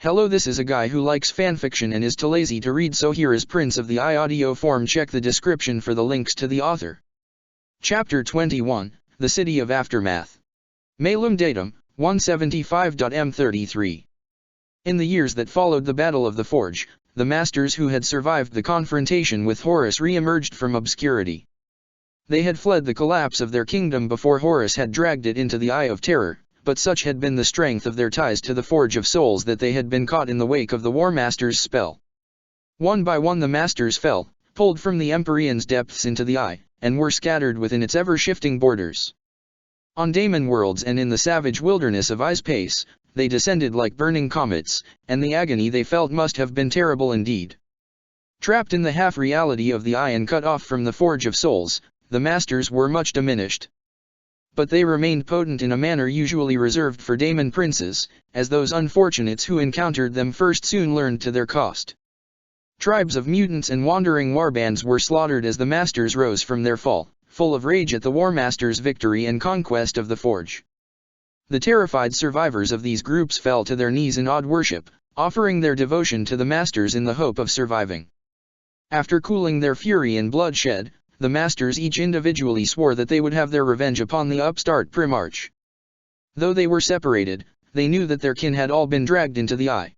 Hello, this is a guy who likes fanfiction and is too lazy to read, so here is Prince of the Eye audio form. Check the description for the links to the author. Chapter 21, The City of Aftermath. Malum datum, 175.m33. In the years that followed the Battle of the Forge, the masters who had survived the confrontation with Horus re-emerged from obscurity. They had fled the collapse of their kingdom before Horus had dragged it into the Eye of Terror, but such had been the strength of their ties to the Forge of Souls that they had been caught in the wake of the War Master's spell. One by one the Masters fell, pulled from the Empyrean's depths into the Eye, and were scattered within its ever-shifting borders. On Daemon worlds and in the savage wilderness of Eye's Pace, they descended like burning comets, and the agony they felt must have been terrible indeed. Trapped in the half-reality of the Eye and cut off from the Forge of Souls, the Masters were much diminished. But they remained potent in a manner usually reserved for Daemon princes, as those unfortunates who encountered them first soon learned to their cost. Tribes of mutants and wandering warbands were slaughtered as the Masters rose from their fall, full of rage at the War Master's victory and conquest of the Forge. The terrified survivors of these groups fell to their knees in awed worship, offering their devotion to the Masters in the hope of surviving. After cooling their fury in bloodshed, the Masters each individually swore that they would have their revenge upon the upstart Primarch. Though they were separated, they knew that their kin had all been dragged into the Eye.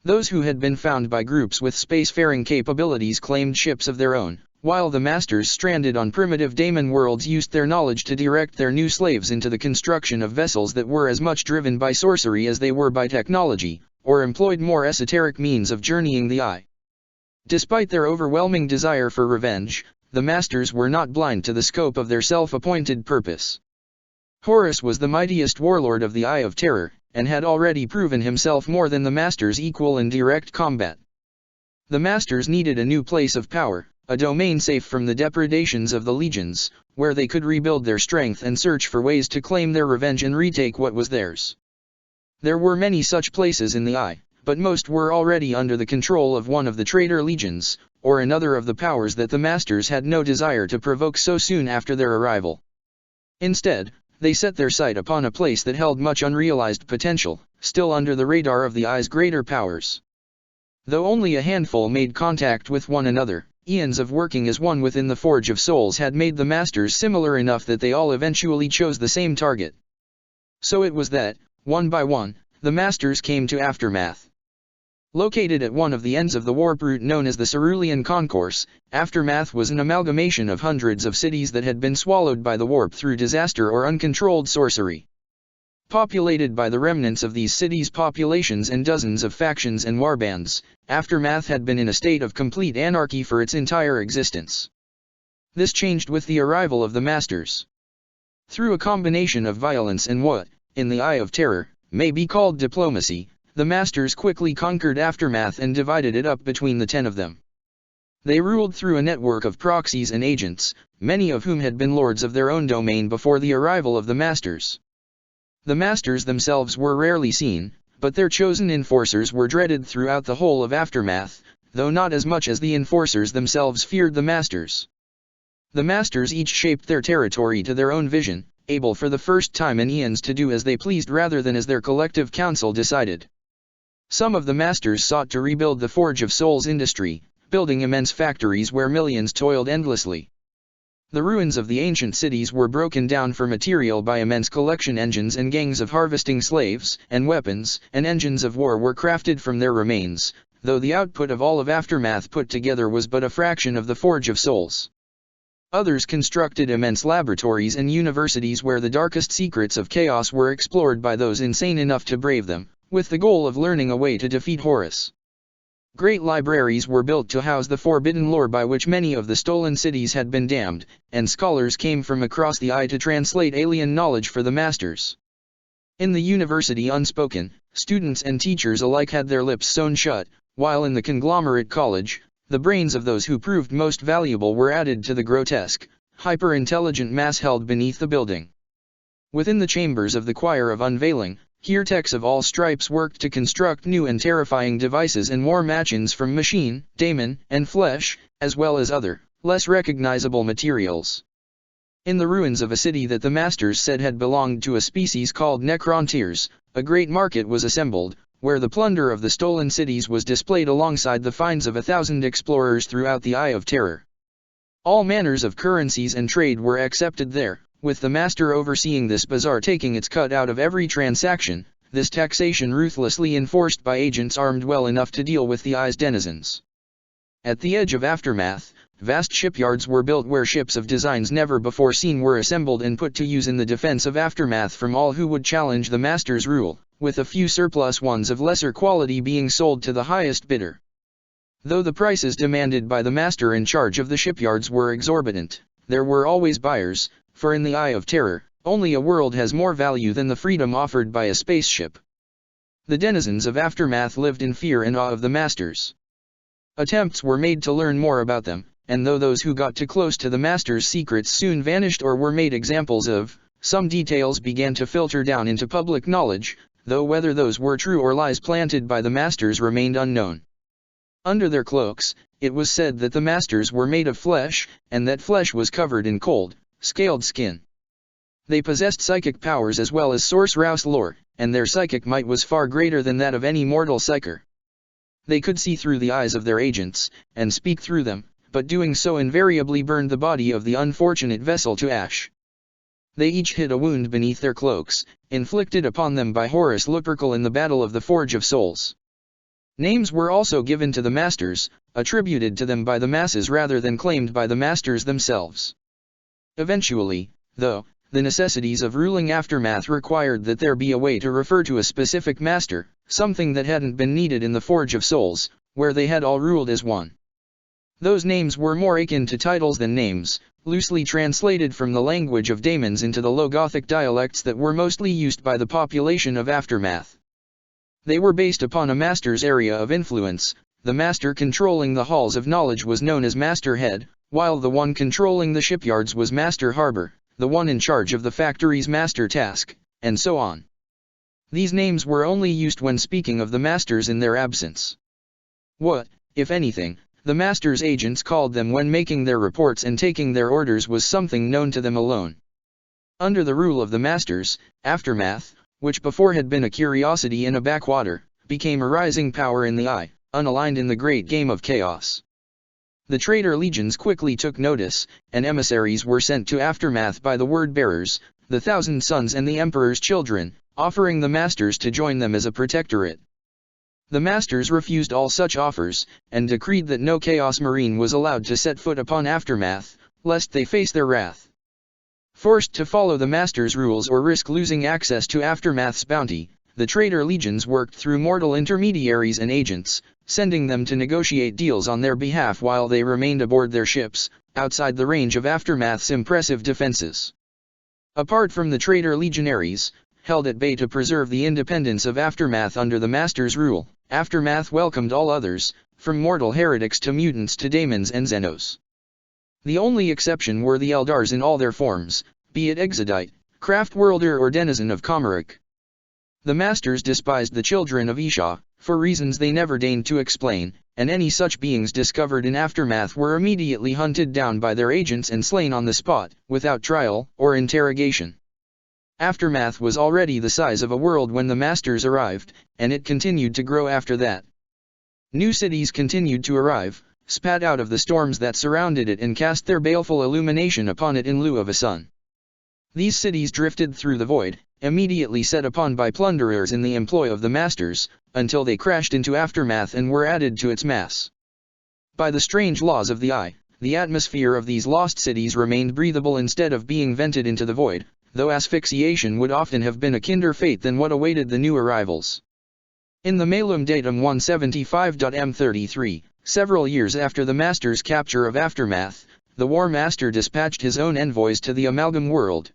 Those who had been found by groups with spacefaring capabilities claimed ships of their own, while the Masters stranded on primitive Daemon worlds used their knowledge to direct their new slaves into the construction of vessels that were as much driven by sorcery as they were by technology, or employed more esoteric means of journeying the Eye. Despite their overwhelming desire for revenge, the Masters were not blind to the scope of their self-appointed purpose. Horus was the mightiest warlord of the Eye of Terror, and had already proven himself more than the Masters' equal in direct combat. The Masters needed a new place of power, a domain safe from the depredations of the legions, where they could rebuild their strength and search for ways to claim their revenge and retake what was theirs. There were many such places in the Eye, but most were already under the control of one of the traitor legions, or another of the powers that the Masters had no desire to provoke so soon after their arrival. Instead, they set their sight upon a place that held much unrealized potential, still under the radar of the Eye's greater powers. Though only a handful made contact with one another, eons of working as one within the Forge of Souls had made the Masters similar enough that they all eventually chose the same target. So it was that, one by one, the Masters came to Aftermath. Located at one of the ends of the warp route known as the Cerulean Concourse, Aftermath was an amalgamation of hundreds of cities that had been swallowed by the warp through disaster or uncontrolled sorcery. Populated by the remnants of these cities' populations and dozens of factions and warbands, Aftermath had been in a state of complete anarchy for its entire existence. This changed with the arrival of the Masters. Through a combination of violence and what, in the Eye of Terror, may be called diplomacy, the Masters quickly conquered Aftermath and divided it up between the 10 of them. They ruled through a network of proxies and agents, many of whom had been lords of their own domain before the arrival of the Masters. The Masters themselves were rarely seen, but their chosen enforcers were dreaded throughout the whole of Aftermath, though not as much as the enforcers themselves feared the Masters. The Masters each shaped their territory to their own vision, able for the first time in eons to do as they pleased rather than as their collective council decided. Some of the Masters sought to rebuild the Forge of Souls industry, building immense factories where millions toiled endlessly. The ruins of the ancient cities were broken down for material by immense collection engines and gangs of harvesting slaves, and weapons and engines of war were crafted from their remains, though the output of all of Aftermath put together was but a fraction of the Forge of Souls. Others constructed immense laboratories and universities where the darkest secrets of chaos were explored by those insane enough to brave them, with the goal of learning a way to defeat Horus. Great libraries were built to house the forbidden lore by which many of the stolen cities had been damned, and scholars came from across the Eye to translate alien knowledge for the Masters. In the University Unspoken, students and teachers alike had their lips sewn shut, while in the Conglomerate College, the brains of those who proved most valuable were added to the grotesque, hyper-intelligent mass held beneath the building. Within the chambers of the Choir of Unveiling, here techs of all stripes worked to construct new and terrifying devices and war machines from machine, daemon, and flesh, as well as other, less recognizable materials. In the ruins of a city that the Masters said had belonged to a species called Necrontyrs, a great market was assembled, where the plunder of the stolen cities was displayed alongside the finds of 1,000 explorers throughout the Eye of Terror. All manners of currencies and trade were accepted there, with the master overseeing this bazaar taking its cut out of every transaction, this taxation ruthlessly enforced by agents armed well enough to deal with the Eye's denizens. At the edge of Aftermath, vast shipyards were built where ships of designs never before seen were assembled and put to use in the defense of Aftermath from all who would challenge the master's rule, with a few surplus ones of lesser quality being sold to the highest bidder. Though the prices demanded by the master in charge of the shipyards were exorbitant, there were always buyers, for in the Eye of Terror, only a world has more value than the freedom offered by a spaceship. The denizens of Aftermath lived in fear and awe of the masters. Attempts were made to learn more about them, and though those who got too close to the master's secrets soon vanished or were made examples of, some details began to filter down into public knowledge, though whether those were true or lies planted by the masters remained unknown. Under their cloaks, it was said that the masters were made of flesh, and that flesh was covered in cold, scaled skin. They possessed psychic powers as well as source-rouse lore, and their psychic might was far greater than that of any mortal psyker. They could see through the eyes of their agents, and speak through them, but doing so invariably burned the body of the unfortunate vessel to ash. They each hid a wound beneath their cloaks, inflicted upon them by Horus Lupercal in the Battle of the Forge of Souls. Names were also given to the masters, attributed to them by the masses rather than claimed by the masters themselves. Eventually, though, the necessities of ruling Aftermath required that there be a way to refer to a specific master, something that hadn't been needed in the Forge of Souls, where they had all ruled as one. Those names were more akin to titles than names, loosely translated from the language of daemons into the Low Gothic dialects that were mostly used by the population of Aftermath. They were based upon a master's area of influence. The master controlling the halls of knowledge was known as Master Head, while the one controlling the shipyards was Master Harbor, the one in charge of the factories Master Task, and so on. These names were only used when speaking of the masters in their absence. What, if anything, the master's agents called them when making their reports and taking their orders was something known to them alone. Under the rule of the masters, Aftermath, which before had been a curiosity in a backwater, became a rising power in the Eye, unaligned in the great game of chaos. The traitor legions quickly took notice, and emissaries were sent to Aftermath by the word-bearers, the Thousand Sons and the Emperor's children, offering the masters to join them as a protectorate. The masters refused all such offers, and decreed that no Chaos Marine was allowed to set foot upon Aftermath, lest they face their wrath. Forced to follow the masters' rules or risk losing access to Aftermath's bounty, the traitor legions worked through mortal intermediaries and agents, sending them to negotiate deals on their behalf while they remained aboard their ships, outside the range of Aftermath's impressive defenses. Apart from the traitor legionaries, held at bay to preserve the independence of Aftermath under the master's rule, Aftermath welcomed all others, from mortal heretics to mutants to daemons and Xenos. The only exception were the Eldars in all their forms, be it Exodite, Craftworlder or denizen of Comarik. The masters despised the children of Isha, for reasons they never deigned to explain, and any such beings discovered in Aftermath were immediately hunted down by their agents and slain on the spot, without trial or interrogation. Aftermath was already the size of a world when the masters arrived, and it continued to grow after that. New cities continued to arrive, spat out of the storms that surrounded it and cast their baleful illumination upon it in lieu of a sun. These cities drifted through the void, immediately set upon by plunderers in the employ of the masters, until they crashed into Aftermath and were added to its mass. By the strange laws of the Eye, the atmosphere of these lost cities remained breathable instead of being vented into the void, though asphyxiation would often have been a kinder fate than what awaited the new arrivals. In the Malum Datum 175.m33, several years after the master's capture of Aftermath, the War Master dispatched his own envoys to the Amalgam world.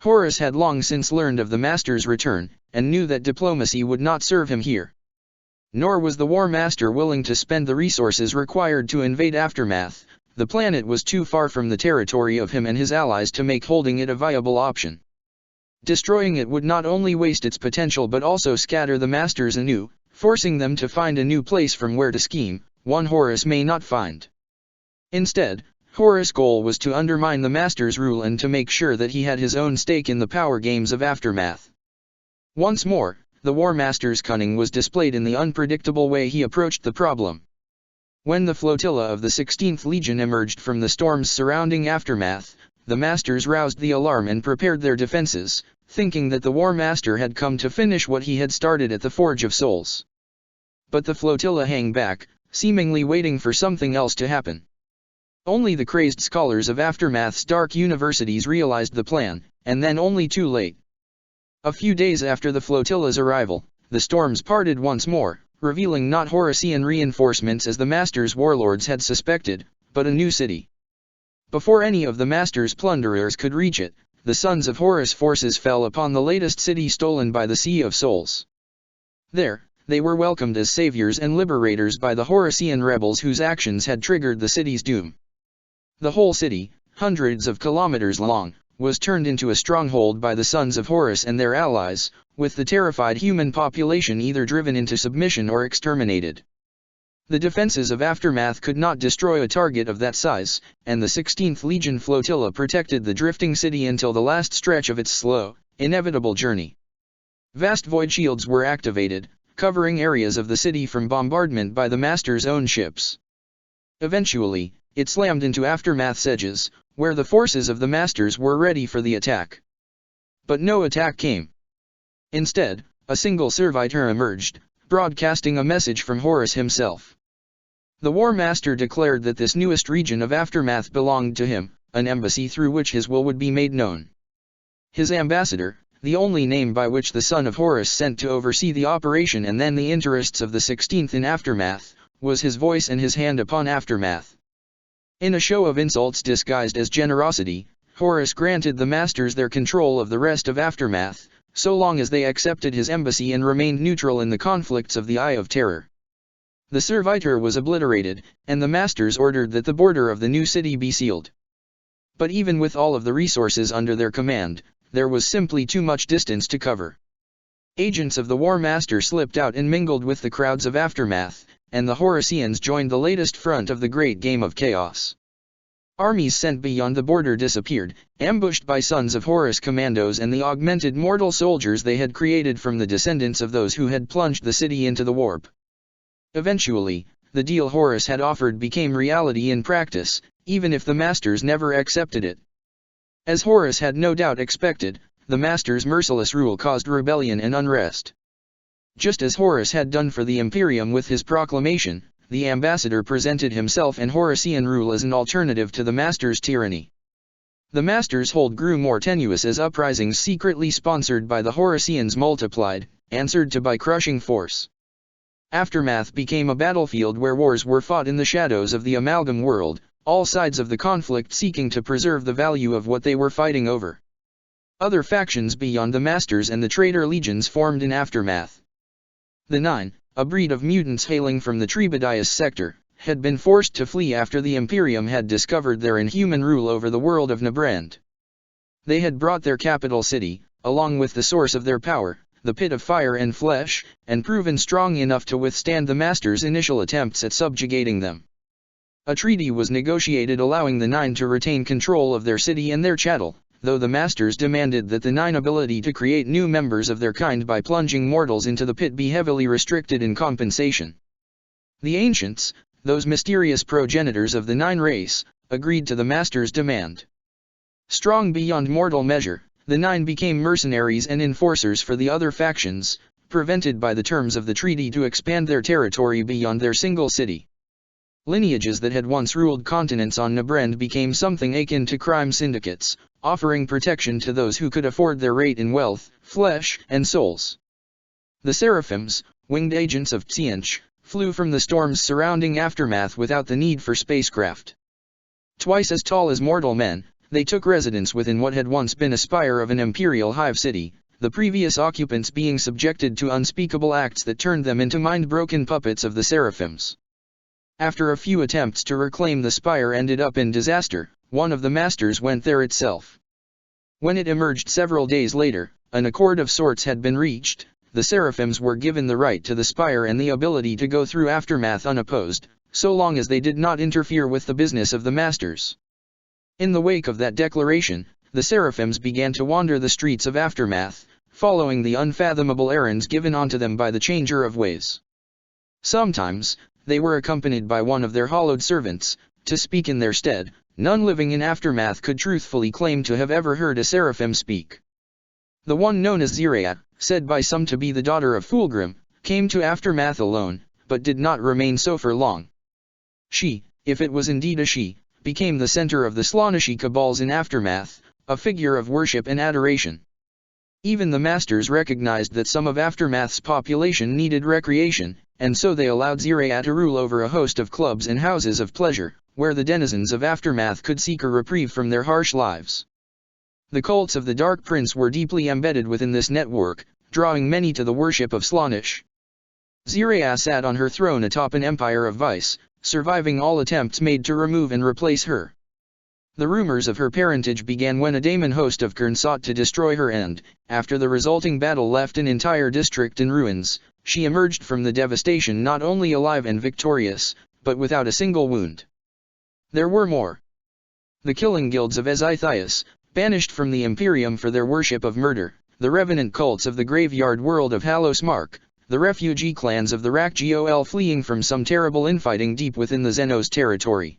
Horus had long since learned of the master's return, and knew that diplomacy would not serve him here. Nor was the War Master willing to spend the resources required to invade Aftermath. The planet was too far from the territory of him and his allies to make holding it a viable option. Destroying it would not only waste its potential but also scatter the masters anew, forcing them to find a new place from where to scheme, one Horus may not find. Instead, Horus' goal was to undermine the master's rule and to make sure that he had his own stake in the power games of Aftermath. Once more, the War Master's cunning was displayed in the unpredictable way he approached the problem. When the flotilla of the 16th Legion emerged from the storms surrounding Aftermath, the Masters roused the alarm and prepared their defenses, thinking that the War Master had come to finish what he had started at the Forge of Souls. But the flotilla hung back, seemingly waiting for something else to happen. Only the crazed scholars of Aftermath's dark universities realized the plan, and then only too late. A few days after the flotilla's arrival, the storms parted once more, revealing not Horasian reinforcements as the Masters' warlords had suspected, but a new city. Before any of the Masters' plunderers could reach it, the sons of Horus' forces fell upon the latest city stolen by the Sea of Souls. There, they were welcomed as saviors and liberators by the Horasian rebels whose actions had triggered the city's doom. The whole city, hundreds of kilometers long, was turned into a stronghold by the sons of Horus and their allies, with the terrified human population either driven into submission or exterminated. The defenses of Aftermath could not destroy a target of that size, and the 16th Legion flotilla protected the drifting city until the last stretch of its slow, inevitable journey. Vast void shields were activated, covering areas of the city from bombardment by the Master's own ships. Eventually, it slammed into Aftermath's edges, where the forces of the Masters were ready for the attack. But no attack came. Instead, a single servitor emerged, broadcasting a message from Horus himself. The War Master declared that this newest region of Aftermath belonged to him, an embassy through which his will would be made known. His ambassador, the only name by which the son of Horus sent to oversee the operation and then the interests of the 16th in Aftermath, was his voice and his hand upon Aftermath. In a show of insults disguised as generosity, Horus granted the Masters their control of the rest of Aftermath, so long as they accepted his embassy and remained neutral in the conflicts of the Eye of Terror. The servitor was obliterated, and the Masters ordered that the border of the new city be sealed. But even with all of the resources under their command, there was simply too much distance to cover. Agents of the War Master slipped out and mingled with the crowds of Aftermath, and the Horasians joined the latest front of the great game of chaos. Armies sent beyond the border disappeared, ambushed by sons of Horus commandos and the augmented mortal soldiers they had created from the descendants of those who had plunged the city into the warp. Eventually, the deal Horus had offered became reality in practice, even if the Masters never accepted it. As Horus had no doubt expected, the Masters' merciless rule caused rebellion and unrest. Just as Horus had done for the Imperium with his proclamation, the ambassador presented himself and Horasian rule as an alternative to the Masters' tyranny. The Masters' hold grew more tenuous as uprisings secretly sponsored by the Horasians multiplied, answered to by crushing force. Aftermath became a battlefield where wars were fought in the shadows of the amalgam world, all sides of the conflict seeking to preserve the value of what they were fighting over. Other factions beyond the Masters and the traitor legions formed in Aftermath. The Nine, a breed of mutants hailing from the Trebedias sector, had been forced to flee after the Imperium had discovered their inhuman rule over the world of Nabrand. They had brought their capital city, along with the source of their power, the Pit of Fire and Flesh, and proven strong enough to withstand the Masters' initial attempts at subjugating them. A treaty was negotiated allowing the Nine to retain control of their city and their chattel, though the Masters demanded that the Nine ability to create new members of their kind by plunging mortals into the pit be heavily restricted in compensation. The Ancients, those mysterious progenitors of the Nine race, agreed to the Masters' demand. Strong beyond mortal measure, the Nine became mercenaries and enforcers for the other factions, prevented by the terms of the treaty to expand their territory beyond their single city. Lineages that had once ruled continents on Nabrand became something akin to crime syndicates, offering protection to those who could afford their rate in wealth, flesh, and souls. The Seraphims, winged agents of Tzientch, flew from the storms surrounding Aftermath without the need for spacecraft. Twice as tall as mortal men, they took residence within what had once been a spire of an imperial hive city, the previous occupants being subjected to unspeakable acts that turned them into mind-broken puppets of the Seraphims. After a few attempts to reclaim the spire ended up in disaster, one of the Masters went there itself. When it emerged several days later, an accord of sorts had been reached. The Seraphims were given the right to the spire and the ability to go through Aftermath unopposed, so long as they did not interfere with the business of the Masters. In the wake of that declaration, the Seraphims began to wander the streets of Aftermath, following the unfathomable errands given onto them by the changer of ways. Sometimes, they were accompanied by one of their hallowed servants, to speak in their stead. None living in Aftermath could truthfully claim to have ever heard a seraphim speak. The one known as Zireaat, said by some to be the daughter of Fulgrim, came to Aftermath alone, but did not remain so for long. She, if it was indeed a she, became the center of the Slaaneshi cabals in Aftermath, a figure of worship and adoration. Even the Masters recognized that some of Aftermath's population needed recreation, and so they allowed Zireaat to rule over a host of clubs and houses of pleasure, where the denizens of Aftermath could seek a reprieve from their harsh lives. The cults of the Dark Prince were deeply embedded within this network, drawing many to the worship of Slaanesh. Zireaat sat on her throne atop an empire of vice, surviving all attempts made to remove and replace her. The rumors of her parentage began when a daemon host of Khurn sought to destroy her and, after the resulting battle left an entire district in ruins, she emerged from the devastation not only alive and victorious, but without a single wound. There were more. The killing guilds of Ezithias, banished from the Imperium for their worship of murder, the revenant cults of the graveyard world of Halosmark, the refugee clans of the Rakgol fleeing from some terrible infighting deep within the Xenos territory.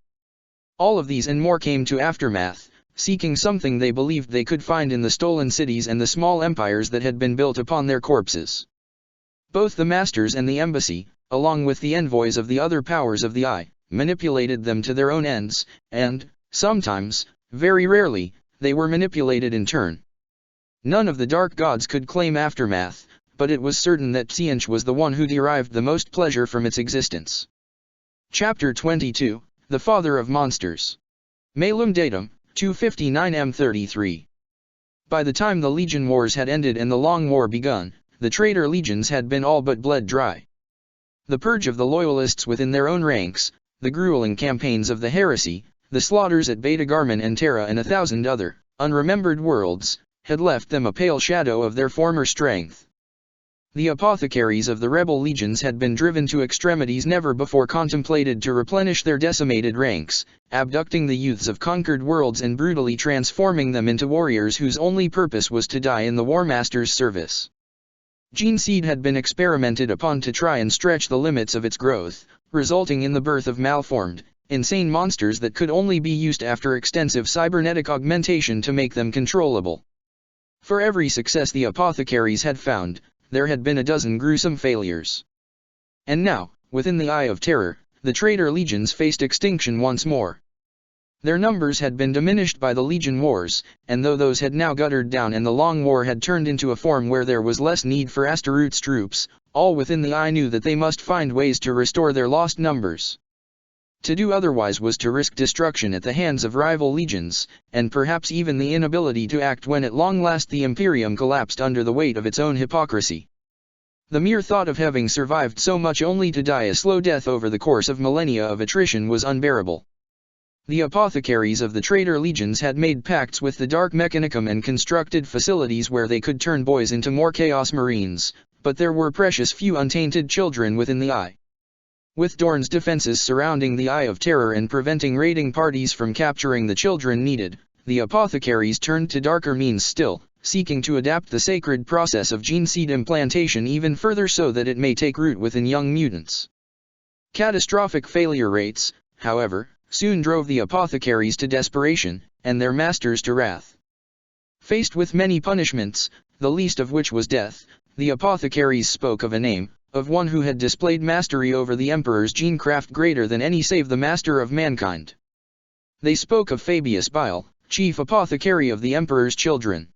All of these and more came to Aftermath, seeking something they believed they could find in the stolen cities and the small empires that had been built upon their corpses. Both the Masters and the Embassy, along with the envoys of the other powers of the Eye, manipulated them to their own ends, and, sometimes, very rarely, they were manipulated in turn. None of the Dark Gods could claim Aftermath, but it was certain that Tzeentch was the one who derived the most pleasure from its existence. Chapter 22, The Father of Monsters. Malum Datum, 259-M33. By the time the Legion Wars had ended and the Long War begun, the traitor legions had been all but bled dry. The purge of the loyalists within their own ranks, the grueling campaigns of the heresy, the slaughters at Beta Garman and Terra and 1,000 other, unremembered worlds, had left them a pale shadow of their former strength. The apothecaries of the rebel legions had been driven to extremities never before contemplated to replenish their decimated ranks, abducting the youths of conquered worlds and brutally transforming them into warriors whose only purpose was to die in the War Master's service. Gene Seed had been experimented upon to try and stretch the limits of its growth, resulting in the birth of malformed, insane monsters that could only be used after extensive cybernetic augmentation to make them controllable. For every success the apothecaries had found, there had been a dozen gruesome failures. And now, within the Eye of Terror, the traitor legions faced extinction once more. Their numbers had been diminished by the Legion Wars, and though those had now guttered down and the Long War had turned into a form where there was less need for Astaroth's troops, all within the Eye knew that they must find ways to restore their lost numbers. To do otherwise was to risk destruction at the hands of rival legions, and perhaps even the inability to act when at long last the Imperium collapsed under the weight of its own hypocrisy. The mere thought of having survived so much only to die a slow death over the course of millennia of attrition was unbearable. The apothecaries of the traitor legions had made pacts with the Dark Mechanicum and constructed facilities where they could turn boys into more Chaos Marines, but there were precious few untainted children within the Eye. With Dorn's defenses surrounding the Eye of Terror and preventing raiding parties from capturing the children needed, the apothecaries turned to darker means still, seeking to adapt the sacred process of gene seed implantation even further so that it may take root within young mutants. Catastrophic failure rates, however, soon drove the apothecaries to desperation, and their masters to wrath. Faced with many punishments, the least of which was death, the apothecaries spoke of a name, of one who had displayed mastery over the Emperor's gene craft greater than any save the master of mankind. They spoke of Fabius Bile, chief apothecary of the Emperor's children.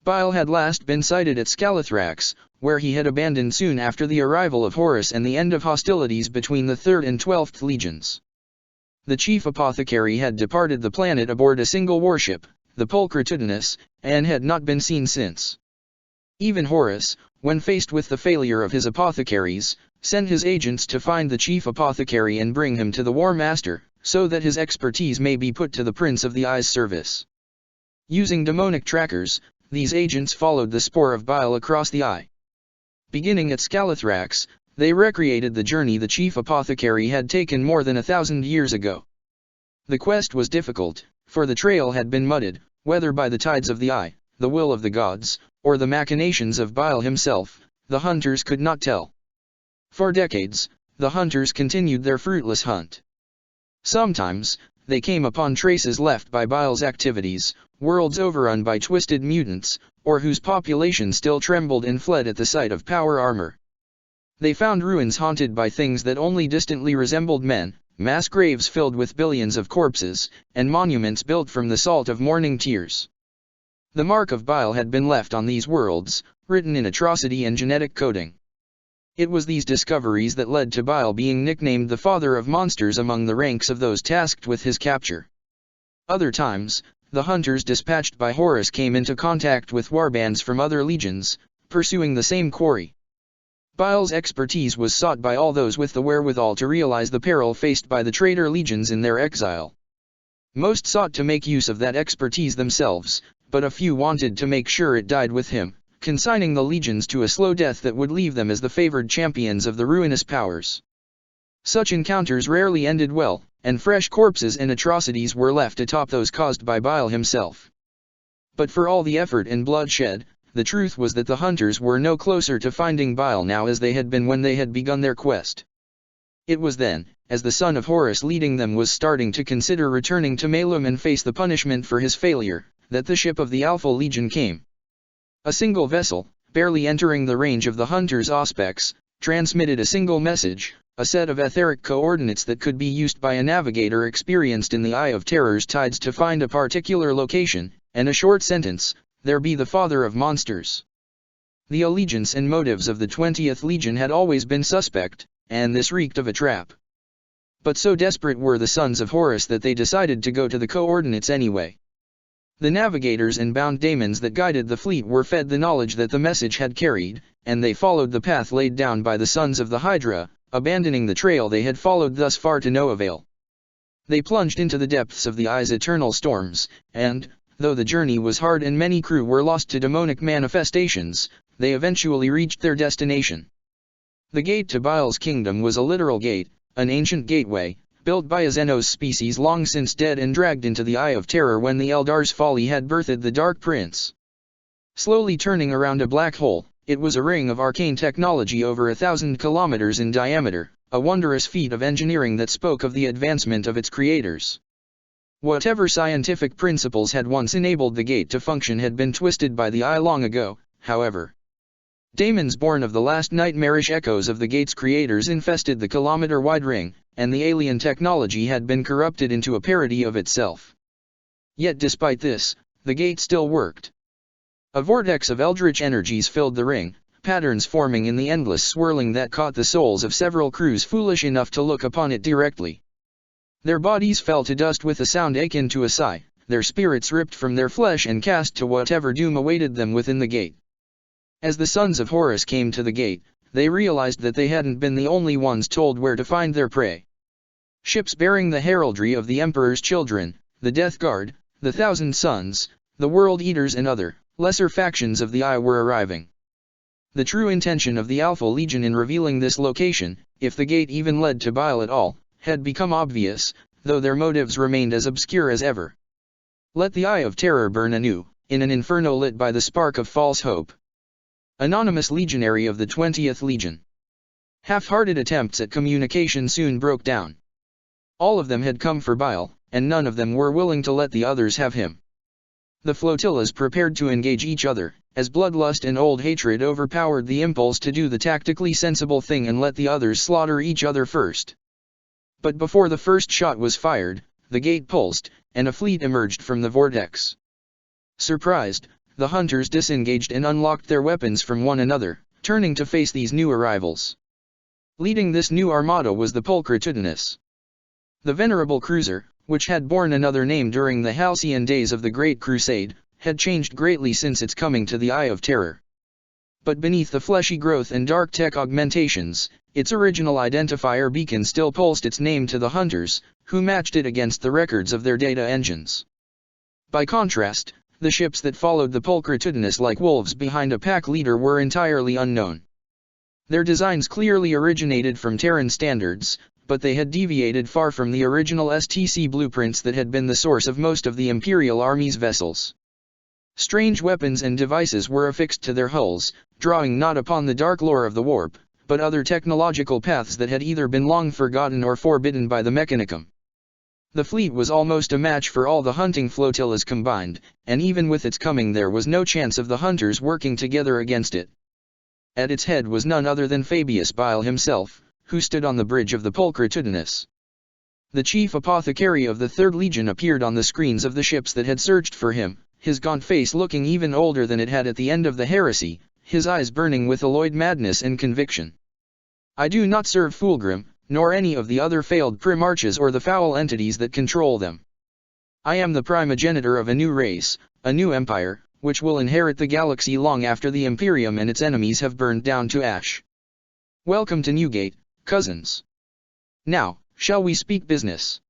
Bile had last been sighted at Scalathrax, where he had abandoned soon after the arrival of Horus and the end of hostilities between the 3rd and 12th legions. The chief apothecary had departed the planet aboard a single warship, the Pulchritudinus, and had not been seen since. Even Horus, when faced with the failure of his apothecaries, sent his agents to find the chief apothecary and bring him to the War Master, so that his expertise may be put to the Prince of the Eye's service. Using demonic trackers, these agents followed the spoor of Bile across the Eye. Beginning at Scalathrax, they recreated the journey the chief apothecary had taken more than 1,000 years ago. The quest was difficult, for the trail had been mudded, whether by the tides of the Eye, the will of the gods, or the machinations of Baal himself, the hunters could not tell. For decades, the hunters continued their fruitless hunt. Sometimes, they came upon traces left by Baal's activities, worlds overrun by twisted mutants, or whose population still trembled and fled at the sight of power armor. They found ruins haunted by things that only distantly resembled men, mass graves filled with billions of corpses, and monuments built from the salt of mourning tears. The mark of Baal had been left on these worlds, written in atrocity and genetic coding. It was these discoveries that led to Baal being nicknamed the father of monsters among the ranks of those tasked with his capture. Other times, the hunters dispatched by Horus came into contact with warbands from other legions, pursuing the same quarry. Baal's expertise was sought by all those with the wherewithal to realize the peril faced by the traitor legions in their exile. Most sought to make use of that expertise themselves, but a few wanted to make sure it died with him, consigning the legions to a slow death that would leave them as the favored champions of the ruinous powers. Such encounters rarely ended well, and fresh corpses and atrocities were left atop those caused by Baal himself. But for all the effort and bloodshed, the truth was that the hunters were no closer to finding Baal now as they had been when they had begun their quest. It was then, as the son of Horus leading them was starting to consider returning to Malum and face the punishment for his failure, that the ship of the Alpha Legion came. A single vessel, barely entering the range of the hunters' auspex, transmitted a single message, a set of etheric coordinates that could be used by a navigator experienced in the Eye of Terror's tides to find a particular location, and a short sentence, "There be the father of monsters." The allegiance and motives of the 20th Legion had always been suspect, and this reeked of a trap. But so desperate were the sons of Horus that they decided to go to the coordinates anyway. The navigators and bound daemons that guided the fleet were fed the knowledge that the message had carried, and they followed the path laid down by the sons of the Hydra, abandoning the trail they had followed thus far to no avail. They plunged into the depths of the Eye's eternal storms, and, though the journey was hard and many crew were lost to demonic manifestations, they eventually reached their destination. The gate to Baal's kingdom was a literal gate, an ancient gateway, built by a Xenos species long since dead and dragged into the Eye of Terror when the Eldar's folly had birthed the Dark Prince. Slowly turning around a black hole, it was a ring of arcane technology over 1,000 kilometers in diameter, a wondrous feat of engineering that spoke of the advancement of its creators. Whatever scientific principles had once enabled the gate to function had been twisted by the Eye long ago, however. Daemons born of the last nightmarish echoes of the gate's creators infested the kilometer-wide ring, and the alien technology had been corrupted into a parody of itself. Yet despite this, the gate still worked. A vortex of eldritch energies filled the ring, patterns forming in the endless swirling that caught the souls of several crews foolish enough to look upon it directly. Their bodies fell to dust with a sound akin to a sigh, their spirits ripped from their flesh and cast to whatever doom awaited them within the gate. As the sons of Horus came to the gate, they realized that they hadn't been the only ones told where to find their prey. Ships bearing the heraldry of the Emperor's children, the Death Guard, the Thousand Sons, the World Eaters and other, lesser factions of the Eye were arriving. The true intention of the Alpha Legion in revealing this location, if the gate even led to Baal at all, had become obvious, though their motives remained as obscure as ever. Let the Eye of Terror burn anew, in an inferno lit by the spark of false hope. Anonymous legionary of the 20th Legion. Half-hearted attempts at communication soon broke down. All of them had come for Baal, and none of them were willing to let the others have him. The flotillas prepared to engage each other, as bloodlust and old hatred overpowered the impulse to do the tactically sensible thing and let the others slaughter each other first. But before the first shot was fired, the gate pulsed, and a fleet emerged from the vortex. Surprised, the hunters disengaged and unlocked their weapons from one another, turning to face these new arrivals. Leading this new armada was the Pulchritudinus. The venerable cruiser, which had borne another name during the halcyon days of the Great Crusade, had changed greatly since its coming to the Eye of Terror. But beneath the fleshy growth and dark tech augmentations, its original identifier beacon still pulsed its name to the hunters, who matched it against the records of their data engines. By contrast, the ships that followed the Pulchritudinus like wolves behind a pack leader were entirely unknown. Their designs clearly originated from Terran standards, but they had deviated far from the original STC blueprints that had been the source of most of the Imperial Army's vessels. Strange weapons and devices were affixed to their hulls, drawing not upon the dark lore of the warp, but other technological paths that had either been long forgotten or forbidden by the Mechanicum. The fleet was almost a match for all the hunting flotillas combined, and even with its coming there was no chance of the hunters working together against it. At its head was none other than Fabius Bile himself, who stood on the bridge of the Pulchritudinus. The chief apothecary of the 3rd Legion appeared on the screens of the ships that had searched for him, his gaunt face looking even older than it had at the end of the heresy, his eyes burning with alloyed madness and conviction. I do not serve Fulgrim, nor any of the other failed primarchs or the foul entities that control them. I am the primogenitor of a new race, a new empire, which will inherit the galaxy long after the Imperium and its enemies have burned down to ash. Welcome to Newgate, cousins. Now, shall we speak business?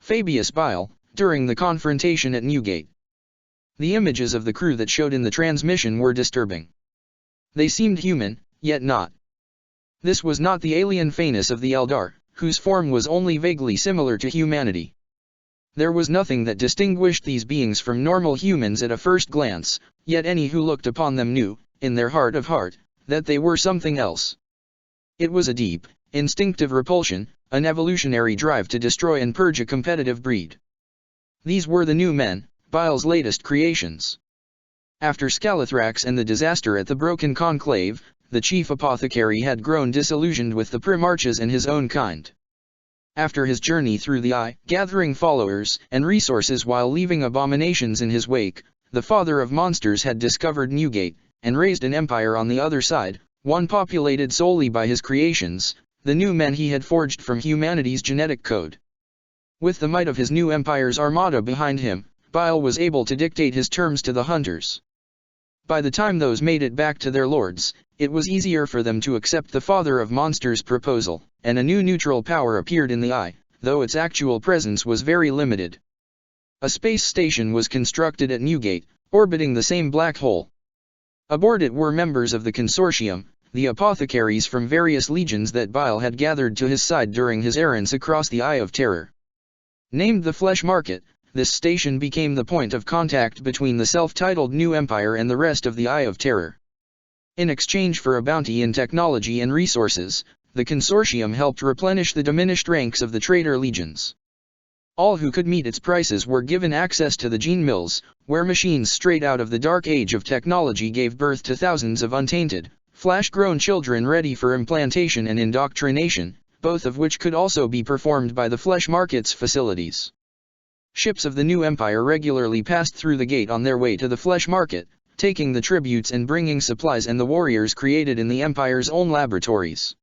Fabius Bile, during the confrontation at Newgate. The images of the crew that showed in the transmission were disturbing. They seemed human, yet not. This was not the alien Phanes of the Eldar, whose form was only vaguely similar to humanity. There was nothing that distinguished these beings from normal humans at a first glance, yet any who looked upon them knew, in their heart of heart, that they were something else. It was a deep, instinctive repulsion, an evolutionary drive to destroy and purge a competitive breed. These were the new men, Bile's latest creations. After Scalathrax and the disaster at the Broken Conclave, the chief apothecary had grown disillusioned with the Primarchs and his own kind. After his journey through the Eye, gathering followers and resources while leaving abominations in his wake, the father of monsters had discovered Newgate, and raised an empire on the other side, one populated solely by his creations, the new men he had forged from humanity's genetic code. With the might of his new empire's armada behind him, Bile was able to dictate his terms to the hunters. By the time those made it back to their lords, it was easier for them to accept the father of monsters' proposal, and a new neutral power appeared in the Eye, though its actual presence was very limited. A space station was constructed at Newgate, orbiting the same black hole. Aboard it were members of the consortium, the apothecaries from various legions that Bile had gathered to his side during his errands across the Eye of Terror. Named the Flesh Market, this station became the point of contact between the self-titled New Empire and the rest of the Eye of Terror. In exchange for a bounty in technology and resources, the consortium helped replenish the diminished ranks of the traitor legions. All who could meet its prices were given access to the gene mills, where machines straight out of the dark age of technology gave birth to thousands of untainted, flash-grown children ready for implantation and indoctrination, both of which could also be performed by the Flesh Market's facilities. Ships of the New Empire regularly passed through the gate on their way to the Flesh Market, taking the tributes and bringing supplies and the warriors created in the Empire's own laboratories.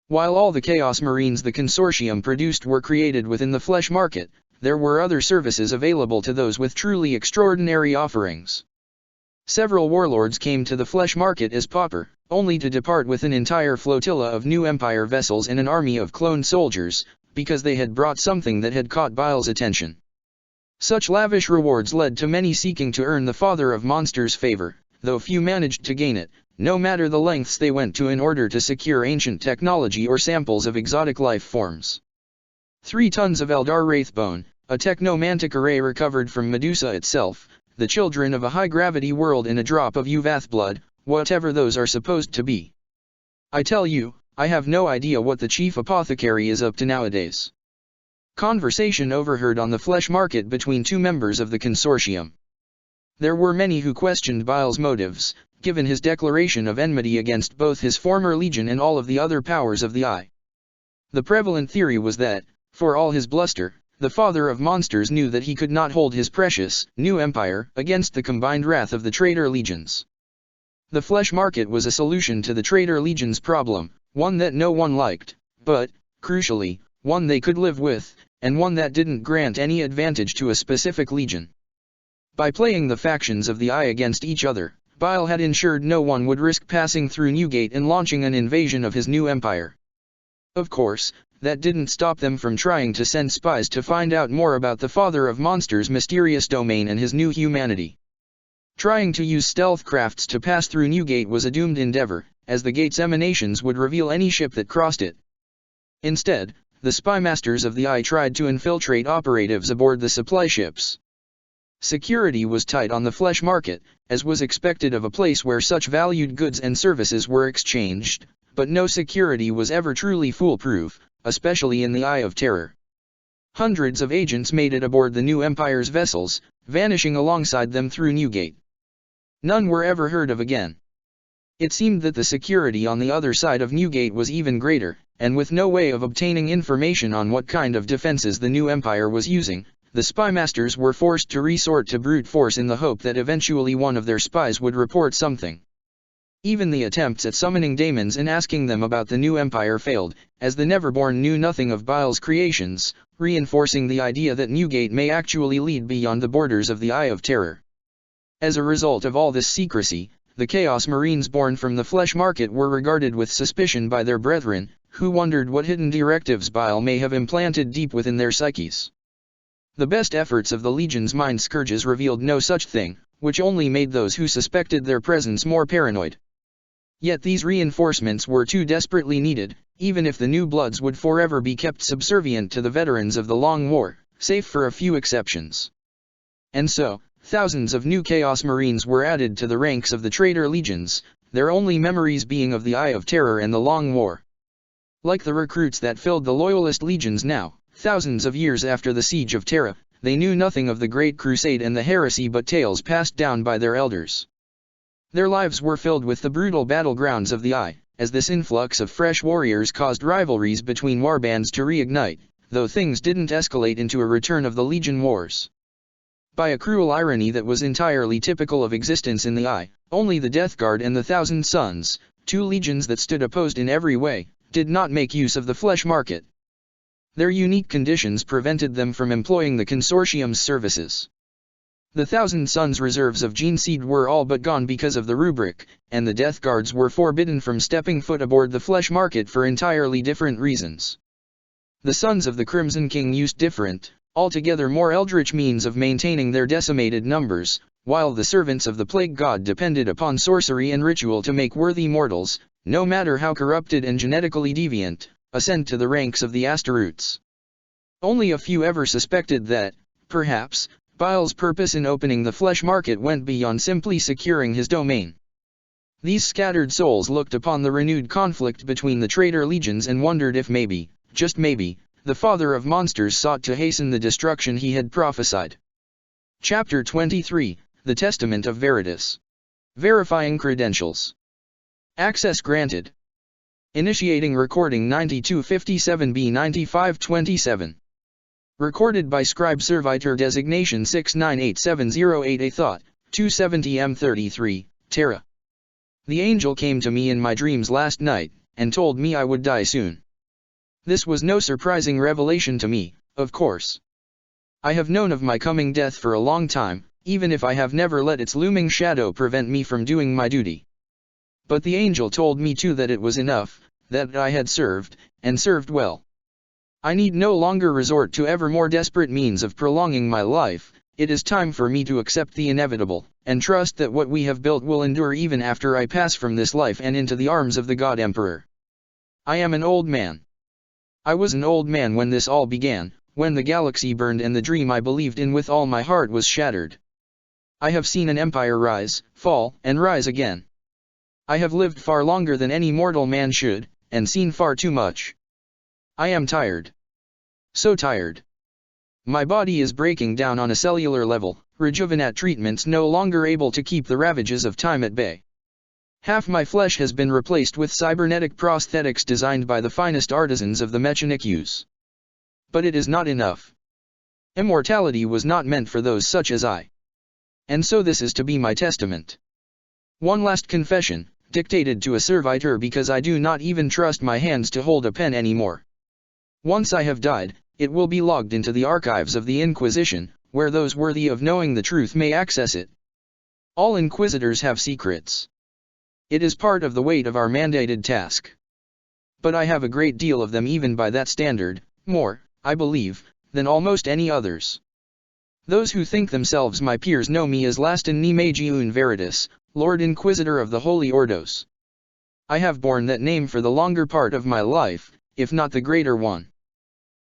While all the Chaos Marines the consortium produced were created within the Flesh Market, there were other services available to those with truly extraordinary offerings. Several warlords came to the Flesh Market as pauper, only to depart with an entire flotilla of New Empire vessels and an army of cloned soldiers, because they had brought something that had caught Bile's attention. Such lavish rewards led to many seeking to earn the father of monsters' favor, though few managed to gain it, no matter the lengths they went to in order to secure ancient technology or samples of exotic life forms. 3 tons of Eldar Wraith bone, a technomantic array recovered from Medusa itself, the children of a high-gravity world and a drop of Uvath blood, whatever those are supposed to be. I tell you, I have no idea what the chief apothecary is up to nowadays. Conversation overheard on the Flesh Market between 2 members of the consortium. There were many who questioned Bile's motives, given his declaration of enmity against both his former legion and all of the other powers of the Eye. The prevalent theory was that, for all his bluster, the father of monsters knew that he could not hold his precious, New Empire, against the combined wrath of the traitor legions. The Flesh Market was a solution to the traitor legions' problem, one that no one liked, but, crucially, one they could live with, and one that didn't grant any advantage to a specific legion. By playing the factions of the Eye against each other, Bile had ensured no one would risk passing through Newgate and launching an invasion of his new empire. Of course, that didn't stop them from trying to send spies to find out more about the father of monsters' mysterious domain and his new humanity. Trying to use stealth crafts to pass through Newgate was a doomed endeavor, as the gate's emanations would reveal any ship that crossed it. Instead, the spy masters of the Eye tried to infiltrate operatives aboard the supply ships. Security was tight on the flesh market, as was expected of a place where such valued goods and services were exchanged, but no security was ever truly foolproof, especially in the Eye of Terror. Hundreds of agents made it aboard the new Empire's vessels, vanishing alongside them through Newgate. None were ever heard of again. It seemed that the security on the other side of Newgate was even greater, and with no way of obtaining information on what kind of defenses the new Empire was using, the spymasters were forced to resort to brute force in the hope that eventually one of their spies would report something. Even the attempts at summoning daemons and asking them about the new Empire failed, as the Neverborn knew nothing of Baal's creations, reinforcing the idea that Newgate may actually lead beyond the borders of the Eye of Terror. As a result of all this secrecy, the Chaos Marines born from the flesh market were regarded with suspicion by their brethren, who wondered what hidden directives Baal may have implanted deep within their psyches. The best efforts of the Legion's mind scourges revealed no such thing, which only made those who suspected their presence more paranoid. Yet these reinforcements were too desperately needed, even if the new bloods would forever be kept subservient to the veterans of the Long War, save for a few exceptions. And so, thousands of new Chaos Marines were added to the ranks of the traitor legions, their only memories being of the Eye of Terror and the Long War. Like the recruits that filled the Loyalist legions now, thousands of years after the Siege of Terra, they knew nothing of the Great Crusade and the heresy but tales passed down by their elders. Their lives were filled with the brutal battlegrounds of the Eye, as this influx of fresh warriors caused rivalries between warbands to reignite, though things didn't escalate into a return of the Legion Wars. By a cruel irony that was entirely typical of existence in the Eye, only the Death Guard and the Thousand Sons, two legions that stood opposed in every way, did not make use of the flesh market. Their unique conditions prevented them from employing the consortium's services. The Thousand Sons' reserves of gene seed were all but gone because of the rubric, and the Death Guards were forbidden from stepping foot aboard the flesh market for entirely different reasons. The Sons of the Crimson King used different, altogether more eldritch means of maintaining their decimated numbers, while the servants of the Plague God depended upon sorcery and ritual to make worthy mortals, no matter how corrupted and genetically deviant, ascend to the ranks of the Astaroths. Only a few ever suspected that, perhaps, Baal's purpose in opening the flesh market went beyond simply securing his domain. These scattered souls looked upon the renewed conflict between the traitor legions and wondered if maybe, just maybe, the father of monsters sought to hasten the destruction he had prophesied. Chapter 23, The Testament of Veritas. Verifying credentials. Access granted. Initiating recording 9257B 9527. Recorded by Scribe Servitor Designation 698708 A Thought, 270M33, Terra. The angel came to me in my dreams last night, and told me I would die soon. This was no surprising revelation to me, of course. I have known of my coming death for a long time, even if I have never let its looming shadow prevent me from doing my duty. But the angel told me too that it was enough, that I had served, and served well. I need no longer resort to ever more desperate means of prolonging my life. It is time for me to accept the inevitable, and trust that what we have built will endure even after I pass from this life and into the arms of the God Emperor. I am an old man. I was an old man when this all began, when the galaxy burned and the dream I believed in with all my heart was shattered. I have seen an empire rise, fall, and rise again. I have lived far longer than any mortal man should, and seen far too much. I am tired. So tired. My body is breaking down on a cellular level, Rejuvenat treatments no longer able to keep the ravages of time at bay. Half my flesh has been replaced with cybernetic prosthetics designed by the finest artisans of the mechanic use. But it is not enough. Immortality was not meant for those such as I. And so this is to be my testament. One last confession, dictated to a servitor because I do not even trust my hands to hold a pen anymore. Once I have died, it will be logged into the archives of the Inquisition, where those worthy of knowing the truth may access it. All inquisitors have secrets. It is part of the weight of our mandated task. But I have a great deal of them even by that standard, more, I believe, than almost any others. Those who think themselves my peers know me as Laston Nimagiun Veritas, Lord Inquisitor of the Holy Ordos. I have borne that name for the longer part of my life, if not the greater one.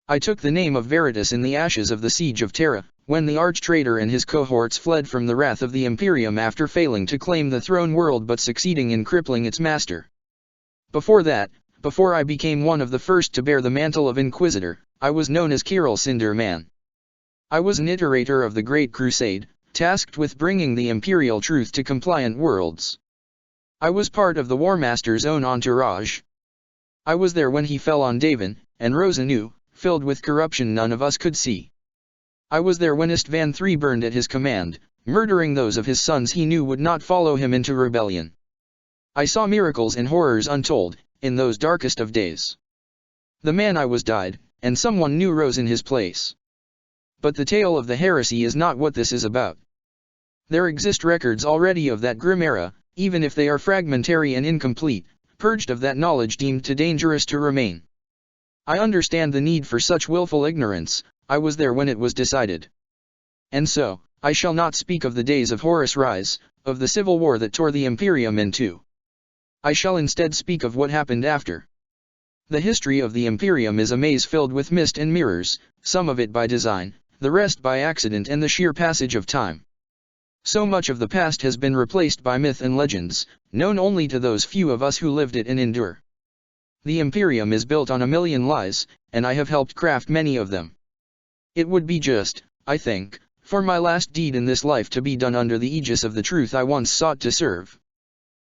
I took the name of Veritas in the ashes of the Siege of Terra, when the arch-traitor and his cohorts fled from the wrath of the Imperium after failing to claim the throne world but succeeding in crippling its master. Before that, before I became one of the first to bear the mantle of Inquisitor, I was known as Kirill Sinderman. I was an iterator of the Great Crusade, tasked with bringing the Imperial truth to compliant worlds. I was part of the War Master's own entourage. I was there when he fell on Davin, and rose anew, filled with corruption none of us could see. I was there when Istvan III burned at his command, murdering those of his sons he knew would not follow him into rebellion. I saw miracles and horrors untold, in those darkest of days. The man I was died, and someone new rose in his place. But the tale of the heresy is not what this is about. There exist records already of that grim era, even if they are fragmentary and incomplete, purged of that knowledge deemed too dangerous to remain. I understand the need for such willful ignorance. I was there when it was decided. And so, I shall not speak of the days of Horus Rise, of the civil war that tore the Imperium in two. I shall instead speak of what happened after. The history of the Imperium is a maze filled with mist and mirrors, some of it by design, the rest by accident and the sheer passage of time. So much of the past has been replaced by myth and legends, known only to those few of us who lived it and endure. The Imperium is built on a million lies, and I have helped craft many of them. It would be just, I think, for my last deed in this life to be done under the aegis of the truth I once sought to serve.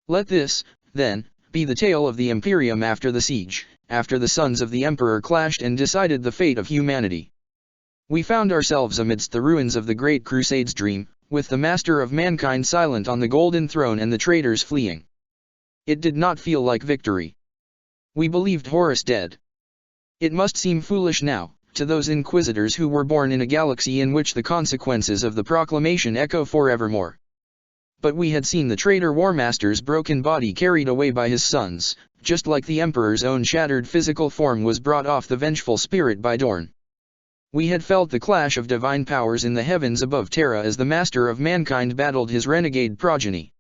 Let this, then, be the tale of the Imperium after the siege, after the sons of the Emperor clashed and decided the fate of humanity. We found ourselves amidst the ruins of the Great Crusade's dream, with the master of mankind silent on the golden throne and the traitors fleeing. It did not feel like victory. We believed Horus dead. It must seem foolish now, to those inquisitors who were born in a galaxy in which the consequences of the proclamation echo forevermore. But we had seen the traitor War Master's broken body carried away by his sons, just like the Emperor's own shattered physical form was brought off the vengeful spirit by Dorn. We had felt the clash of divine powers in the heavens above Terra as the Master of Mankind battled his renegade progeny.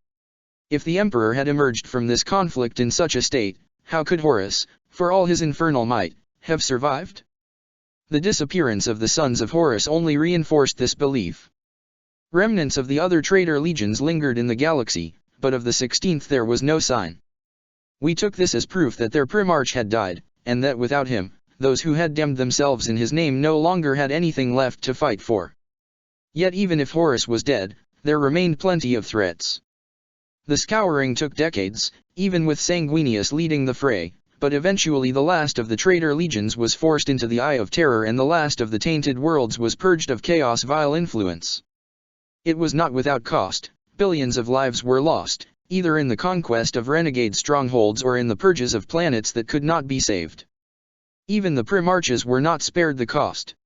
If the Emperor had emerged from this conflict in such a state, how could Horus, for all his infernal might, have survived? The disappearance of the sons of Horus only reinforced this belief. Remnants of the other traitor legions lingered in the galaxy, but of the 16th there was no sign. We took this as proof that their primarch had died, and that without him, those who had damned themselves in his name no longer had anything left to fight for. Yet even if Horus was dead, there remained plenty of threats. The scouring took decades, even with Sanguinius leading the fray, but eventually the last of the traitor legions was forced into the Eye of Terror and the last of the tainted worlds was purged of chaos' vile influence. It was not without cost. Billions of lives were lost, either in the conquest of renegade strongholds or in the purges of planets that could not be saved. Even the Primarches were not spared the cost.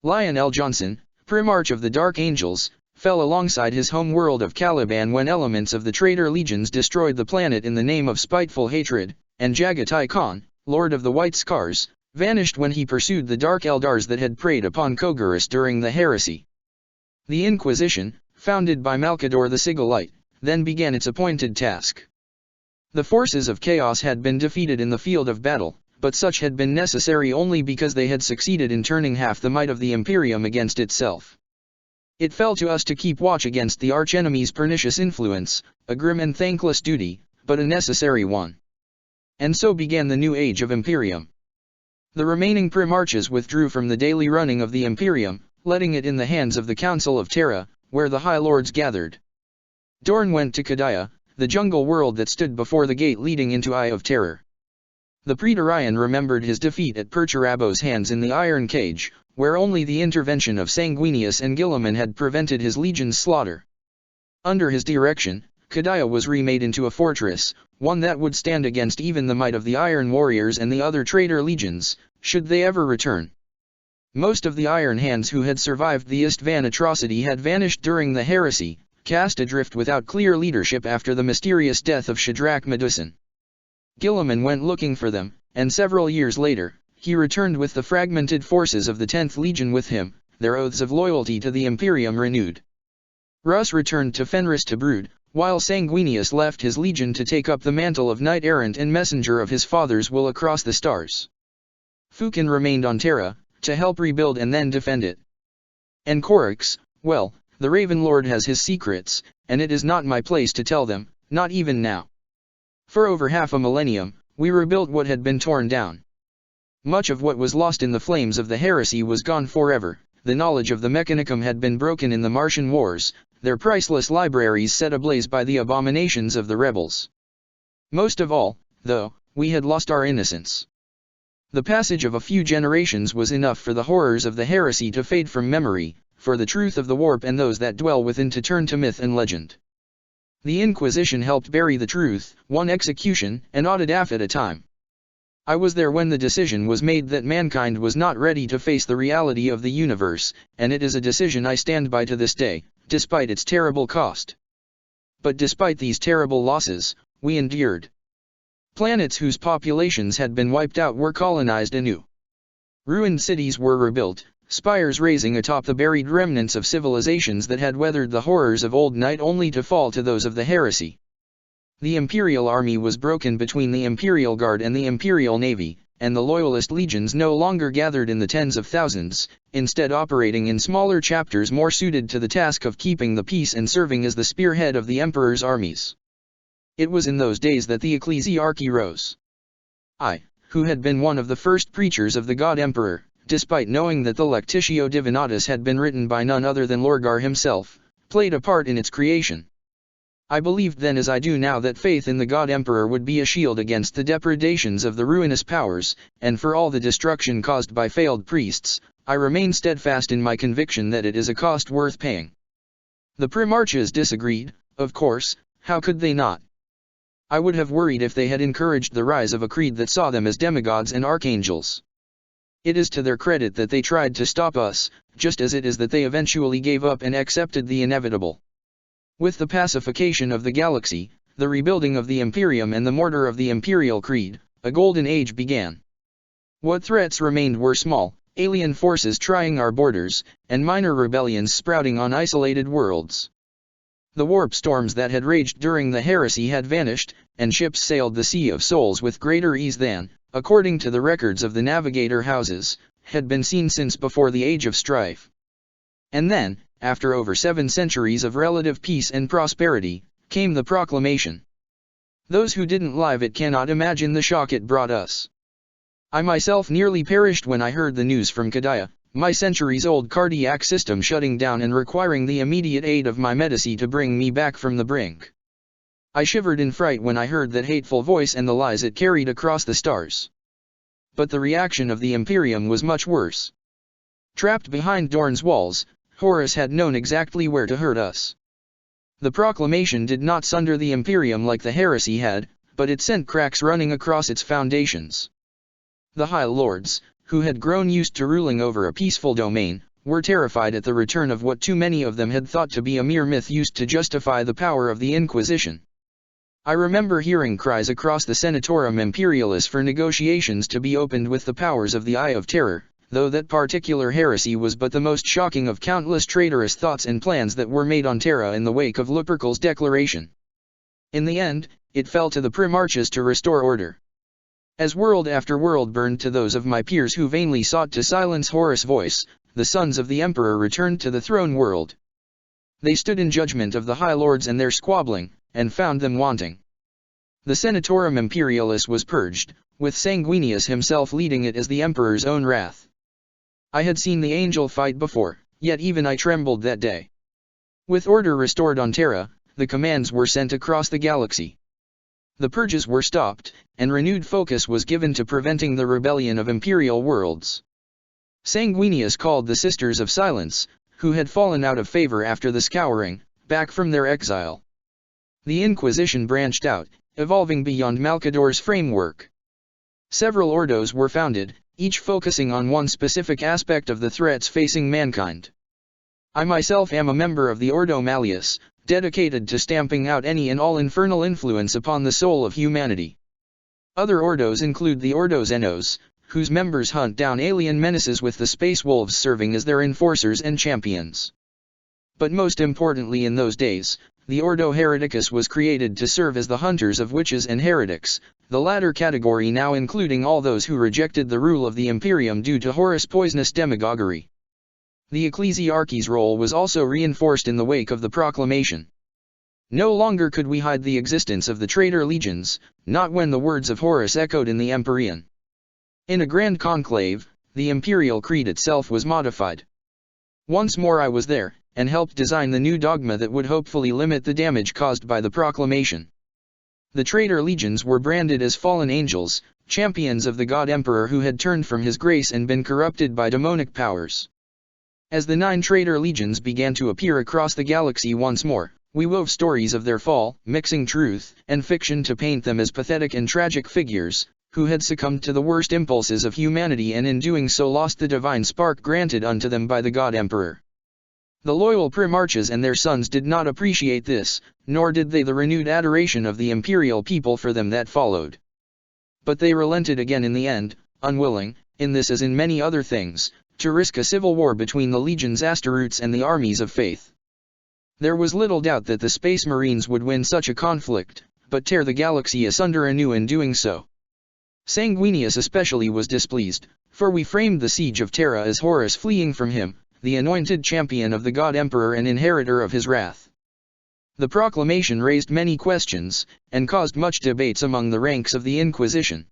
Lionel Johnson, Primarch of the Dark Angels, fell alongside his home world of Caliban when elements of the traitor legions destroyed the planet in the name of spiteful hatred, and Jagatai Khan, Lord of the White Scars, vanished when he pursued the Dark Eldars that had preyed upon Kogarus during the heresy. The Inquisition, founded by Malkador the Sigillite, then began its appointed task. The forces of chaos had been defeated in the field of battle, but such had been necessary only because they had succeeded in turning half the might of the Imperium against itself. It fell to us to keep watch against the archenemy's pernicious influence, a grim and thankless duty, but a necessary one. And so began the new age of Imperium. The remaining Primarches withdrew from the daily running of the Imperium, letting it in the hands of the Council of Terra, where the High Lords gathered. Dorn went to Kadaya, the jungle world that stood before the gate leading into Eye of Terror. The Praetorian remembered his defeat at Perturabo's hands in the Iron Cage, where only the intervention of Sanguinius and Guilliman had prevented his legion's slaughter. Under his direction, Kadaya was remade into a fortress, one that would stand against even the might of the Iron Warriors and the other traitor legions, should they ever return. Most of the Iron Hands who had survived the Istvan atrocity had vanished during the heresy, cast adrift without clear leadership after the mysterious death of Shadrach Medusan. Guilliman went looking for them, and several years later, he returned with the fragmented forces of the 10th Legion with him, their oaths of loyalty to the Imperium renewed. Russ returned to Fenris to brood, while Sanguinius left his legion to take up the mantle of knight-errant and messenger of his father's will across the stars. Fukin remained on Terra, to help rebuild and then defend it. And Corax, well, the Raven Lord has his secrets, and it is not my place to tell them, not even now. For over half a millennium, we rebuilt what had been torn down. Much of what was lost in the flames of the heresy was gone forever. The knowledge of the Mechanicum had been broken in the Martian wars, their priceless libraries set ablaze by the abominations of the rebels. Most of all, though, we had lost our innocence. The passage of a few generations was enough for the horrors of the heresy to fade from memory, for the truth of the warp and those that dwell within to turn to myth and legend. The Inquisition helped bury the truth, one execution and audit at a time. I was there when the decision was made that mankind was not ready to face the reality of the universe, and it is a decision I stand by to this day, despite its terrible cost. But despite these terrible losses, we endured. Planets whose populations had been wiped out were colonized anew. Ruined cities were rebuilt, spires raising atop the buried remnants of civilizations that had weathered the horrors of old night only to fall to those of the heresy. The Imperial Army was broken between the Imperial Guard and the Imperial Navy, and the Loyalist legions no longer gathered in the tens of thousands, instead operating in smaller chapters more suited to the task of keeping the peace and serving as the spearhead of the Emperor's armies. It was in those days that the ecclesiarchy rose. I, who had been one of the first preachers of the God Emperor, despite knowing that the Lectitio Divinatus had been written by none other than Lorgar himself, played a part in its creation. I believed then as I do now that faith in the God Emperor would be a shield against the depredations of the ruinous powers, and for all the destruction caused by failed priests, I remain steadfast in my conviction that it is a cost worth paying. The Primarchs disagreed, of course, how could they not? I would have worried if they had encouraged the rise of a creed that saw them as demigods and archangels. It is to their credit that they tried to stop us, just as it is that they eventually gave up and accepted the inevitable. With the pacification of the galaxy, the rebuilding of the Imperium and the mortar of the Imperial Creed, a golden age began. What threats remained were small, alien forces trying our borders, and minor rebellions sprouting on isolated worlds. The warp storms that had raged during the heresy had vanished, and ships sailed the Sea of Souls with greater ease than, according to the records of the navigator houses, had been seen since before the Age of Strife. And then, after over 7 centuries of relative peace and prosperity, came the proclamation. Those who didn't live it cannot imagine the shock it brought us. I myself nearly perished when I heard the news from Kadaya, my centuries-old cardiac system shutting down and requiring the immediate aid of my Medici to bring me back from the brink. I shivered in fright when I heard that hateful voice and the lies it carried across the stars. But the reaction of the Imperium was much worse. Trapped behind Dorne's walls, Horus had known exactly where to hurt us. The proclamation did not sunder the Imperium like the heresy had, but it sent cracks running across its foundations. The High Lords, who had grown used to ruling over a peaceful domain, were terrified at the return of what too many of them had thought to be a mere myth used to justify the power of the Inquisition. I remember hearing cries across the Senatorum Imperialis for negotiations to be opened with the powers of the Eye of Terror, though that particular heresy was but the most shocking of countless traitorous thoughts and plans that were made on Terra in the wake of Lupercal's declaration. In the end, it fell to the Primarchs to restore order. As world after world burned to those of my peers who vainly sought to silence Horus' voice, the sons of the Emperor returned to the throne world. They stood in judgment of the High Lords and their squabbling, and found them wanting. The Senatorum Imperialis was purged, with Sanguinius himself leading it as the Emperor's own wrath. I had seen the angel fight before, yet even I trembled that day. With order restored on Terra, the commands were sent across the galaxy. The purges were stopped, and renewed focus was given to preventing the rebellion of imperial worlds. Sanguinius called the Sisters of Silence, who had fallen out of favor after the Scouring, back from their exile. The Inquisition branched out, evolving beyond Malcador's framework. Several ordos were founded, each focusing on one specific aspect of the threats facing mankind. I myself am a member of the Ordo Malleus, dedicated to stamping out any and all infernal influence upon the soul of humanity. Other ordos include the Ordo Xenos, whose members hunt down alien menaces with the Space Wolves serving as their enforcers and champions. But most importantly in those days, the Ordo Hereticus was created to serve as the hunters of witches and heretics, the latter category now including all those who rejected the rule of the Imperium due to Horus' poisonous demagoguery. The ecclesiarchy's role was also reinforced in the wake of the proclamation. No longer could we hide the existence of the traitor legions, not when the words of Horus echoed in the Empyrean. In a grand conclave, the imperial creed itself was modified. Once more I was there, and helped design the new dogma that would hopefully limit the damage caused by the proclamation. The traitor legions were branded as fallen angels, champions of the God Emperor who had turned from his grace and been corrupted by demonic powers. As the 9 traitor legions began to appear across the galaxy once more, we wove stories of their fall, mixing truth and fiction to paint them as pathetic and tragic figures, who had succumbed to the worst impulses of humanity and in doing so lost the divine spark granted unto them by the God Emperor. The loyal Primarchs and their sons did not appreciate this, nor did they the renewed adoration of the imperial people for them that followed. But they relented again in the end, unwilling, in this as in many other things, to risk a civil war between the legions Astaroths and the armies of faith. There was little doubt that the Space Marines would win such a conflict, but tear the galaxy asunder anew in doing so. Sanguinius especially was displeased, for we framed the siege of Terra as Horus fleeing from him, the anointed champion of the God Emperor and inheritor of his wrath. The proclamation raised many questions, and caused much debates among the ranks of the Inquisition.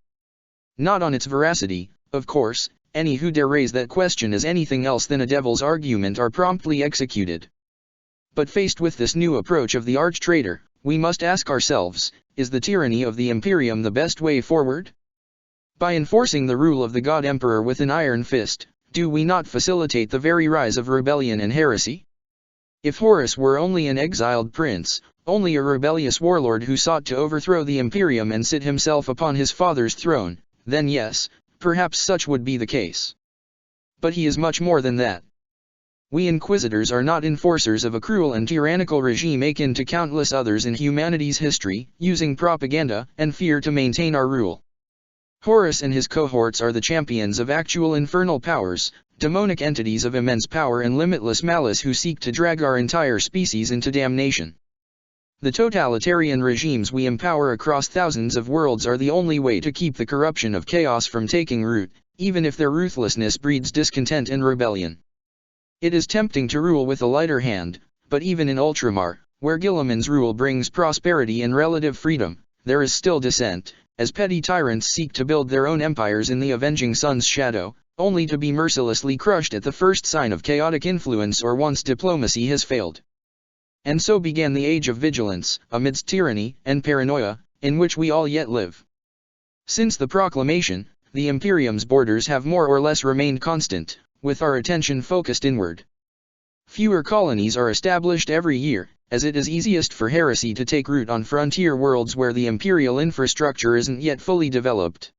Not on its veracity, of course, any who dare raise that question as anything else than a devil's argument are promptly executed. But faced with this new approach of the arch-traitor, we must ask ourselves, is the tyranny of the Imperium the best way forward? By enforcing the rule of the God Emperor with an iron fist, do we not facilitate the very rise of rebellion and heresy? If Horus were only an exiled prince, only a rebellious warlord who sought to overthrow the Imperium and sit himself upon his father's throne, then yes, perhaps such would be the case. But he is much more than that. We Inquisitors are not enforcers of a cruel and tyrannical regime akin to countless others in humanity's history, using propaganda and fear to maintain our rule. Horus and his cohorts are the champions of actual infernal powers, demonic entities of immense power and limitless malice who seek to drag our entire species into damnation. The totalitarian regimes we empower across thousands of worlds are the only way to keep the corruption of chaos from taking root, even if their ruthlessness breeds discontent and rebellion. It is tempting to rule with a lighter hand, but even in Ultramar, where Guilliman's rule brings prosperity and relative freedom, there is still dissent, as petty tyrants seek to build their own empires in the avenging sun's shadow, only to be mercilessly crushed at the first sign of chaotic influence or once diplomacy has failed. And so began the age of vigilance, amidst tyranny and paranoia, in which we all yet live. Since the proclamation, the Imperium's borders have more or less remained constant, with our attention focused inward. Fewer colonies are established every year, as it is easiest for heresy to take root on frontier worlds where the imperial infrastructure isn't yet fully developed.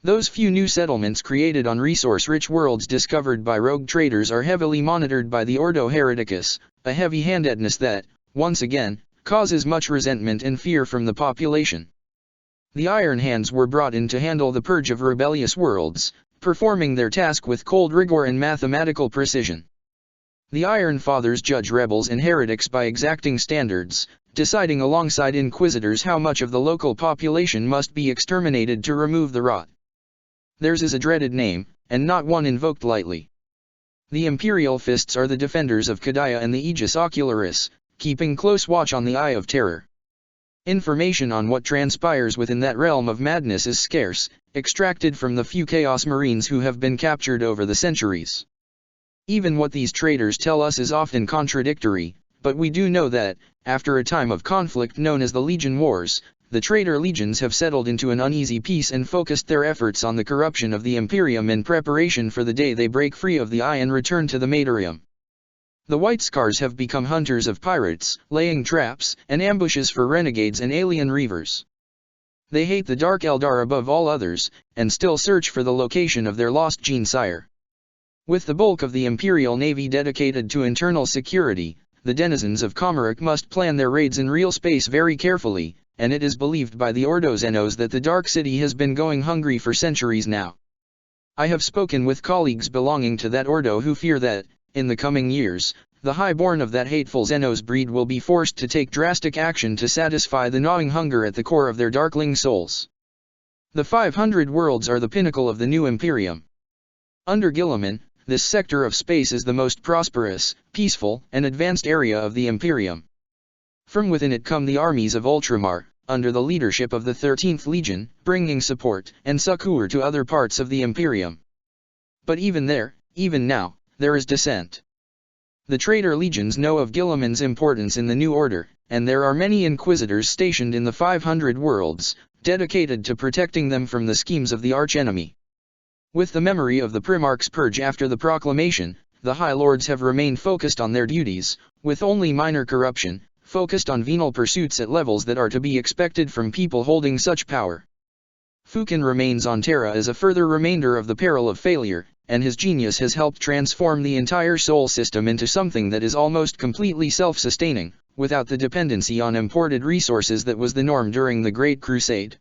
Those few new settlements created on resource-rich worlds discovered by rogue traders are heavily monitored by the Ordo Hereticus, a heavy-handedness that, once again, causes much resentment and fear from the population. The Iron Hands were brought in to handle the purge of rebellious worlds, performing their task with cold rigor and mathematical precision. The Iron Fathers judge rebels and heretics by exacting standards, deciding alongside inquisitors how much of the local population must be exterminated to remove the rot. Theirs is a dreaded name, and not one invoked lightly. The Imperial Fists are the defenders of Kadaya and the Aegis Ocularis, keeping close watch on the Eye of Terror. Information on what transpires within that realm of madness is scarce, extracted from the few Chaos Marines who have been captured over the centuries. Even what these traitors tell us is often contradictory, but we do know that, after a time of conflict known as the Legion Wars, the traitor legions have settled into an uneasy peace and focused their efforts on the corruption of the Imperium in preparation for the day they break free of the Eye and return to the Matorium. The White Scars have become hunters of pirates, laying traps and ambushes for renegades and alien reavers. They hate the Dark Eldar above all others, and still search for the location of their lost Gene-Sire. With the bulk of the Imperial Navy dedicated to internal security, the denizens of Comarik must plan their raids in real space very carefully, and it is believed by the Ordo Xenos that the Dark City has been going hungry for centuries now. I have spoken with colleagues belonging to that Ordo who fear that, in the coming years, the highborn of that hateful Xenos breed will be forced to take drastic action to satisfy the gnawing hunger at the core of their darkling souls. The 500 worlds are the pinnacle of the new Imperium. Under Guilliman, this sector of space is the most prosperous, peaceful, and advanced area of the Imperium. From within it come the armies of Ultramar, under the leadership of the 13th Legion, bringing support and succor to other parts of the Imperium. But even now, there is dissent. The traitor legions know of Guilliman's importance in the New Order, and there are many inquisitors stationed in the 500 worlds, dedicated to protecting them from the schemes of the archenemy. With the memory of the Primarch's purge after the proclamation, the High Lords have remained focused on their duties, with only minor corruption, focused on venal pursuits at levels that are to be expected from people holding such power. Fukin remains on Terra as a further remainder of the peril of failure, and his genius has helped transform the entire Sol system into something that is almost completely self-sustaining, without the dependency on imported resources that was the norm during the Great Crusade.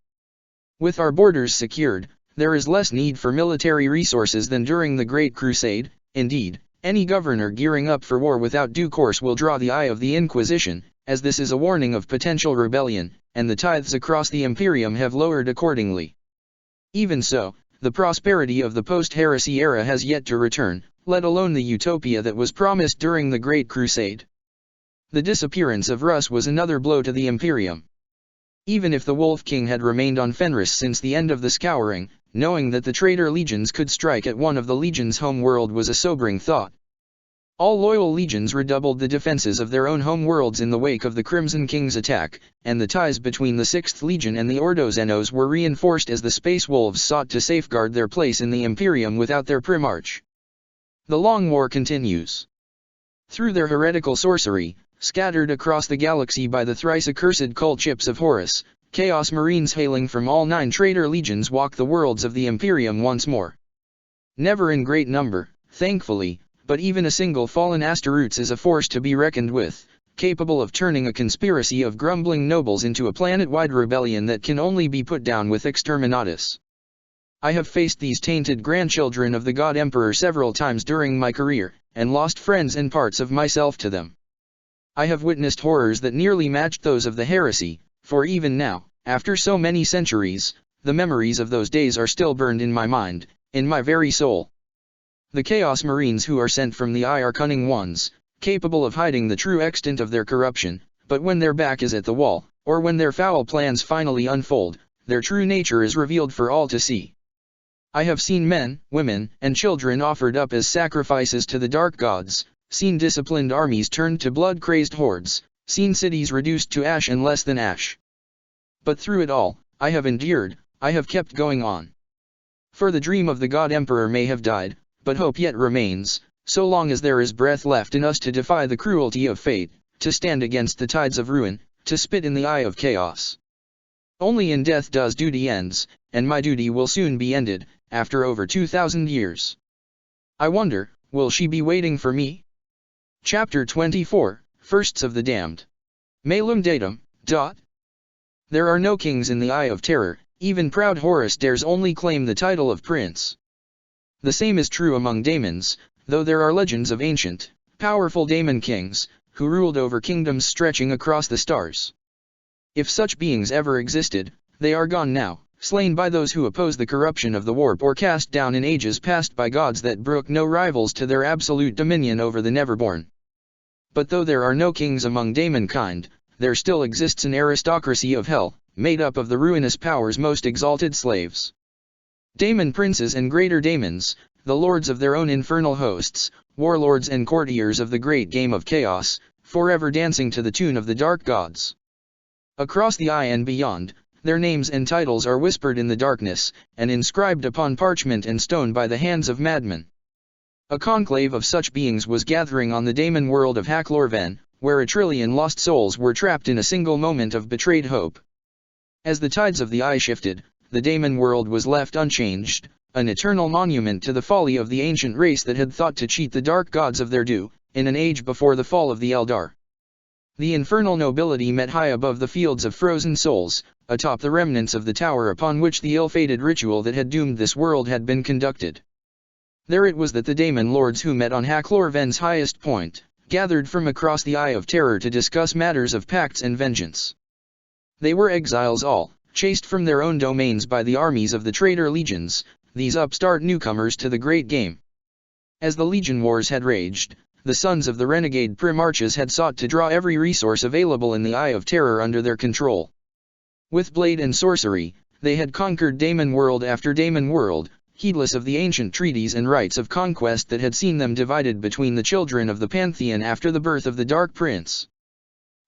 With our borders secured, there is less need for military resources than during the Great Crusade. Indeed, any governor gearing up for war without due course will draw the eye of the Inquisition, as this is a warning of potential rebellion, and the tithes across the Imperium have lowered accordingly. Even so, the prosperity of the post-heresy era has yet to return, let alone the utopia that was promised during the Great Crusade. The disappearance of Rus was another blow to the Imperium. Even if the Wolf King had remained on Fenris since the end of the Scouring, knowing that the traitor legions could strike at one of the legions' home world was a sobering thought. All loyal legions redoubled the defenses of their own home worlds in the wake of the Crimson King's attack, and the ties between the 6th Legion and the Ordo Xenos were reinforced as the Space Wolves sought to safeguard their place in the Imperium without their Primarch. The long war continues. Through their heretical sorcery, scattered across the galaxy by the thrice-accursed cult chips of Horus, Chaos Marines hailing from all 9 traitor legions walk the worlds of the Imperium once more. Never in great number, thankfully, but even a single fallen Asteroutes is a force to be reckoned with, capable of turning a conspiracy of grumbling nobles into a planet-wide rebellion that can only be put down with exterminatus. I have faced these tainted grandchildren of the God Emperor several times during my career, and lost friends and parts of myself to them. I have witnessed horrors that nearly matched those of the heresy, for even now, after so many centuries, the memories of those days are still burned in my mind, in my very soul. The Chaos Marines who are sent from the Eye are cunning ones, capable of hiding the true extent of their corruption, but when their back is at the wall, or when their foul plans finally unfold, their true nature is revealed for all to see. I have seen men, women, and children offered up as sacrifices to the dark gods, seen disciplined armies turned to blood-crazed hordes, seen cities reduced to ash and less than ash. But through it all, I have endured, I have kept going on. For the dream of the God Emperor may have died, but hope yet remains, so long as there is breath left in us to defy the cruelty of fate, to stand against the tides of ruin, to spit in the eye of chaos. Only in death does duty ends, and my duty will soon be ended, after over 2,000 years. I wonder, will she be waiting for me? Chapter 24, Firsts of the Damned. Malum Datum. There are no kings in the Eye of Terror, even proud Horus dares only claim the title of prince. The same is true among daemons, though there are legends of ancient, powerful daemon kings, who ruled over kingdoms stretching across the stars. If such beings ever existed, they are gone now, slain by those who oppose the corruption of the warp or cast down in ages past by gods that brook no rivals to their absolute dominion over the Neverborn. But though there are no kings among daemon kind, there still exists an aristocracy of hell, made up of the ruinous power's most exalted slaves. Daemon princes and greater daemons, the lords of their own infernal hosts, warlords and courtiers of the great game of chaos, forever dancing to the tune of the dark gods. Across the Eye and beyond, their names and titles are whispered in the darkness, and inscribed upon parchment and stone by the hands of madmen. A conclave of such beings was gathering on the daemon world of Haklorven, where 1 trillion lost souls were trapped in a single moment of betrayed hope. As the tides of the Eye shifted, the daemon world was left unchanged, an eternal monument to the folly of the ancient race that had thought to cheat the dark gods of their due, in an age before the fall of the Eldar. The infernal nobility met high above the fields of frozen souls, atop the remnants of the tower upon which the ill-fated ritual that had doomed this world had been conducted. There it was that the daemon lords who met on Haklorven's highest point, gathered from across the Eye of Terror to discuss matters of pacts and vengeance. They were exiles all, chased from their own domains by the armies of the traitor legions, these upstart newcomers to the great game. As the Legion Wars had raged, the sons of the renegade Primarchs had sought to draw every resource available in the Eye of Terror under their control. With blade and sorcery, they had conquered Daemon World after Daemon World, heedless of the ancient treaties and rites of conquest that had seen them divided between the children of the Pantheon after the birth of the Dark Prince.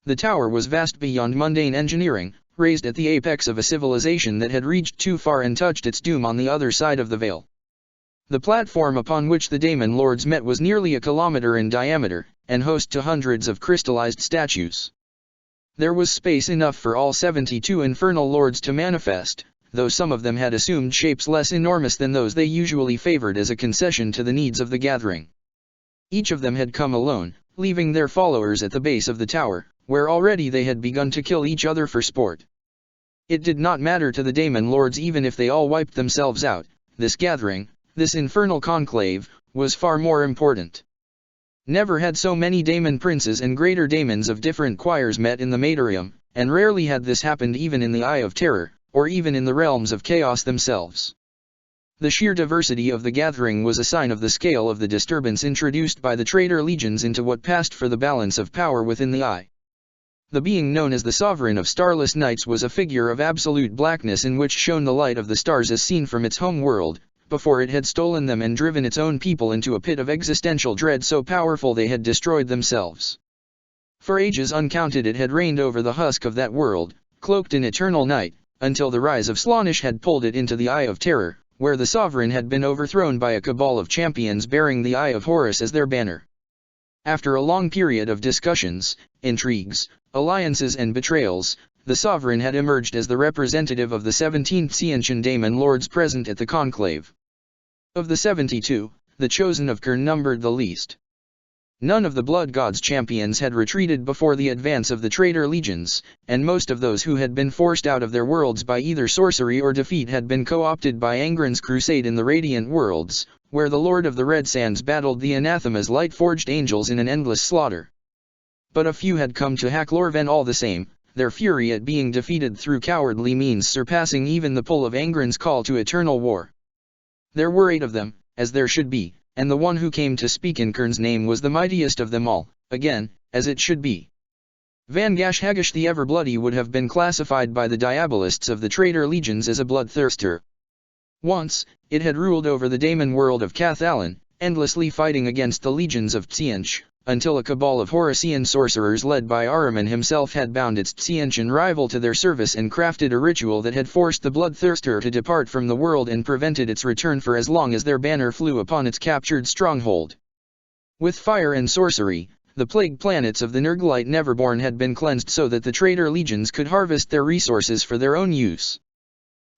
The tower was vast beyond mundane engineering, raised at the apex of a civilization that had reached too far and touched its doom on the other side of the veil. The platform upon which the Daemon Lords met was nearly a kilometer in diameter, and host to hundreds of crystallized statues. There was space enough for all 72 infernal lords to manifest, though some of them had assumed shapes less enormous than those they usually favored as a concession to the needs of the gathering. Each of them had come alone, leaving their followers at the base of the tower, where already they had begun to kill each other for sport. It did not matter to the Daemon Lords even if they all wiped themselves out. This gathering, this infernal conclave, was far more important. Never had so many Daemon princes and greater daemons of different choirs met in the Matorium, and rarely had this happened even in the Eye of Terror, or even in the realms of chaos themselves. The sheer diversity of the gathering was a sign of the scale of the disturbance introduced by the traitor legions into what passed for the balance of power within the Eye. The being known as the Sovereign of Starless Nights was a figure of absolute blackness in which shone the light of the stars as seen from its home world, before it had stolen them and driven its own people into a pit of existential dread so powerful they had destroyed themselves. For ages uncounted it had reigned over the husk of that world, cloaked in eternal night, until the rise of Slaanesh had pulled it into the Eye of Terror, where the Sovereign had been overthrown by a cabal of champions bearing the Eye of Horus as their banner. After a long period of discussions, intrigues, alliances and betrayals, the Sovereign had emerged as the representative of the 17th Cientian Daemon Lords present at the conclave. Of the 72, the chosen of Khurne numbered the least. None of the Blood God's champions had retreated before the advance of the traitor legions, and most of those who had been forced out of their worlds by either sorcery or defeat had been co-opted by Angren's crusade in the Radiant Worlds, where the Lord of the Red Sands battled the anathema's light-forged angels in an endless slaughter. But a few had come to hack Lorven all the same, their fury at being defeated through cowardly means surpassing even the pull of Angren's call to eternal war. There were 8 of them, as there should be, and the one who came to speak in Khurne's name was the mightiest of them all, again, as it should be. Vangash Hagish the Ever-Bloody would have been classified by the Diabolists of the traitor legions as a bloodthirster. Once, it had ruled over the Daemon world of Cathallen, endlessly fighting against the legions of Tzientch, until a cabal of Horusian sorcerers led by Ahriman himself had bound its Tzientchian rival to their service and crafted a ritual that had forced the bloodthirster to depart from the world and prevented its return for as long as their banner flew upon its captured stronghold. With fire and sorcery, the plague planets of the Nergalite Neverborn had been cleansed so that the traitor legions could harvest their resources for their own use.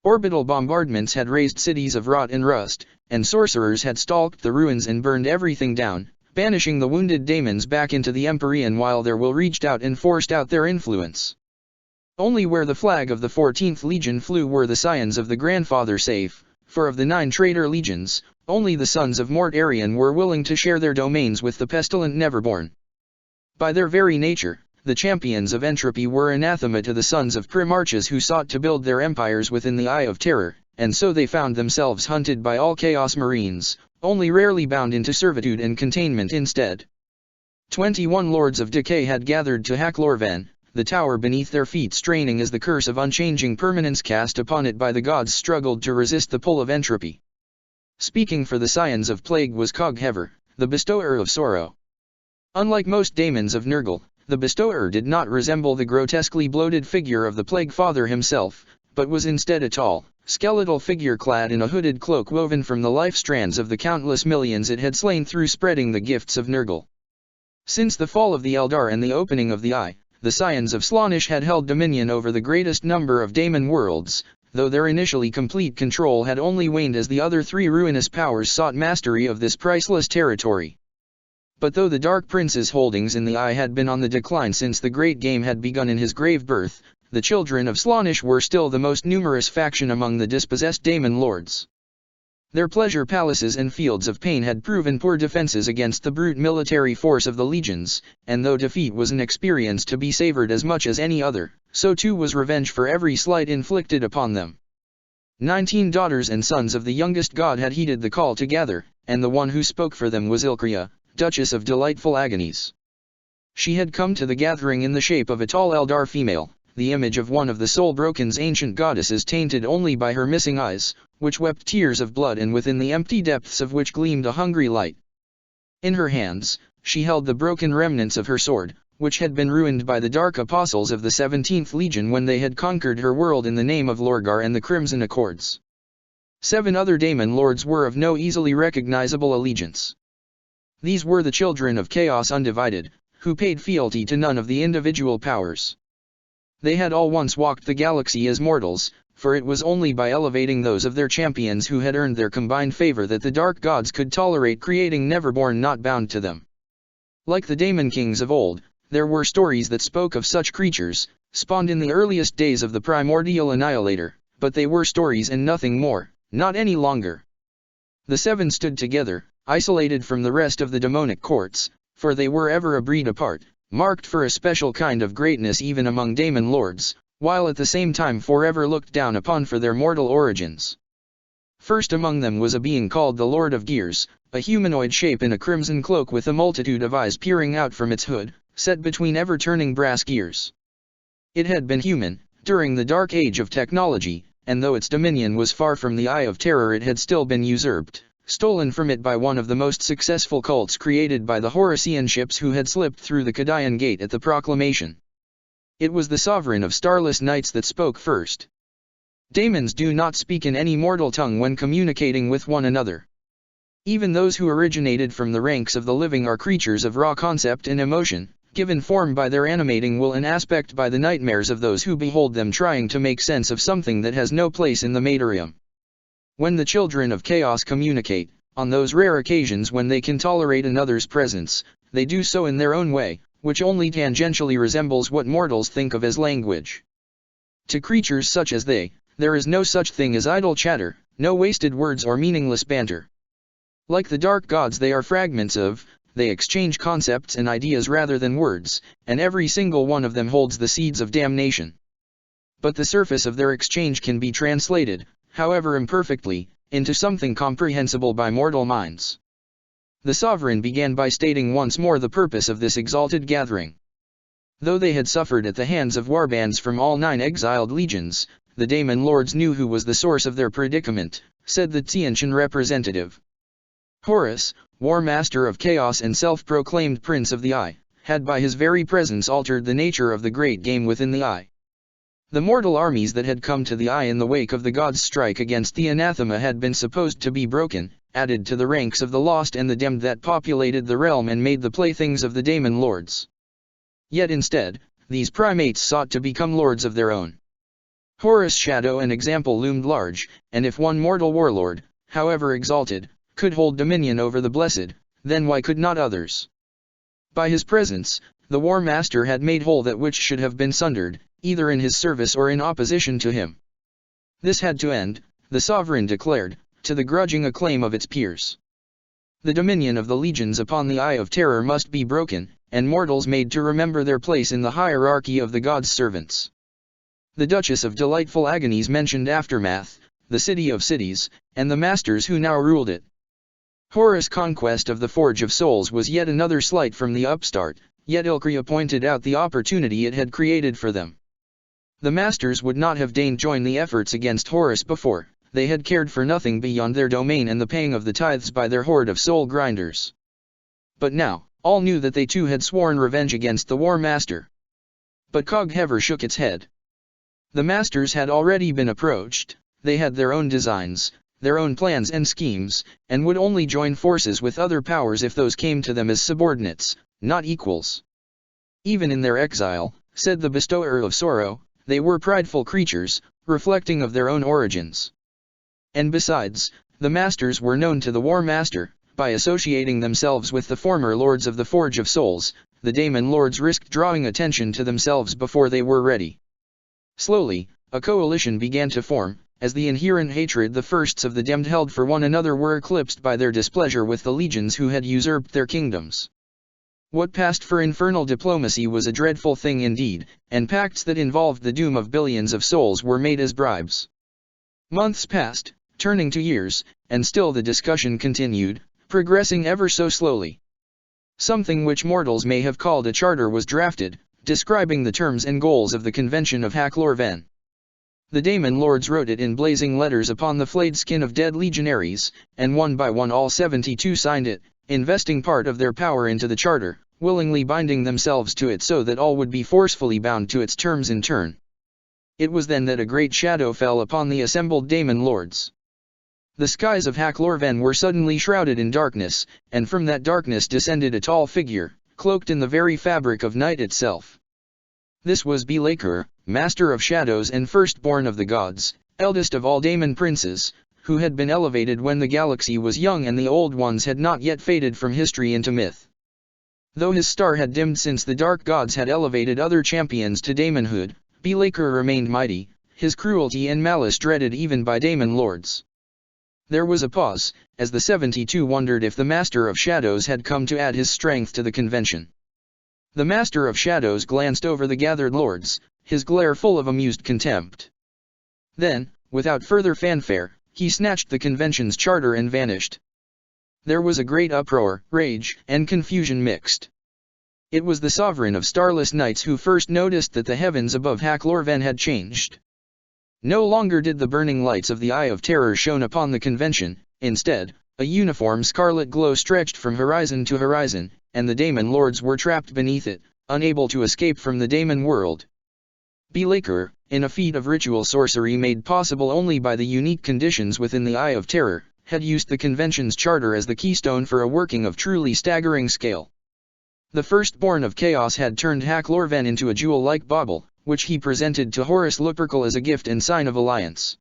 Orbital bombardments had razed cities of rot and rust, and sorcerers had stalked the ruins and burned everything down, banishing the wounded daemons back into the Empyrean while their will reached out and forced out their influence. Only where the flag of the 14th Legion flew were the scions of the Grandfather safe, for of the 9 traitor legions, only the sons of Mort Arian were willing to share their domains with the pestilent Neverborn. By their very nature, the champions of entropy were anathema to the sons of Primarchs who sought to build their empires within the Eye of Terror, and so they found themselves hunted by all Chaos Marines, only rarely bound into servitude and containment instead. 21 Lords of Decay had gathered to hack Lorven, the tower beneath their feet straining as the curse of unchanging permanence cast upon it by the gods struggled to resist the pull of entropy. Speaking for the scions of Plague was Coghever, the bestower of sorrow. Unlike most daemons of Nurgle, the bestower did not resemble the grotesquely bloated figure of the Plague Father himself, but was instead a tall, skeletal figure clad in a hooded cloak woven from the life strands of the countless millions it had slain through spreading the gifts of Nurgle. Since the fall of the Eldar and the opening of the Eye, the scions of Slaanesh had held dominion over the greatest number of Daemon worlds, though their initially complete control had only waned as the other 3 ruinous powers sought mastery of this priceless territory. But though the Dark Prince's holdings in the Eye had been on the decline since the Great Game had begun in his grave birth, the children of Slaanesh were still the most numerous faction among the dispossessed Daemon lords. Their pleasure palaces and fields of pain had proven poor defenses against the brute military force of the legions, and though defeat was an experience to be savored as much as any other, so too was revenge for every slight inflicted upon them. 19 daughters and sons of the youngest god had heeded the call to gather, and the one who spoke for them was Ilkria, Duchess of Delightful Agonies. She had come to the gathering in the shape of a tall Eldar female, the image of one of the Soul-Broken's ancient goddesses, tainted only by her missing eyes, which wept tears of blood and within the empty depths of which gleamed a hungry light. In her hands, she held the broken remnants of her sword, which had been ruined by the Dark Apostles of the 17th Legion when they had conquered her world in the name of Lorgar and the Crimson Accords. 7 other Daemon Lords were of no easily recognizable allegiance. These were the children of Chaos Undivided, who paid fealty to none of the individual powers. They had all once walked the galaxy as mortals, for it was only by elevating those of their champions who had earned their combined favor that the Dark Gods could tolerate creating Neverborn not bound to them. Like the Daemon Kings of old, there were stories that spoke of such creatures, spawned in the earliest days of the primordial annihilator, but they were stories and nothing more, not any longer. The 7 stood together, isolated from the rest of the demonic courts, for they were ever a breed apart, marked for a special kind of greatness even among Daemon Lords, while at the same time forever looked down upon for their mortal origins. First among them was a being called the Lord of Gears, a humanoid shape in a crimson cloak with a multitude of eyes peering out from its hood, set between ever-turning brass gears. It had been human, during the dark age of technology, and though its dominion was far from the Eye of Terror, it had still been usurped, stolen from it by one of the most successful cults created by the Horasian ships who had slipped through the Kadayan Gate at the proclamation. It was the sovereign of starless nights that spoke first. Daemons do not speak in any mortal tongue when communicating with one another. Even those who originated from the ranks of the living are creatures of raw concept and emotion, given form by their animating will and aspect by the nightmares of those who behold them trying to make sense of something that has no place in the Materium. When the children of chaos communicate, on those rare occasions when they can tolerate another's presence, they do so in their own way, which only tangentially resembles what mortals think of as language. To creatures such as they, there is no such thing as idle chatter, no wasted words or meaningless banter. Like the dark gods, they are fragments of, they exchange concepts and ideas rather than words, and every single one of them holds the seeds of damnation. But the surface of their exchange can be translated, however imperfectly, into something comprehensible by mortal minds. The sovereign began by stating once more the purpose of this exalted gathering. Though they had suffered at the hands of warbands from all 9 exiled legions, the Daemon Lords knew who was the source of their predicament, said the Tiantian representative. Horus, War Master of Chaos and self-proclaimed Prince of the Eye, had by his very presence altered the nature of the great game within the Eye. The mortal armies that had come to the Eye in the wake of the gods' strike against the anathema had been supposed to be broken, added to the ranks of the lost and the damned that populated the realm and made the playthings of the Daemon Lords. Yet instead, these primates sought to become lords of their own. Horus' shadow and example loomed large, and if one mortal warlord, however exalted, could hold dominion over the blessed, then why could not others? By his presence, the War Master had made whole that which should have been sundered, either in his service or in opposition to him. This had to end, the sovereign declared, to the grudging acclaim of its peers. The dominion of the legions upon the Eye of Terror must be broken, and mortals made to remember their place in the hierarchy of the gods' servants. The Duchess of Delightful Agonies mentioned Aftermath, the City of Cities, and the masters who now ruled it. Horus' conquest of the Forge of Souls was yet another slight from the upstart, yet Ilkria pointed out the opportunity it had created for them. The masters would not have deigned join the efforts against Horus before, they had cared for nothing beyond their domain and the paying of the tithes by their horde of soul grinders. But now, all knew that they too had sworn revenge against the War Master. But Coghever shook its head. The masters had already been approached, they had their own designs, their own plans and schemes, and would only join forces with other powers if those came to them as subordinates, not equals. Even in their exile, said the bestower of sorrow, they were prideful creatures, reflecting of their own origins. And besides, the masters were known to the War Master, by associating themselves with the former lords of the Forge of Souls. The Daemon Lords risked drawing attention to themselves before they were ready. Slowly, a coalition began to form, as the inherent hatred the firsts of the damned held for one another were eclipsed by their displeasure with the legions who had usurped their kingdoms. What passed for infernal diplomacy was a dreadful thing indeed, and pacts that involved the doom of billions of souls were made as bribes. Months passed, turning to years, and still the discussion continued, progressing ever so slowly. Something which mortals may have called a charter was drafted, describing the terms and goals of the Convention of Hak-Lor-Ven. The Daemon Lords wrote it in blazing letters upon the flayed skin of dead legionaries, and one by one all 72 signed it, investing part of their power into the charter, willingly binding themselves to it so that all would be forcefully bound to its terms in turn. It was then that a great shadow fell upon the assembled Daemon Lords. The skies of Hak-Lor-Ven were suddenly shrouded in darkness, and from that darkness descended a tall figure, cloaked in the very fabric of night itself. This was Be'lakor, master of shadows and firstborn of the gods, eldest of all Daemon princes, who had been elevated when the galaxy was young and the old ones had not yet faded from history into myth. Though his star had dimmed since the dark gods had elevated other champions to daemonhood, Be'lakor remained mighty, his cruelty and malice dreaded even by Daemon Lords. There was a pause, as the 72 wondered if the Master of Shadows had come to add his strength to the convention. The Master of Shadows glanced over the gathered lords, his glare full of amused contempt. Then, without further fanfare, he snatched the convention's charter and vanished. There was a great uproar, rage, and confusion mixed. It was the sovereign of starless nights who first noticed that the heavens above Hak-Lor-Ven had changed. No longer did the burning lights of the Eye of Terror shone upon the convention, instead, a uniform scarlet glow stretched from horizon to horizon, and the Daemon Lords were trapped beneath it, unable to escape from the Daemon world. Be'lakor, in a feat of ritual sorcery made possible only by the unique conditions within the Eye of Terror, had used the convention's charter as the keystone for a working of truly staggering scale. The firstborn of Chaos had turned Hak-Lor-Ven into a jewel-like bauble, which he presented to Horus Lupercal as a gift and sign of alliance.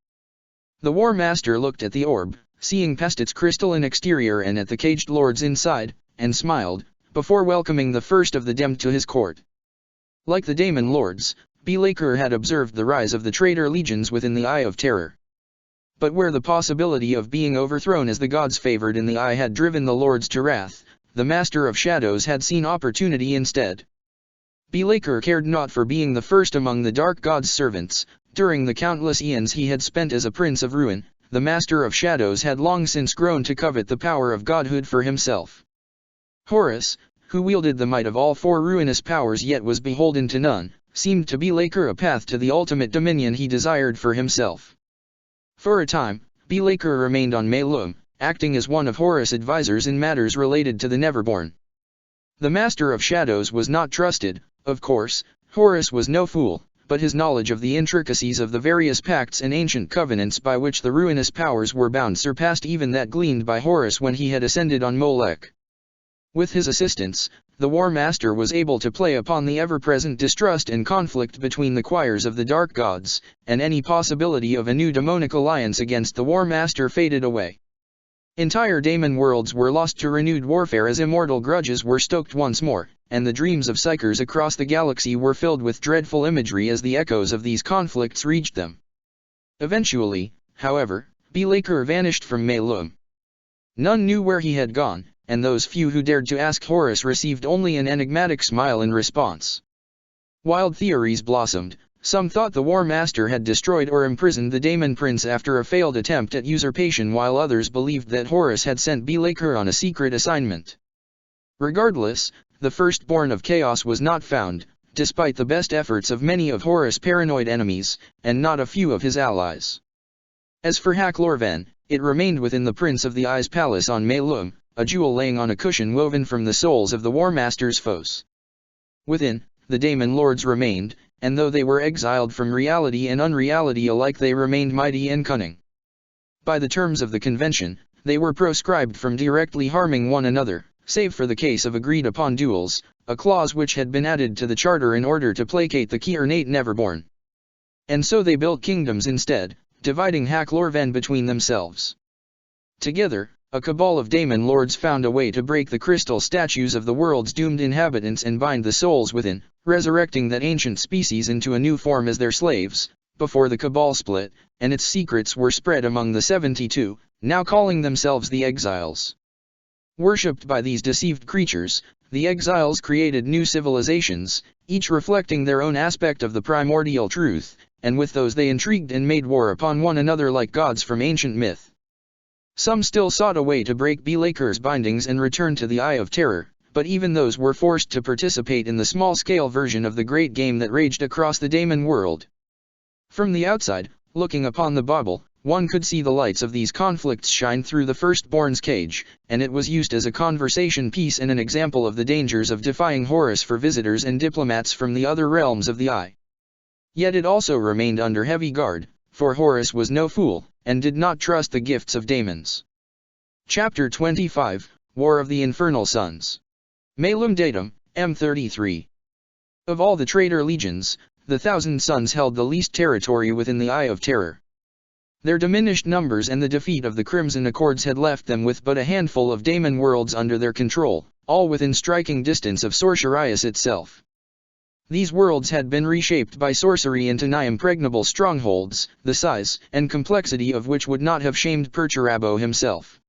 The War Master looked at the orb, seeing past its crystalline exterior and at the caged lords inside, and smiled, before welcoming the first of the damned to his court. Like the Daemon Lords, Be'lakor had observed the rise of the traitor legions within the Eye of Terror. But where the possibility of being overthrown as the gods favored in the Eye had driven the lords to wrath, the Master of Shadows had seen opportunity instead. Be'lakor cared not for being the first among the dark gods' servants. During the countless eons he had spent as a prince of ruin, the Master of Shadows had long since grown to covet the power of godhood for himself. Horus, who wielded the might of all four ruinous powers yet was beholden to none, seemed to Be'lakor a path to the ultimate dominion he desired for himself. For a time, Be'lakor remained on Me'lum, acting as one of Horus' advisors in matters related to the Neverborn. The Master of Shadows was not trusted, of course. Horus was no fool, but his knowledge of the intricacies of the various pacts and ancient covenants by which the ruinous powers were bound surpassed even that gleaned by Horus when he had ascended on Molech. With his assistance, the War Master was able to play upon the ever-present distrust and conflict between the choirs of the dark gods, and any possibility of a new demonic alliance against the War Master faded away. Entire Daemon worlds were lost to renewed warfare as immortal grudges were stoked once more, and the dreams of psychers across the galaxy were filled with dreadful imagery as the echoes of these conflicts reached them. Eventually, however, Be'lakor vanished from Me'lum. None knew where he had gone, and those few who dared to ask Horus received only an enigmatic smile in response. Wild theories blossomed. Some thought the War Master had destroyed or imprisoned the Daemon Prince after a failed attempt at usurpation, while others believed that Horus had sent Be'lakor on a secret assignment. Regardless, the firstborn of Chaos was not found, despite the best efforts of many of Horus' paranoid enemies, and not a few of his allies. As for Hak-Lor-Ven, it remained within the Prince of the Eye's palace on Me'lum, a jewel laying on a cushion woven from the souls of the War Master's foes. Within, the Daemon Lords remained, and though they were exiled from reality and unreality alike, they remained mighty and cunning. By the terms of the convention, they were proscribed from directly harming one another, save for the case of agreed-upon duels, a clause which had been added to the charter in order to placate the K'harnate Neverborn. And so they built kingdoms instead, dividing Hak-Lor-Ven between themselves. Together, a cabal of Daemon Lords found a way to break the crystal statues of the world's doomed inhabitants and bind the souls within, resurrecting that ancient species into a new form as their slaves, before the cabal split, and its secrets were spread among the 72, now calling themselves the Exiles. Worshipped by these deceived creatures, the Exiles created new civilizations, each reflecting their own aspect of the primordial truth, and with those they intrigued and made war upon one another like gods from ancient myth. Some still sought a way to break Belaker's bindings and return to the Eye of Terror, but even those were forced to participate in the small-scale version of the great game that raged across the Daemon world. From the outside, looking upon the bauble, one could see the lights of these conflicts shine through the Firstborn's cage, and it was used as a conversation piece and an example of the dangers of defying Horus for visitors and diplomats from the other realms of the Eye. Yet it also remained under heavy guard, for Horus was no fool, and did not trust the gifts of daemons. Chapter 25, War of the Infernal Sons. Malum Datum, M33. Of all the traitor legions, the Thousand Sons held the least territory within the Eye of Terror. Their diminished numbers and the defeat of the Crimson Accords had left them with but a handful of daemon worlds under their control, all within striking distance of Sorcerias itself. These worlds had been reshaped by sorcery into nigh impregnable strongholds, the size and complexity of which would not have shamed Perturabo himself.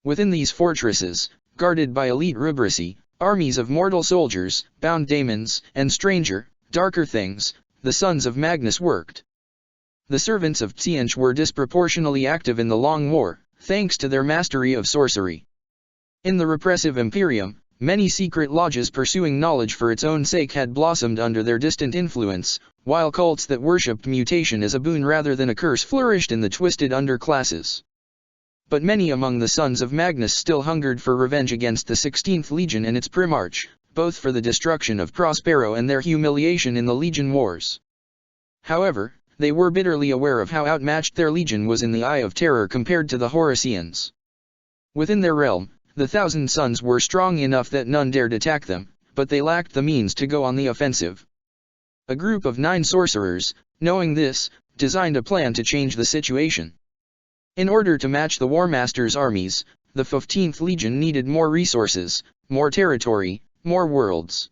Within these fortresses, guarded by elite rubrici, armies of mortal soldiers, bound daemons, and stranger, darker things, the sons of Magnus worked. The servants of Tzientch were disproportionately active in the Long War, thanks to their mastery of sorcery. In the repressive Imperium, many secret lodges pursuing knowledge for its own sake had blossomed under their distant influence, while cults that worshipped mutation as a boon rather than a curse flourished in the twisted underclasses. But many among the sons of Magnus still hungered for revenge against the 16th Legion and its Primarch, both for the destruction of Prospero and their humiliation in the Legion Wars. However, they were bitterly aware of how outmatched their legion was in the Eye of Terror compared to the Horusians. Within their realm, the Thousand Sons were strong enough that none dared attack them, but they lacked the means to go on the offensive. A group of 9 sorcerers, knowing this, designed a plan to change the situation. In order to match the War Master's armies, the 15th Legion needed more resources, more territory, more worlds.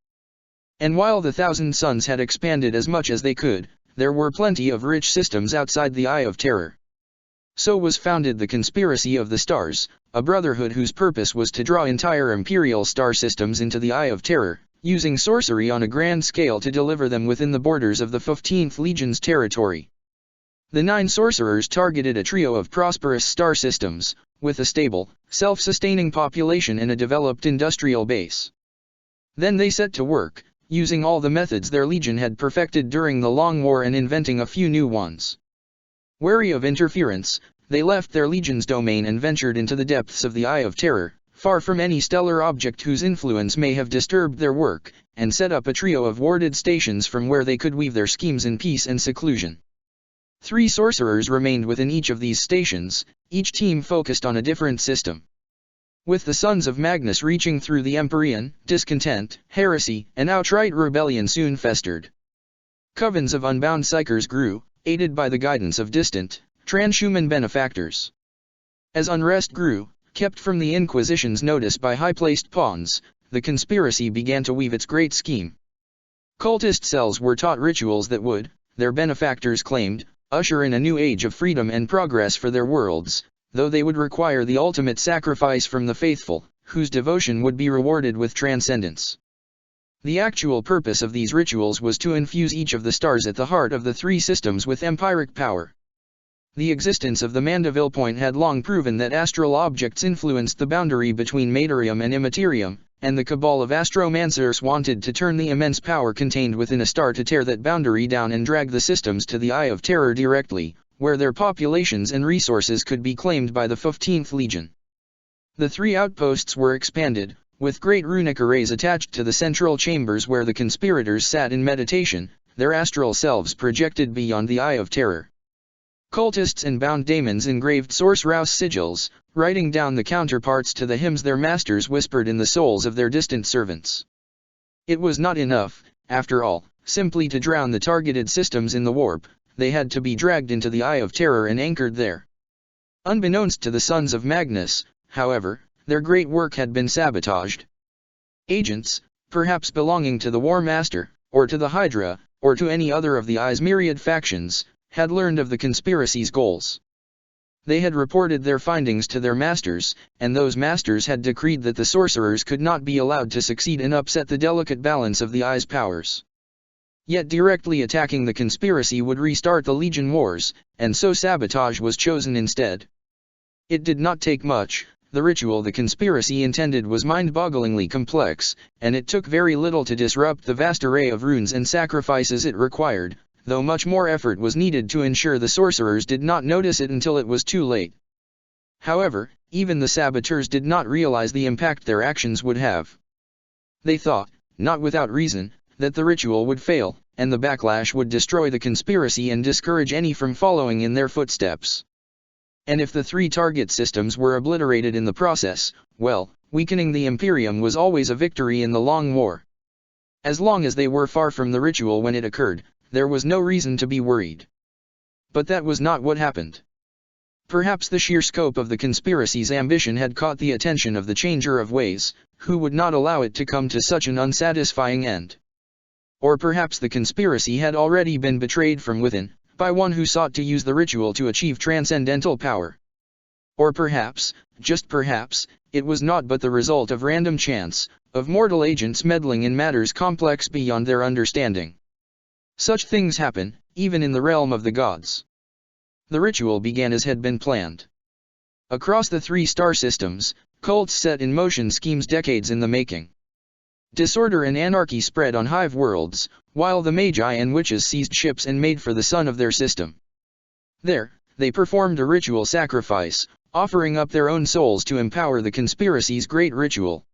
And while the Thousand Sons had expanded as much as they could, there were plenty of rich systems outside the Eye of Terror. So was founded the Conspiracy of the Stars, a brotherhood whose purpose was to draw entire imperial star systems into the Eye of Terror, using sorcery on a grand scale to deliver them within the borders of the 15th Legion's territory. The 9 sorcerers targeted a trio of prosperous star systems, with a stable, self-sustaining population and a developed industrial base. Then they set to work, using all the methods their legion had perfected during the Long War and inventing a few new ones. Wary of interference, they left their legion's domain and ventured into the depths of the Eye of Terror, far from any stellar object whose influence may have disturbed their work, and set up a trio of warded stations from where they could weave their schemes in peace and seclusion. 3 sorcerers remained within each of these stations, each team focused on a different system. With the sons of Magnus reaching through the Empyrean, discontent, heresy, and outright rebellion soon festered. Covens of unbound psychers grew, aided by the guidance of distant, transhuman benefactors. As unrest grew, kept from the Inquisition's notice by high-placed pawns, the conspiracy began to weave its great scheme. Cultist cells were taught rituals that would, their benefactors claimed, usher in a new age of freedom and progress for their worlds, though they would require the ultimate sacrifice from the faithful, whose devotion would be rewarded with transcendence. The actual purpose of these rituals was to infuse each of the stars at the heart of the 3 systems with empiric power. The existence of the Mandeville Point had long proven that astral objects influenced the boundary between Materium and Immaterium, and the cabal of astromancers wanted to turn the immense power contained within a star to tear that boundary down and drag the systems to the Eye of Terror directly, where their populations and resources could be claimed by the 15th Legion. The 3 outposts were expanded, with great runic arrays attached to the central chambers where the conspirators sat in meditation, their astral selves projected beyond the Eye of Terror. Cultists and bound daemons engraved Sorcerous sigils, writing down the counterparts to the hymns their masters whispered in the souls of their distant servants. It was not enough, after all, simply to drown the targeted systems in the warp. They had to be dragged into the Eye of Terror and anchored there. Unbeknownst to the sons of Magnus, however, their great work had been sabotaged. Agents, perhaps belonging to the War Master, or to the Hydra, or to any other of the Eye's myriad factions, had learned of the conspiracy's goals. They had reported their findings to their masters, and those masters had decreed that the sorcerers could not be allowed to succeed and upset the delicate balance of the Eye's powers. Yet directly attacking the conspiracy would restart the Legion Wars, and so sabotage was chosen instead. It did not take much. The ritual the conspiracy intended was mind-bogglingly complex, and it took very little to disrupt the vast array of runes and sacrifices it required, though much more effort was needed to ensure the sorcerers did not notice it until it was too late. However, even the saboteurs did not realize the impact their actions would have. They thought, not without reason, that the ritual would fail, and the backlash would destroy the conspiracy and discourage any from following in their footsteps. And if the 3 target systems were obliterated in the process, well, weakening the Imperium was always a victory in the long war. As long as they were far from the ritual when it occurred, there was no reason to be worried. But that was not what happened. Perhaps the sheer scope of the conspiracy's ambition had caught the attention of the Changer of Ways, who would not allow it to come to such an unsatisfying end. Or perhaps the conspiracy had already been betrayed from within, by one who sought to use the ritual to achieve transcendental power. Or perhaps, just perhaps, it was not but the result of random chance, of mortal agents meddling in matters complex beyond their understanding. Such things happen, even in the realm of the gods. The ritual began as had been planned. Across the 3 star systems, cults set in motion schemes decades in the making. Disorder and anarchy spread on hive worlds, while the magi and witches seized ships and made for the sun of their system. There, they performed a ritual sacrifice, offering up their own souls to empower the conspiracy's great ritual.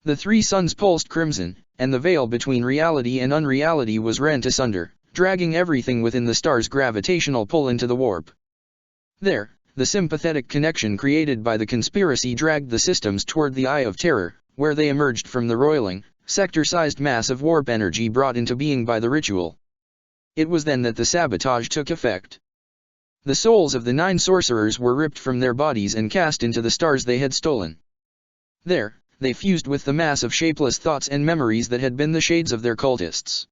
The 3 suns pulsed crimson, and the veil between reality and unreality was rent asunder, dragging everything within the star's gravitational pull into the warp. There, the sympathetic connection created by the conspiracy dragged the systems toward the Eye of Terror, where they emerged from the roiling, sector-sized mass of warp energy brought into being by the ritual. It was then that the sabotage took effect. The souls of the 9 sorcerers were ripped from their bodies and cast into the stars they had stolen. There, they fused with the mass of shapeless thoughts and memories that had been the shades of their cultists.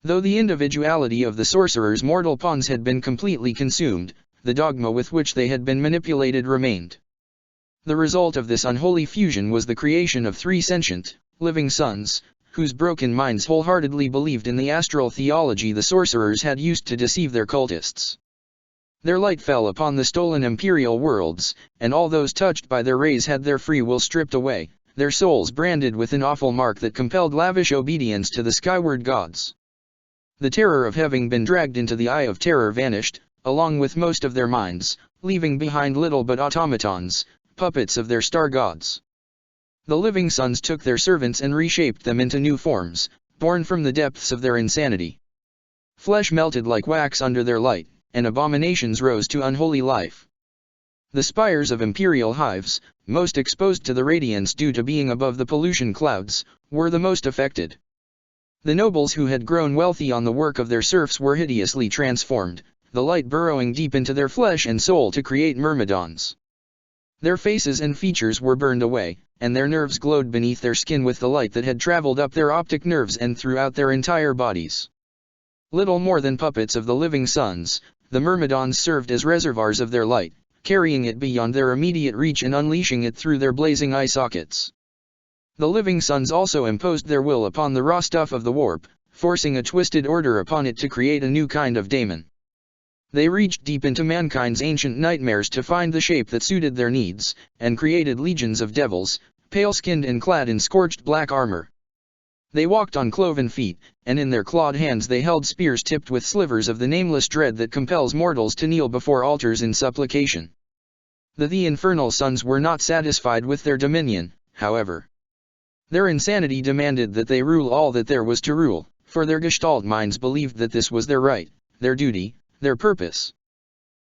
Though the individuality of the sorcerers' mortal pawns had been completely consumed, the dogma with which they had been manipulated remained. The result of this unholy fusion was the creation of 3 sentient, living suns, whose broken minds wholeheartedly believed in the astral theology the sorcerers had used to deceive their cultists. Their light fell upon the stolen imperial worlds, and all those touched by their rays had their free will stripped away, their souls branded with an awful mark that compelled lavish obedience to the skyward gods. The terror of having been dragged into the Eye of Terror vanished, along with most of their minds, leaving behind little but automatons, puppets of their star gods. The living suns took their servants and reshaped them into new forms, born from the depths of their insanity. Flesh melted like wax under their light, and abominations rose to unholy life. The spires of imperial hives, most exposed to the radiance due to being above the pollution clouds, were the most affected. The nobles who had grown wealthy on the work of their serfs were hideously transformed, the light burrowing deep into their flesh and soul to create myrmidons. Their faces and features were burned away, and their nerves glowed beneath their skin with the light that had traveled up their optic nerves and throughout their entire bodies. Little more than puppets of the living suns, the myrmidons served as reservoirs of their light, carrying it beyond their immediate reach and unleashing it through their blazing eye sockets. The living suns also imposed their will upon the raw stuff of the warp, forcing a twisted order upon it to create a new kind of daemon. They reached deep into mankind's ancient nightmares to find the shape that suited their needs, and created legions of devils, pale-skinned and clad in scorched black armor. They walked on cloven feet, and in their clawed hands they held spears tipped with slivers of the nameless dread that compels mortals to kneel before altars in supplication. The infernal suns were not satisfied with their dominion, however. Their insanity demanded that they rule all that there was to rule, for their Gestalt minds believed that this was their right, their duty, their purpose.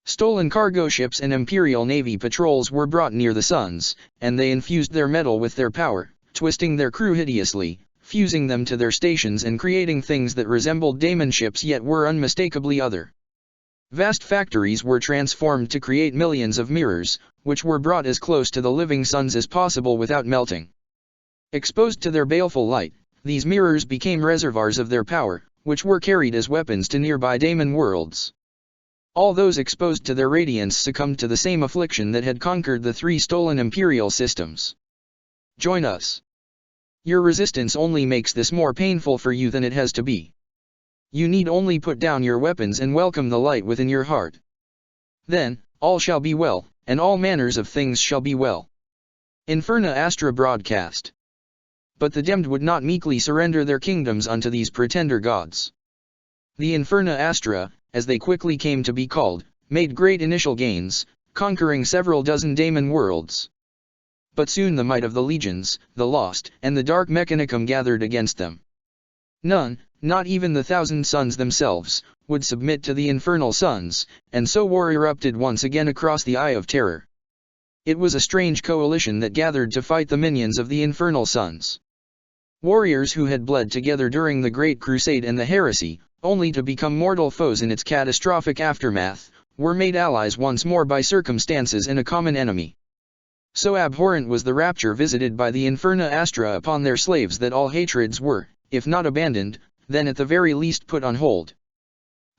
Stolen cargo ships and Imperial Navy patrols were brought near the suns, and they infused their metal with their power, twisting their crew hideously, fusing them to their stations and creating things that resembled daemon ships yet were unmistakably other. Vast factories were transformed to create millions of mirrors, which were brought as close to the living suns as possible without melting. Exposed to their baleful light, these mirrors became reservoirs of their power, which were carried as weapons to nearby daemon worlds. All those exposed to their radiance succumbed to the same affliction that had conquered the 3 stolen imperial systems. Join us. Your resistance only makes this more painful for you than it has to be. You need only put down your weapons and welcome the light within your heart. Then, all shall be well, and all manners of things shall be well. Inferna Astra broadcast. But the damned would not meekly surrender their kingdoms unto these pretender gods. The Inferna Astra, as they quickly came to be called, made great initial gains, conquering several dozen daemon worlds. But soon the might of the legions, the lost, and the dark mechanicum gathered against them. None, not even the 1,000 suns themselves, would submit to the infernal suns, and so war erupted once again across the Eye of Terror. It was a strange coalition that gathered to fight the minions of the infernal suns. Warriors who had bled together during the Great Crusade and the heresy, only to become mortal foes in its catastrophic aftermath, were made allies once more by circumstances and a common enemy. So abhorrent was the rapture visited by the Inferna Astra upon their slaves that all hatreds were, if not abandoned, then at the very least put on hold.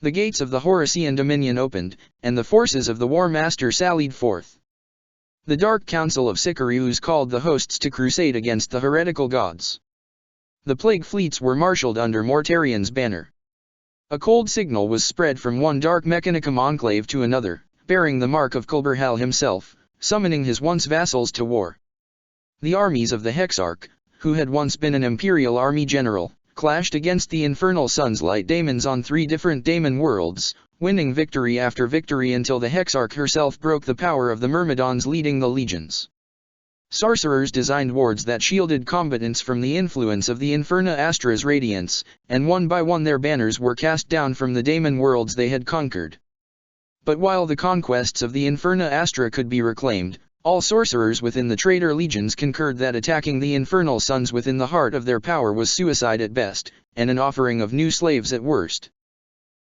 The gates of the Horisian dominion opened, and the forces of the War Master sallied forth. The Dark Council of Sicarius called the hosts to crusade against the heretical gods. The plague fleets were marshaled under Mortarian's banner. A cold signal was spread from one dark mechanicum enclave to another, bearing the mark of Kulberhal himself, summoning his once vassals to war. The armies of the Hexarch, who had once been an imperial army general, clashed against the infernal suns light daemons on 3 different daemon worlds, winning victory after victory until the Hexarch herself broke the power of the Myrmidons leading the legions. Sorcerers designed wards that shielded combatants from the influence of the Inferna Astra's radiance, and one by one their banners were cast down from the daemon worlds they had conquered. But while the conquests of the Inferna Astra could be reclaimed, all sorcerers within the traitor legions concurred that attacking the infernal suns within the heart of their power was suicide at best, and an offering of new slaves at worst.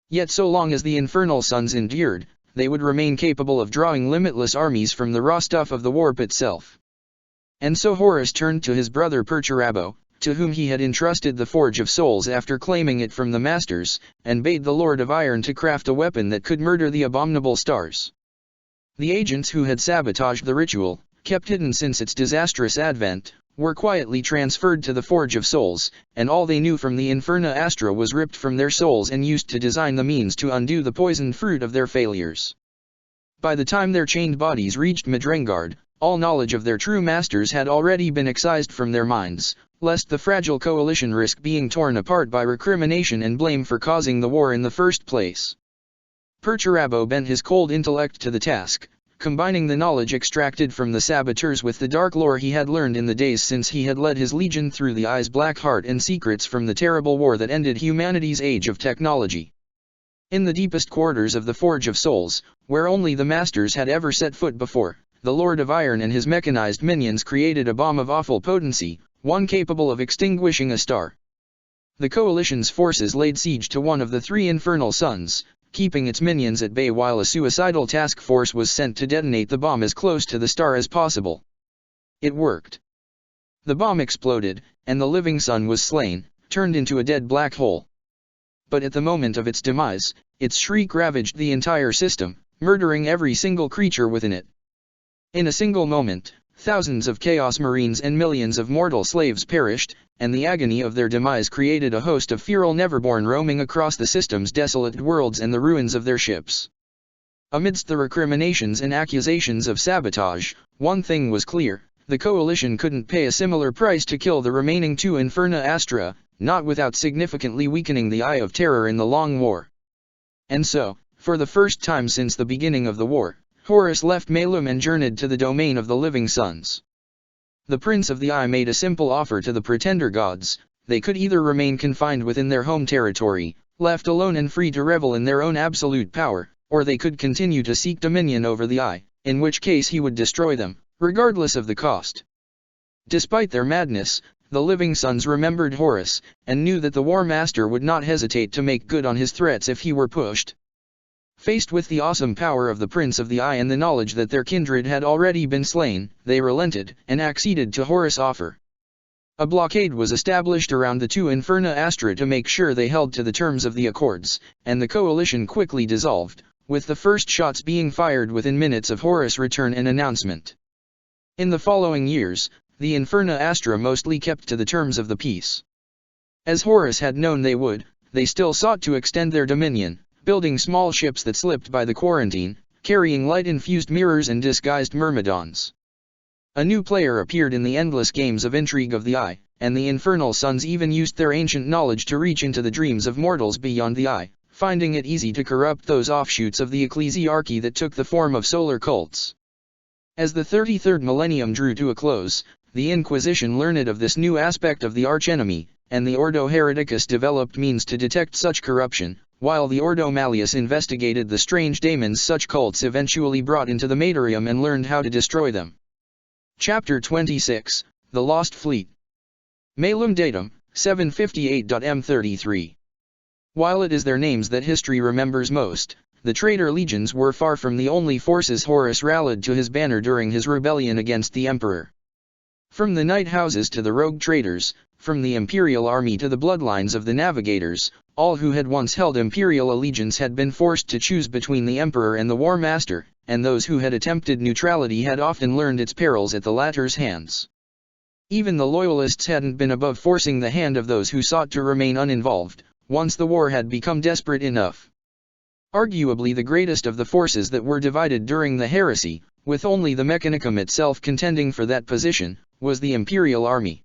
Yet so long as the infernal suns endured, they would remain capable of drawing limitless armies from the raw stuff of the warp itself. And so Horus turned to his brother Perturabo, to whom he had entrusted the Forge of Souls after claiming it from the Masters, and bade the Lord of Iron to craft a weapon that could murder the abominable stars. The agents who had sabotaged the ritual, kept hidden since its disastrous advent, were quietly transferred to the Forge of Souls, and all they knew from the Inferna Astra was ripped from their souls and used to design the means to undo the poisoned fruit of their failures. By the time their chained bodies reached Midrengard, all knowledge of their true masters had already been excised from their minds, lest the fragile coalition risk being torn apart by recrimination and blame for causing the war in the first place. Perturabo bent his cold intellect to the task, combining the knowledge extracted from the saboteurs with the dark lore he had learned in the days since he had led his legion through the Eye's black heart and secrets from the terrible war that ended humanity's age of technology. In the deepest quarters of the Forge of Souls, where only the Masters had ever set foot before, the Lord of Iron and his mechanized minions created a bomb of awful potency, one capable of extinguishing a star. The coalition's forces laid siege to one of the 3 infernal suns, keeping its minions at bay while a suicidal task force was sent to detonate the bomb as close to the star as possible. It worked. The bomb exploded, and the living sun was slain, turned into a dead black hole. But at the moment of its demise, its shriek ravaged the entire system, murdering every single creature within it. In a single moment, thousands of Chaos Marines and millions of mortal slaves perished, and the agony of their demise created a host of feral Neverborn roaming across the system's desolate worlds and the ruins of their ships. Amidst the recriminations and accusations of sabotage, one thing was clear: the coalition couldn't pay a similar price to kill the remaining 2 Inferna Astra, not without significantly weakening the Eye of Terror in the long war. And so, for the first time since the beginning of the war, Horus left Malum and journeyed to the domain of the living suns. The Prince of the Eye made a simple offer to the pretender gods: they could either remain confined within their home territory, left alone and free to revel in their own absolute power, or they could continue to seek dominion over the Eye, in which case he would destroy them, regardless of the cost. Despite their madness, the living suns remembered Horus, and knew that the War Master would not hesitate to make good on his threats if he were pushed. Faced with the awesome power of the Prince of the Eye and the knowledge that their kindred had already been slain, they relented, and acceded to Horus' offer. A blockade was established around the 2 Inferna Astra to make sure they held to the terms of the accords, and the coalition quickly dissolved, with the first shots being fired within minutes of Horus' return and announcement. In the following years, the Inferna Astra mostly kept to the terms of the peace. As Horus had known they would, they still sought to extend their dominion, building small ships that slipped by the quarantine, carrying light-infused mirrors and disguised myrmidons. A new player appeared in the endless games of intrigue of the Eye, and the Infernal Sons even used their ancient knowledge to reach into the dreams of mortals beyond the Eye, finding it easy to corrupt those offshoots of the ecclesiarchy that took the form of solar cults. As the 33rd millennium drew to a close, the Inquisition learned of this new aspect of the archenemy, and the Ordo Hereticus developed means to detect such corruption, while the Ordo Malleus investigated the strange daemons such cults eventually brought into the Materium and learned how to destroy them. Chapter 26, The Lost Fleet. Malum Datum, 758.m33. While it is their names that history remembers most, the traitor legions were far from the only forces Horus rallied to his banner during his rebellion against the Emperor. From the night houses to the rogue traders, from the imperial army to the bloodlines of the navigators, all who had once held imperial allegiance had been forced to choose between the Emperor and the War Master, and those who had attempted neutrality had often learned its perils at the latter's hands. Even the loyalists hadn't been above forcing the hand of those who sought to remain uninvolved, once the war had become desperate enough. Arguably the greatest of the forces that were divided during the heresy, with only the Mechanicum itself contending for that position, was the Imperial Army.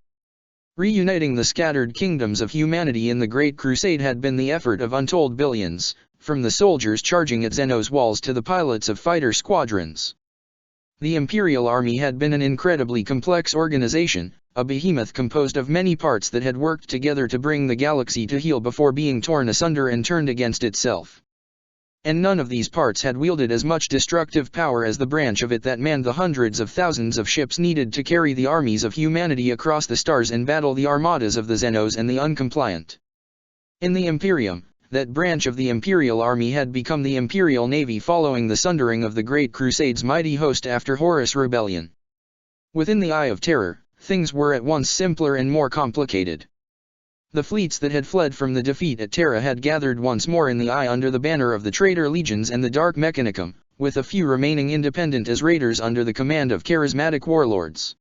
Reuniting the scattered kingdoms of humanity in the Great Crusade had been the effort of untold billions, from the soldiers charging at Zeno's walls to the pilots of fighter squadrons. The Imperial Army had been an incredibly complex organization, a behemoth composed of many parts that had worked together to bring the galaxy to heel before being torn asunder and turned against itself. And none of these parts had wielded as much destructive power as the branch of it that manned the hundreds of thousands of ships needed to carry the armies of humanity across the stars and battle the armadas of the Xenos and the uncompliant. In the Imperium, that branch of the Imperial Army had become the Imperial Navy following the sundering of the Great Crusade's mighty host after Horus' rebellion. Within the Eye of Terror, things were at once simpler and more complicated. The fleets that had fled from the defeat at Terra had gathered once more in the Eye under the banner of the traitor legions and the Dark Mechanicum, with a few remaining independent as raiders under the command of charismatic warlords.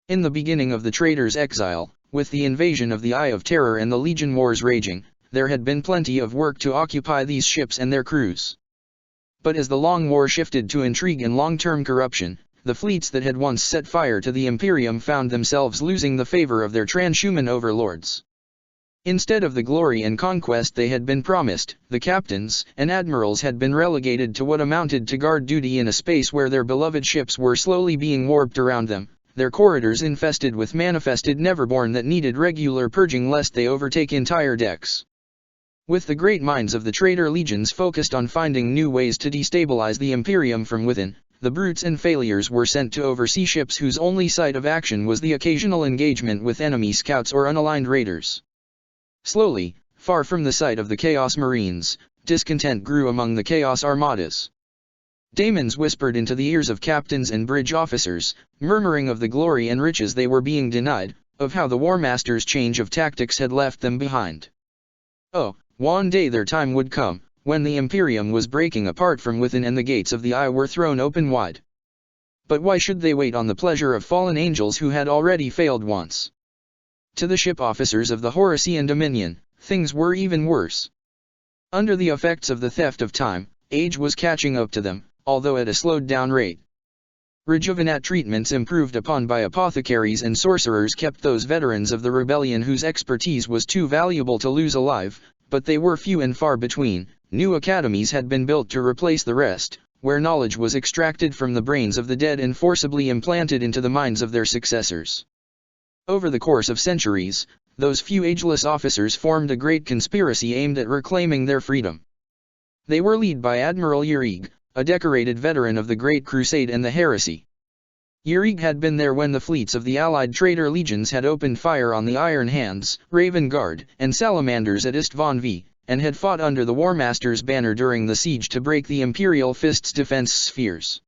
In the beginning of the traitors' exile, with the invasion of the Eye of Terror and the Legion Wars raging, there had been plenty of work to occupy these ships and their crews. But as the long war shifted to intrigue and long-term corruption, the fleets that had once set fire to the Imperium found themselves losing the favor of their transhuman overlords. Instead of the glory and conquest they had been promised, the captains and admirals had been relegated to what amounted to guard duty in a space where their beloved ships were slowly being warped around them, their corridors infested with manifested Neverborn that needed regular purging lest they overtake entire decks. With the great minds of the traitor legions focused on finding new ways to destabilize the Imperium from within, the brutes and failures were sent to oversee ships whose only sight of action was the occasional engagement with enemy scouts or unaligned raiders. Slowly, far from the sight of the Chaos Marines, discontent grew among the Chaos Armadas. Daemons whispered into the ears of captains and bridge officers, murmuring of the glory and riches they were being denied, of how the War Master's change of tactics had left them behind. Oh, one day their time would come, when the Imperium was breaking apart from within and the gates of the Eye were thrown open wide. But why should they wait on the pleasure of fallen angels who had already failed once? To the ship officers of the Horusian Dominion, things were even worse. Under the effects of the theft of time, age was catching up to them, although at a slowed-down rate. Rejuvenat treatments improved upon by apothecaries and sorcerers kept those veterans of the rebellion whose expertise was too valuable to lose alive, but they were few and far between. New academies had been built to replace the rest, where knowledge was extracted from the brains of the dead and forcibly implanted into the minds of their successors. Over the course of centuries, those few ageless officers formed a great conspiracy aimed at reclaiming their freedom. They were led by Admiral Yerig, a decorated veteran of the Great Crusade and the Heresy. Yerig had been there when the fleets of the allied traitor legions had opened fire on the Iron Hands, Raven Guard, and Salamanders at Isstvan V, and had fought under the War Master's banner during the siege to break the Imperial Fist's defense spheres.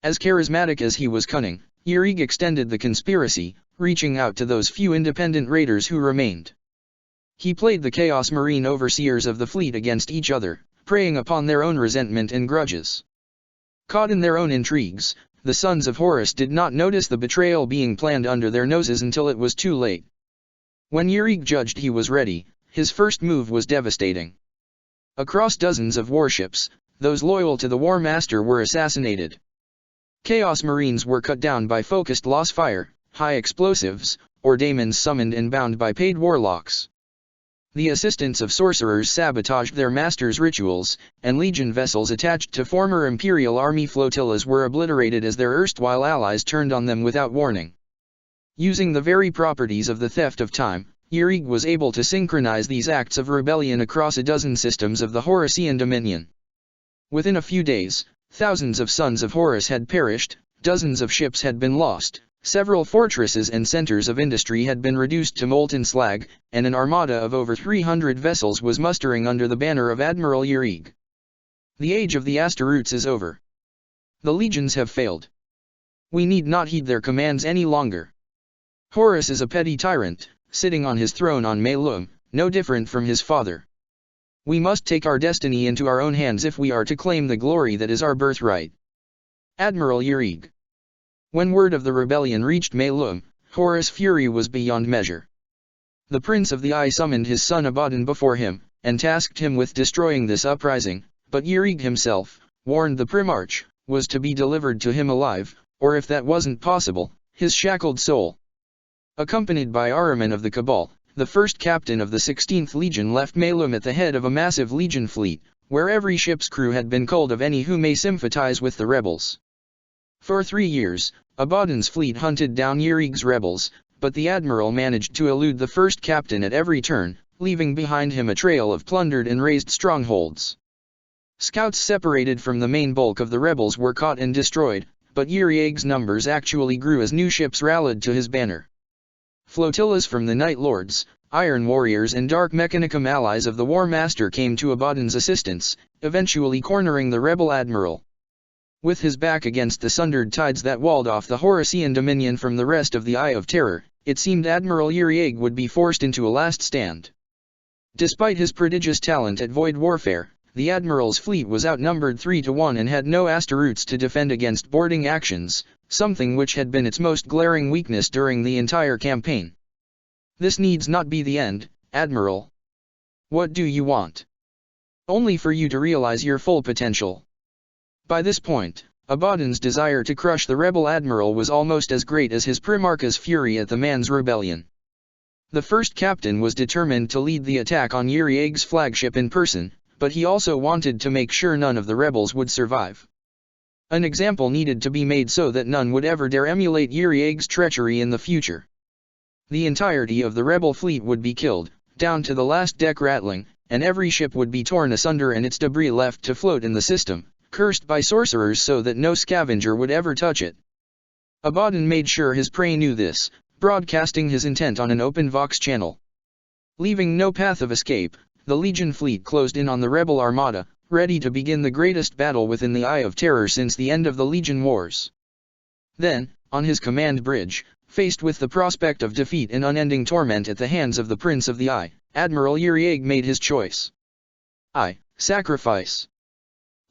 As charismatic as he was cunning, Yerig extended the conspiracy, reaching out to those few independent raiders who remained. He played the Chaos Marine overseers of the fleet against each other, preying upon their own resentment and grudges. Caught in their own intrigues, the sons of Horus did not notice the betrayal being planned under their noses until it was too late. When Yerig judged he was ready, his first move was devastating. Across dozens of warships, those loyal to the War Master were assassinated. Chaos Marines were cut down by focused loss fire, high explosives, or daemons summoned and bound by paid warlocks. The assistants of sorcerers sabotaged their master's rituals, and Legion vessels attached to former Imperial Army flotillas were obliterated as their erstwhile allies turned on them without warning. Using the very properties of the theft of time, Yerig was able to synchronize these acts of rebellion across a dozen systems of the Horasian Dominion. Within a few days, thousands of sons of Horus had perished, dozens of ships had been lost, several fortresses and centers of industry had been reduced to molten slag, and an armada of over 300 vessels was mustering under the banner of Admiral Yerig. The age of the Asteroutes is over. The legions have failed. We need not heed their commands any longer. Horus is a petty tyrant, sitting on his throne on Melum, no different from his father. We must take our destiny into our own hands if we are to claim the glory that is our birthright. Admiral Yerig. When word of the rebellion reached Melum, Horus' fury was beyond measure. The Prince of the Eye summoned his son Abaddon before him, and tasked him with destroying this uprising, but Yerig himself, warned the Primarch, was to be delivered to him alive, or if that wasn't possible, his shackled soul. Accompanied by Ahriman of the Cabal, the first captain of the 16th Legion left Melum at the head of a massive Legion fleet, where every ship's crew had been culled of any who may sympathize with the rebels. For 3 years, Abaddon's fleet hunted down Yerig's rebels, but the admiral managed to elude the first captain at every turn, leaving behind him a trail of plundered and razed strongholds. Scouts separated from the main bulk of the rebels were caught and destroyed, but Yerig's numbers actually grew as new ships rallied to his banner. Flotillas from the Night Lords, Iron Warriors and Dark Mechanicum allies of the War Master came to Abaddon's assistance, eventually cornering the rebel admiral. With his back against the sundered tides that walled off the Horasian Dominion from the rest of the Eye of Terror, it seemed Admiral Yerig would be forced into a last stand. Despite his prodigious talent at void warfare, the admiral's fleet was outnumbered 3-1 and had no Asteroutes to defend against boarding actions, something which had been its most glaring weakness during the entire campaign. This needs not be the end, Admiral. What do you want? Only for you to realize your full potential. By this point, Abaddon's desire to crush the rebel admiral was almost as great as his Primarch's fury at the man's rebellion. The first captain was determined to lead the attack on Yerig's flagship in person, but he also wanted to make sure none of the rebels would survive. An example needed to be made so that none would ever dare emulate Yerig's treachery in the future. The entirety of the rebel fleet would be killed, down to the last deck rattling, and every ship would be torn asunder and its debris left to float in the system, cursed by sorcerers so that no scavenger would ever touch it. Abaddon made sure his prey knew this, broadcasting his intent on an open Vox channel. Leaving no path of escape, the Legion fleet closed in on the rebel armada, ready to begin the greatest battle within the Eye of Terror since the end of the Legion Wars. Then, on his command bridge, faced with the prospect of defeat and unending torment at the hands of the Prince of the Eye, Admiral Yerig made his choice. Sacrifice.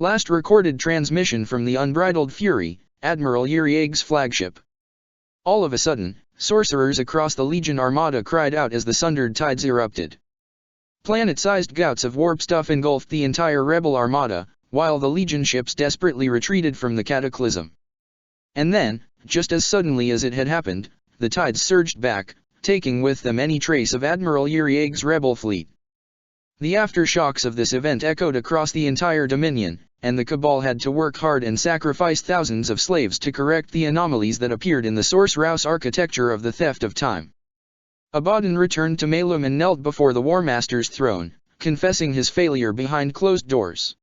Last recorded transmission from the Unbridled Fury, Admiral Yerig's flagship. All of a sudden, sorcerers across the Legion armada cried out as the sundered tides erupted. Planet-sized gouts of warp stuff engulfed the entire rebel armada, while the Legion ships desperately retreated from the cataclysm. And then, just as suddenly as it had happened, the tides surged back, taking with them any trace of Admiral Yerig's rebel fleet. The aftershocks of this event echoed across the entire Dominion, and the Cabal had to work hard and sacrifice thousands of slaves to correct the anomalies that appeared in the Sorcerous architecture of the theft of time. Abaddon returned to Melum and knelt before the War Master's throne, confessing his failure behind closed doors.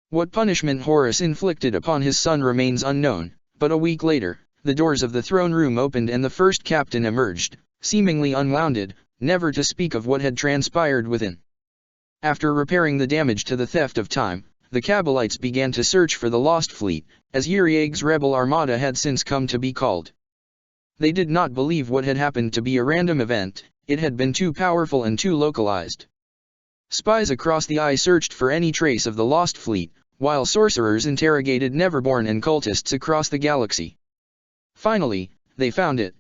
What punishment Horus inflicted upon his son remains unknown, but a week later, the doors of the throne room opened and the first captain emerged, seemingly unwounded, never to speak of what had transpired within. After repairing the damage to the theft of time, the Cabalites began to search for the lost fleet, as Yerig's rebel armada had since come to be called. They did not believe what had happened to be a random event, it had been too powerful and too localized. Spies across the Eye searched for any trace of the lost fleet, while sorcerers interrogated Neverborn and cultists across the galaxy. Finally, they found it.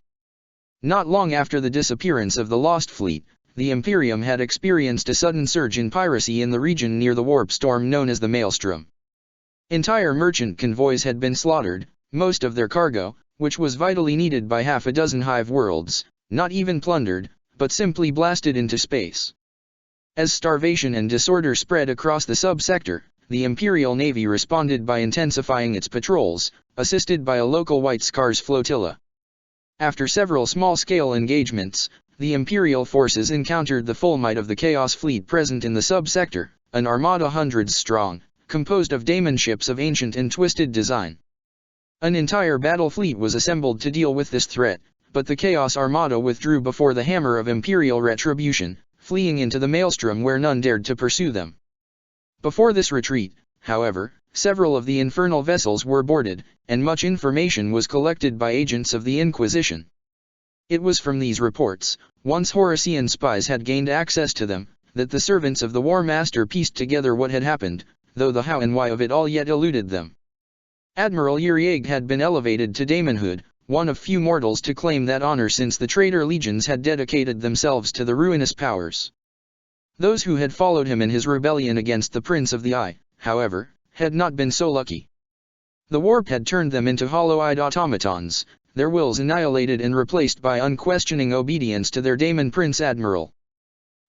Not long after the disappearance of the lost fleet, the Imperium had experienced a sudden surge in piracy in the region near the warp storm known as the Maelstrom. Entire merchant convoys had been slaughtered, most of their cargo, which was vitally needed by half a dozen hive worlds, not even plundered, but simply blasted into space. As starvation and disorder spread across the sub-sector, the Imperial Navy responded by intensifying its patrols, assisted by a local White Scars flotilla. After several small-scale engagements, the Imperial forces encountered the full might of the Chaos Fleet present in the sub-sector, an armada hundreds strong, composed of daemon ships of ancient and twisted design. An entire battle fleet was assembled to deal with this threat, but the Chaos Armada withdrew before the hammer of Imperial retribution, fleeing into the maelstrom where none dared to pursue them. Before this retreat, however, several of the infernal vessels were boarded, and much information was collected by agents of the Inquisition. It was from these reports, once Horasian spies had gained access to them, that the servants of the War Master pieced together what had happened, though the how and why of it all yet eluded them. Admiral Uriag had been elevated to daemonhood, one of few mortals to claim that honor since the traitor legions had dedicated themselves to the ruinous powers. Those who had followed him in his rebellion against the Prince of the Eye, however, had not been so lucky. The warp had turned them into hollow-eyed automatons, their wills annihilated and replaced by unquestioning obedience to their daemon Prince Admiral.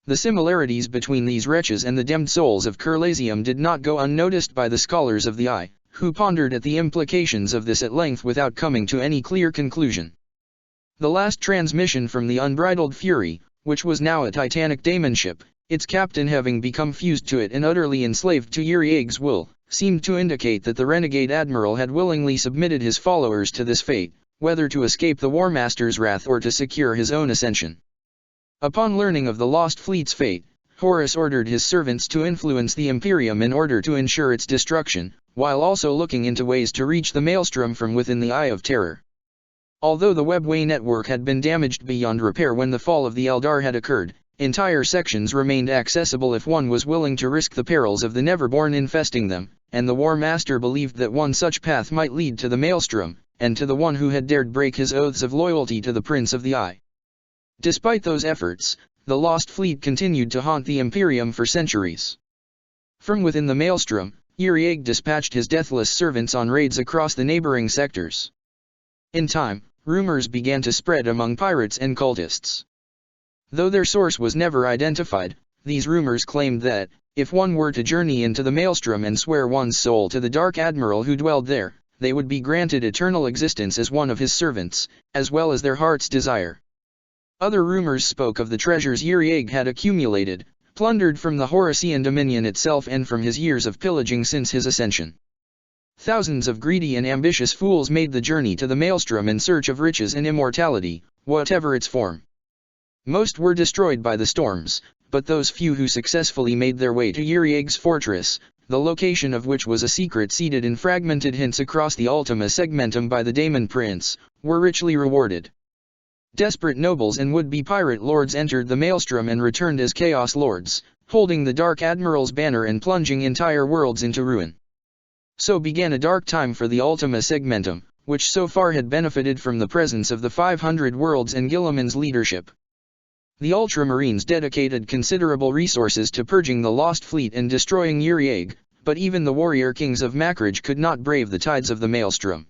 The similarities between these wretches and the damned souls of Curlasium did not go unnoticed by the scholars of the Eye, who pondered at the implications of this at length without coming to any clear conclusion. The last transmission from the Unbridled Fury, which was now a titanic daemon ship, its captain having become fused to it and utterly enslaved to Uriag's will, seemed to indicate that the renegade admiral had willingly submitted his followers to this fate, whether to escape the War Master's wrath or to secure his own ascension. Upon learning of the lost fleet's fate, Horus ordered his servants to influence the Imperium in order to ensure its destruction, while also looking into ways to reach the maelstrom from within the Eye of Terror. Although the webway network had been damaged beyond repair when the fall of the Eldar had occurred, entire sections remained accessible if one was willing to risk the perils of the Neverborn infesting them, and the War Master believed that one such path might lead to the maelstrom, and to the one who had dared break his oaths of loyalty to the Prince of the Eye. Despite those efforts, the lost fleet continued to haunt the Imperium for centuries. From within the maelstrom, Uriag dispatched his deathless servants on raids across the neighboring sectors. In time, rumors began to spread among pirates and cultists. Though their source was never identified, these rumors claimed that, if one were to journey into the maelstrom and swear one's soul to the Dark Admiral who dwelled there, they would be granted eternal existence as one of his servants, as well as their heart's desire. Other rumors spoke of the treasures Uriag had accumulated, plundered from the Horasian dominion itself and from his years of pillaging since his ascension. Thousands of greedy and ambitious fools made the journey to the maelstrom in search of riches and immortality, whatever its form. Most were destroyed by the storms, but those few who successfully made their way to Uriag's fortress, the location of which was a secret seated in fragmented hints across the Ultima Segmentum by the Daemon Prince, were richly rewarded. Desperate nobles and would-be pirate lords entered the maelstrom and returned as Chaos Lords, holding the Dark Admiral's banner and plunging entire worlds into ruin. So began a dark time for the Ultima Segmentum, which so far had benefited from the presence of the 500 worlds and Guilliman's leadership. The Ultramarines dedicated considerable resources to purging the lost fleet and destroying Uriag, but even the warrior kings of Makridge could not brave the tides of the maelstrom.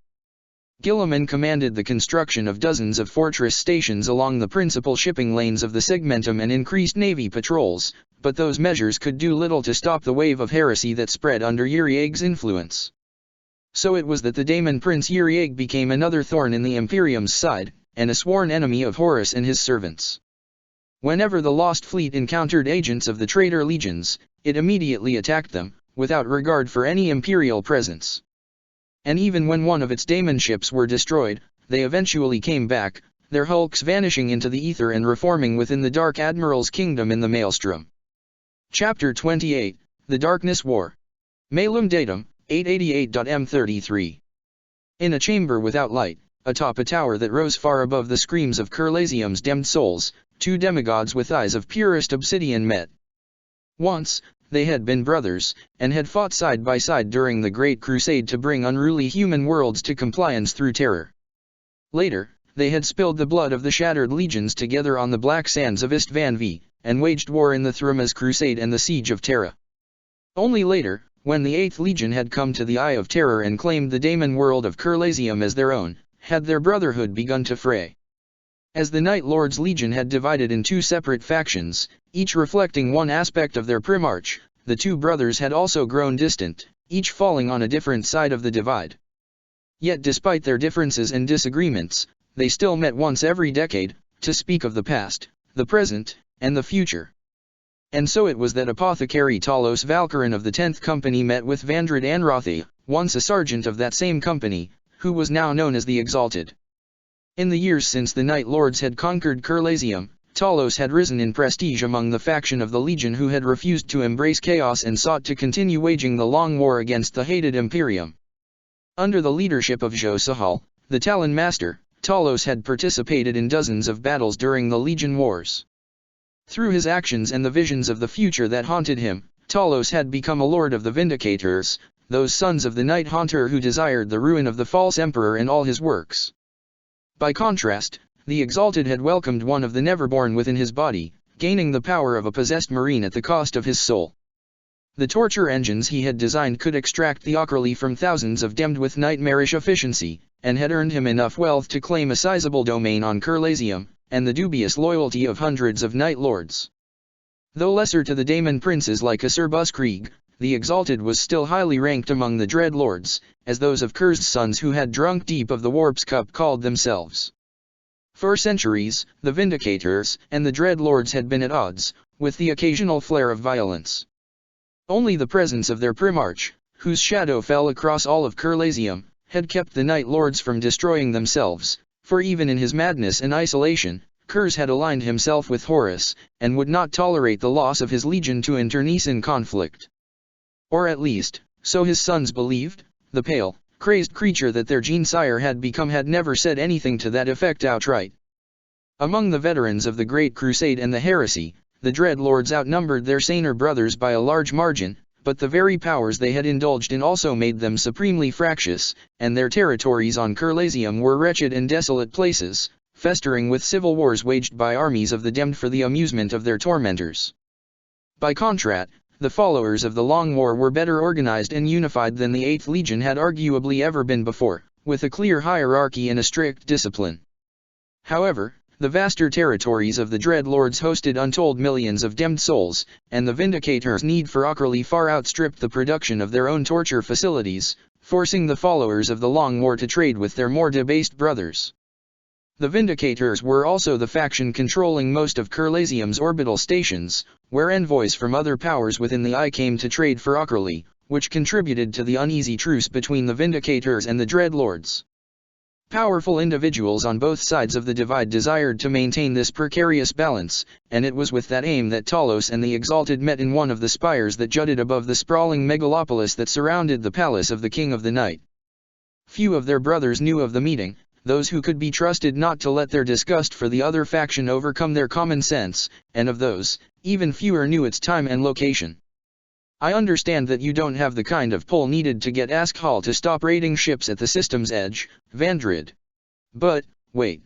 Guilliman commanded the construction of dozens of fortress stations along the principal shipping lanes of the Segmentum and increased navy patrols, but those measures could do little to stop the wave of heresy that spread under Uriag's influence. So it was that the Daemon Prince Uriag became another thorn in the Imperium's side, and a sworn enemy of Horus and his servants. Whenever the lost fleet encountered agents of the traitor legions, it immediately attacked them, without regard for any Imperial presence. And even when one of its daemon ships were destroyed, they eventually came back, their hulks vanishing into the ether and reforming within the Dark Admiral's kingdom in the maelstrom. Chapter 28, The Darkness War. Malum Datum, 888.m33. In a chamber without light, atop a tower that rose far above the screams of Curlasium's damned souls, two demigods with eyes of purest obsidian met. Once, they had been brothers, and had fought side by side during the Great Crusade to bring unruly human worlds to compliance through terror. Later, they had spilled the blood of the shattered legions together on the black sands of Istvan V, and waged war in the Thrumas Crusade and the Siege of Terra. Only later, when the 8th Legion had come to the Eye of Terror and claimed the daemon world of Kerlasium as their own, had their brotherhood begun to fray. As the Night Lords Legion had divided in 2 separate factions, each reflecting one aspect of their Primarch, the 2 brothers had also grown distant, each falling on a different side of the divide. Yet despite their differences and disagreements, they still met once every decade, to speak of the past, the present, and the future. And so it was that Apothecary Talos Valkyrin of the 10th Company met with Vandred Anrathi, once a sergeant of that same company, who was now known as the Exalted. In the years since the Night Lords had conquered Kerlasium, Talos had risen in prestige among the faction of the Legion who had refused to embrace chaos and sought to continue waging the long war against the hated Imperium. Under the leadership of Zhou Sahal, the Talon Master, Talos had participated in dozens of battles during the Legion Wars. Through his actions and the visions of the future that haunted him, Talos had become a lord of the Vindicators, those sons of the Night Haunter who desired the ruin of the false emperor and all his works. By contrast, the Exalted had welcomed one of the Neverborn within his body, gaining the power of a possessed marine at the cost of his soul. The torture engines he had designed could extract the Ockerly from thousands of damned with nightmarish efficiency, and had earned him enough wealth to claim a sizable domain on Kerlasium, and the dubious loyalty of hundreds of Night Lords. Though lesser to the Daemon princes like Asur Buskrieg, the Exalted was still highly ranked among the Dread Lords, as those of Kur's sons who had drunk deep of the Warp's Cup called themselves. For centuries, the Vindicators and the Dread Lords had been at odds, with the occasional flare of violence. Only the presence of their Primarch, whose shadow fell across all of Kerlasium, had kept the Night Lords from destroying themselves, for even in his madness and isolation, Kurz had aligned himself with Horus, and would not tolerate the loss of his legion to internecine conflict. Or at least, so his sons believed. The pale, crazed creature that their gene-sire had become had never said anything to that effect outright. Among the veterans of the Great Crusade and the Heresy, the Dread Lords outnumbered their saner brothers by a large margin, but the very powers they had indulged in also made them supremely fractious, and their territories on Kerlasium were wretched and desolate places, festering with civil wars waged by armies of the damned for the amusement of their tormentors. By contrast, the followers of the Long War were better organized and unified than the 8th Legion had arguably ever been before, with a clear hierarchy and a strict discipline. However, the vaster territories of the Dread Lords hosted untold millions of damned souls, and the Vindicators' need for Ockerly far outstripped the production of their own torture facilities, forcing the followers of the Long War to trade with their more debased brothers. The Vindicators were also the faction controlling most of Kerlasium's orbital stations, where envoys from other powers within the Eye came to trade for Ockerly, which contributed to the uneasy truce between the Vindicators and the Dread Lords. Powerful individuals on both sides of the divide desired to maintain this precarious balance, and it was with that aim that Talos and the Exalted met in one of the spires that jutted above the sprawling megalopolis that surrounded the palace of the King of the Night. Few of their brothers knew of the meeting, those who could be trusted not to let their disgust for the other faction overcome their common sense, and of those, even fewer knew its time and location. I understand that you don't have the kind of pull needed to get Askhal to stop raiding ships at the system's edge, Vandred. But, wait.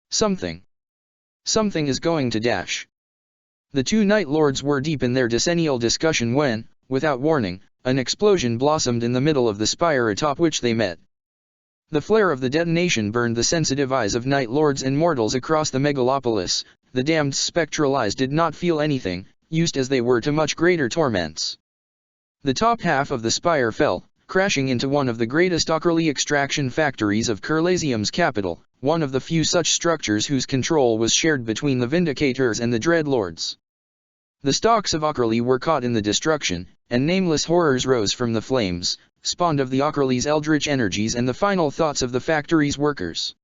Something is going to dash. The 2 Night Lords were deep in their decennial discussion when, without warning, an explosion blossomed in the middle of the spire atop which they met. The flare of the detonation burned the sensitive eyes of Night Lords and mortals across the megalopolis. The damned spectral eyes did not feel anything, used as they were to much greater torments. The top half of the spire fell, crashing into one of the greatest Ockerly extraction factories of Kerlasium's capital, one of the few such structures whose control was shared between the Vindicators and the Dread Lords. The stalks of Ockerly were caught in the destruction, and nameless horrors rose from the flames, spawned of the Ockerly's eldritch energies and the final thoughts of the factory's workers.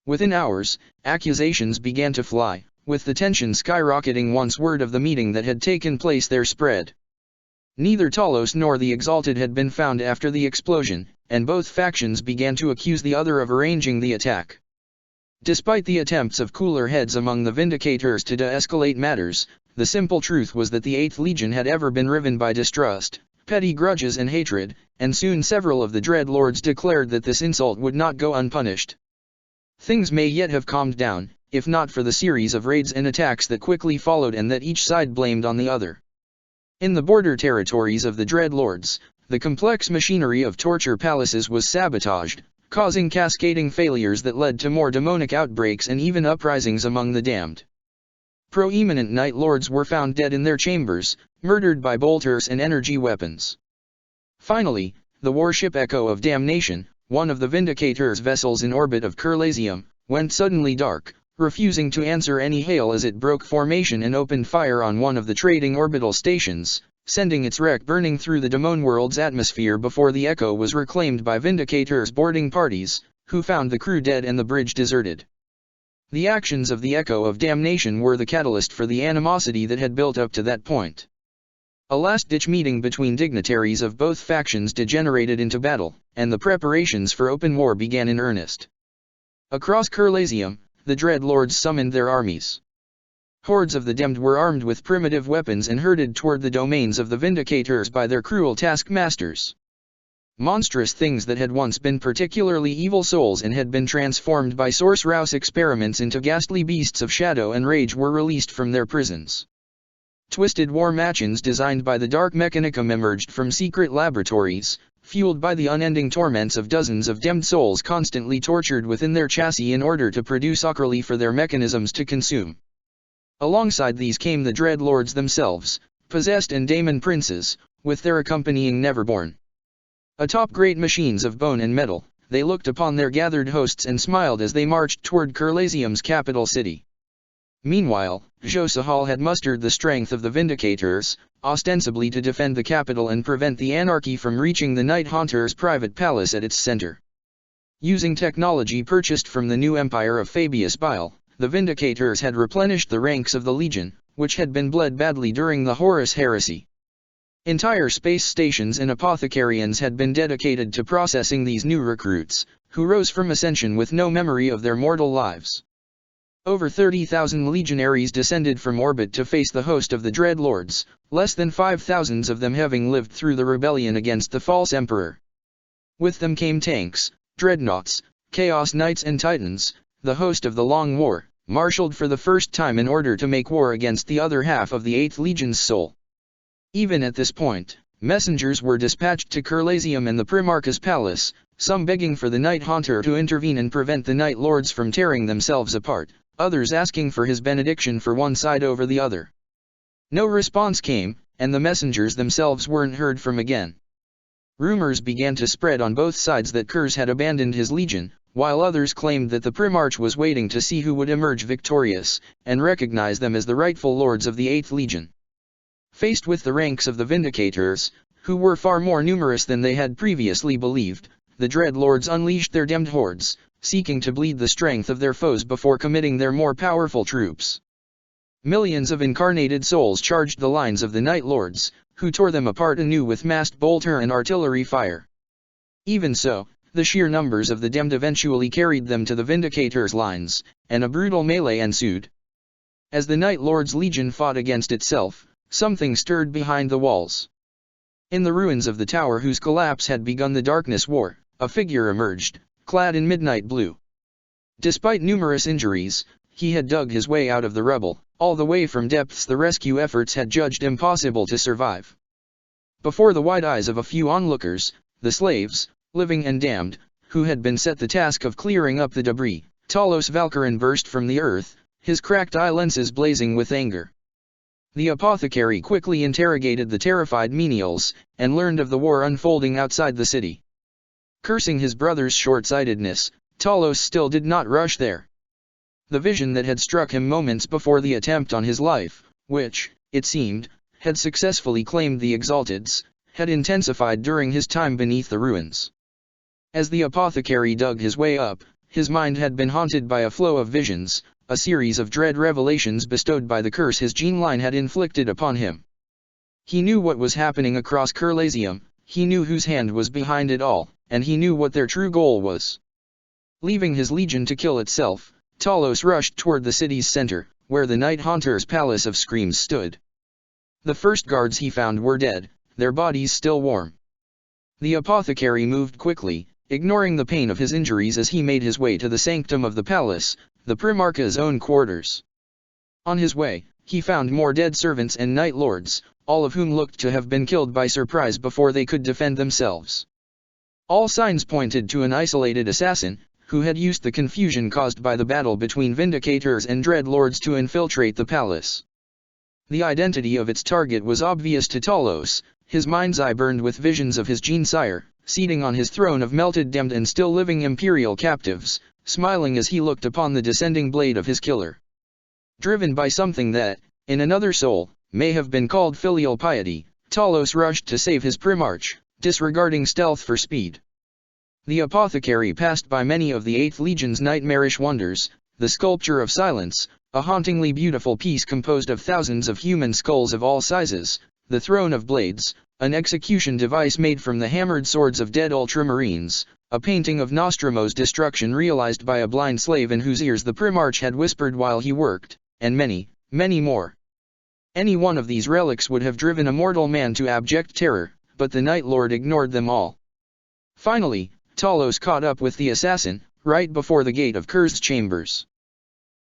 Within hours, accusations began to fly, with the tension skyrocketing once word of the meeting that had taken place there spread. Neither Talos nor the Exalted had been found after the explosion, and both factions began to accuse the other of arranging the attack. Despite the attempts of cooler heads among the Vindicators to de-escalate matters, the simple truth was that the 8th Legion had ever been riven by distrust, petty grudges and hatred, and soon several of the Dread Lords declared that this insult would not go unpunished. Things may yet have calmed down, if not for the series of raids and attacks that quickly followed and that each side blamed on the other. In the border territories of the Dreadlords, the complex machinery of torture palaces was sabotaged, causing cascading failures that led to more demonic outbreaks and even uprisings among the damned. Proeminent Night Lords were found dead in their chambers, murdered by bolters and energy weapons. Finally, the warship Echo of Damnation, one of the Vindicator's vessels in orbit of Kerlasium, went suddenly dark, refusing to answer any hail as it broke formation and opened fire on one of the trading orbital stations, sending its wreck burning through the Demone world's atmosphere before the Echo was reclaimed by Vindicator's boarding parties, who found the crew dead and the bridge deserted. The actions of the Echo of Damnation were the catalyst for the animosity that had built up to that point. A last-ditch meeting between dignitaries of both factions degenerated into battle, and the preparations for open war began in earnest. Across Kerlasium, the Dreadlords summoned their armies. Hordes of the damned were armed with primitive weapons and herded toward the domains of the Vindicators by their cruel taskmasters. Monstrous things that had once been particularly evil souls and had been transformed by Sorcerous experiments into ghastly beasts of shadow and rage were released from their prisons. Twisted war machines designed by the Dark Mechanicum emerged from secret laboratories, fueled by the unending torments of dozens of damned souls constantly tortured within their chassis in order to produce ockerly for their mechanisms to consume. Alongside these came the Dreadlords themselves, possessed and daemon princes, with their accompanying Neverborn. Atop great machines of bone and metal, they looked upon their gathered hosts and smiled as they marched toward Kerlasium's capital city. Meanwhile, Josahal had mustered the strength of the Vindicators, ostensibly to defend the capital and prevent the anarchy from reaching the Night Haunter's private palace at its center. Using technology purchased from the new empire of Fabius Bile, the Vindicators had replenished the ranks of the Legion, which had been bled badly during the Horus Heresy. Entire space stations and apothecarians had been dedicated to processing these new recruits, who rose from Ascension with no memory of their mortal lives. Over 30,000 legionaries descended from orbit to face the host of the Dreadlords, less than 5,000 of them having lived through the rebellion against the false emperor. With them came tanks, dreadnoughts, chaos knights and titans, the host of the Long War, marshaled for the first time in order to make war against the other half of the 8th Legion's soul. Even at this point, messengers were dispatched to Kerlasium and the Primarch's palace, some begging for the Night Haunter to intervene and prevent the Night Lords from tearing themselves apart, others asking for his benediction for one side over the other. No response came, and the messengers themselves weren't heard from again. Rumors began to spread on both sides that Kurs had abandoned his legion, while others claimed that the Primarch was waiting to see who would emerge victorious, and recognize them as the rightful lords of the 8th Legion. Faced with the ranks of the Vindicators, who were far more numerous than they had previously believed, the Dreadlords unleashed their damned hordes, seeking to bleed the strength of their foes before committing their more powerful troops. Millions of incarnated souls charged the lines of the Night Lords, who tore them apart anew with massed bolter and artillery fire. Even so, the sheer numbers of the damned eventually carried them to the Vindicators' lines, and a brutal melee ensued. As the Night Lords' legion fought against itself, something stirred behind the walls. In the ruins of the tower whose collapse had begun the Darkness War, a figure emerged, clad in midnight blue. Despite numerous injuries, he had dug his way out of the rubble, all the way from depths the rescue efforts had judged impossible to survive. Before the wide eyes of a few onlookers, the slaves, living and damned, who had been set the task of clearing up the debris, Talos Valkyrin burst from the earth, his cracked eye lenses blazing with anger. The apothecary quickly interrogated the terrified menials, and learned of the war unfolding outside the city. Cursing his brother's short-sightedness, Talos still did not rush there. The vision that had struck him moments before the attempt on his life, which, it seemed, had successfully claimed the Exalteds, had intensified during his time beneath the ruins. As the apothecary dug his way up, his mind had been haunted by a flow of visions, a series of dread revelations bestowed by the curse his gene line had inflicted upon him. He knew what was happening across Kerlasium, he knew whose hand was behind it all, and he knew what their true goal was. Leaving his legion to kill itself, Talos rushed toward the city's center, where the Night Haunter's Palace of Screams stood. The first guards he found were dead, their bodies still warm. The apothecary moved quickly, ignoring the pain of his injuries as he made his way to the sanctum of the palace, the Primarch's own quarters. On his way, he found more dead servants and Night Lords, all of whom looked to have been killed by surprise before they could defend themselves. All signs pointed to an isolated assassin, who had used the confusion caused by the battle between Vindicators and Dreadlords to infiltrate the palace. The identity of its target was obvious to Talos. His mind's eye burned with visions of his Gene-sire, seating on his throne of melted damned and still living imperial captives, smiling as he looked upon the descending blade of his killer. Driven by something that, in another soul, may have been called filial piety, Talos rushed to save his Primarch, disregarding stealth for speed. The apothecary passed by many of the 8th Legion's nightmarish wonders, the Sculpture of Silence, a hauntingly beautiful piece composed of thousands of human skulls of all sizes, the Throne of Blades, an execution device made from the hammered swords of dead Ultramarines, a painting of Nostromo's destruction realized by a blind slave in whose ears the Primarch had whispered while he worked, and many, many more. Any one of these relics would have driven a mortal man to abject terror, but the Night Lord ignored them all. Finally, Talos caught up with the assassin, right before the gate of Cursed Chambers.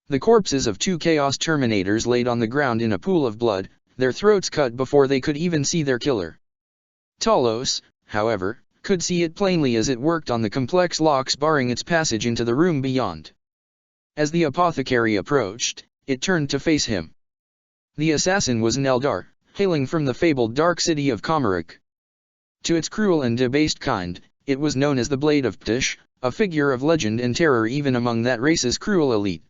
The corpses of 2 Chaos Terminators laid on the ground in a pool of blood, their throats cut before they could even see their killer. Talos, however, could see it plainly as it worked on the complex locks barring its passage into the room beyond. As the apothecary approached, it turned to face him. The assassin was an Eldar, hailing from the fabled dark city of Komarok. To its cruel and debased kind, it was known as the Blade of Ptish, a figure of legend and terror even among that race's cruel elite.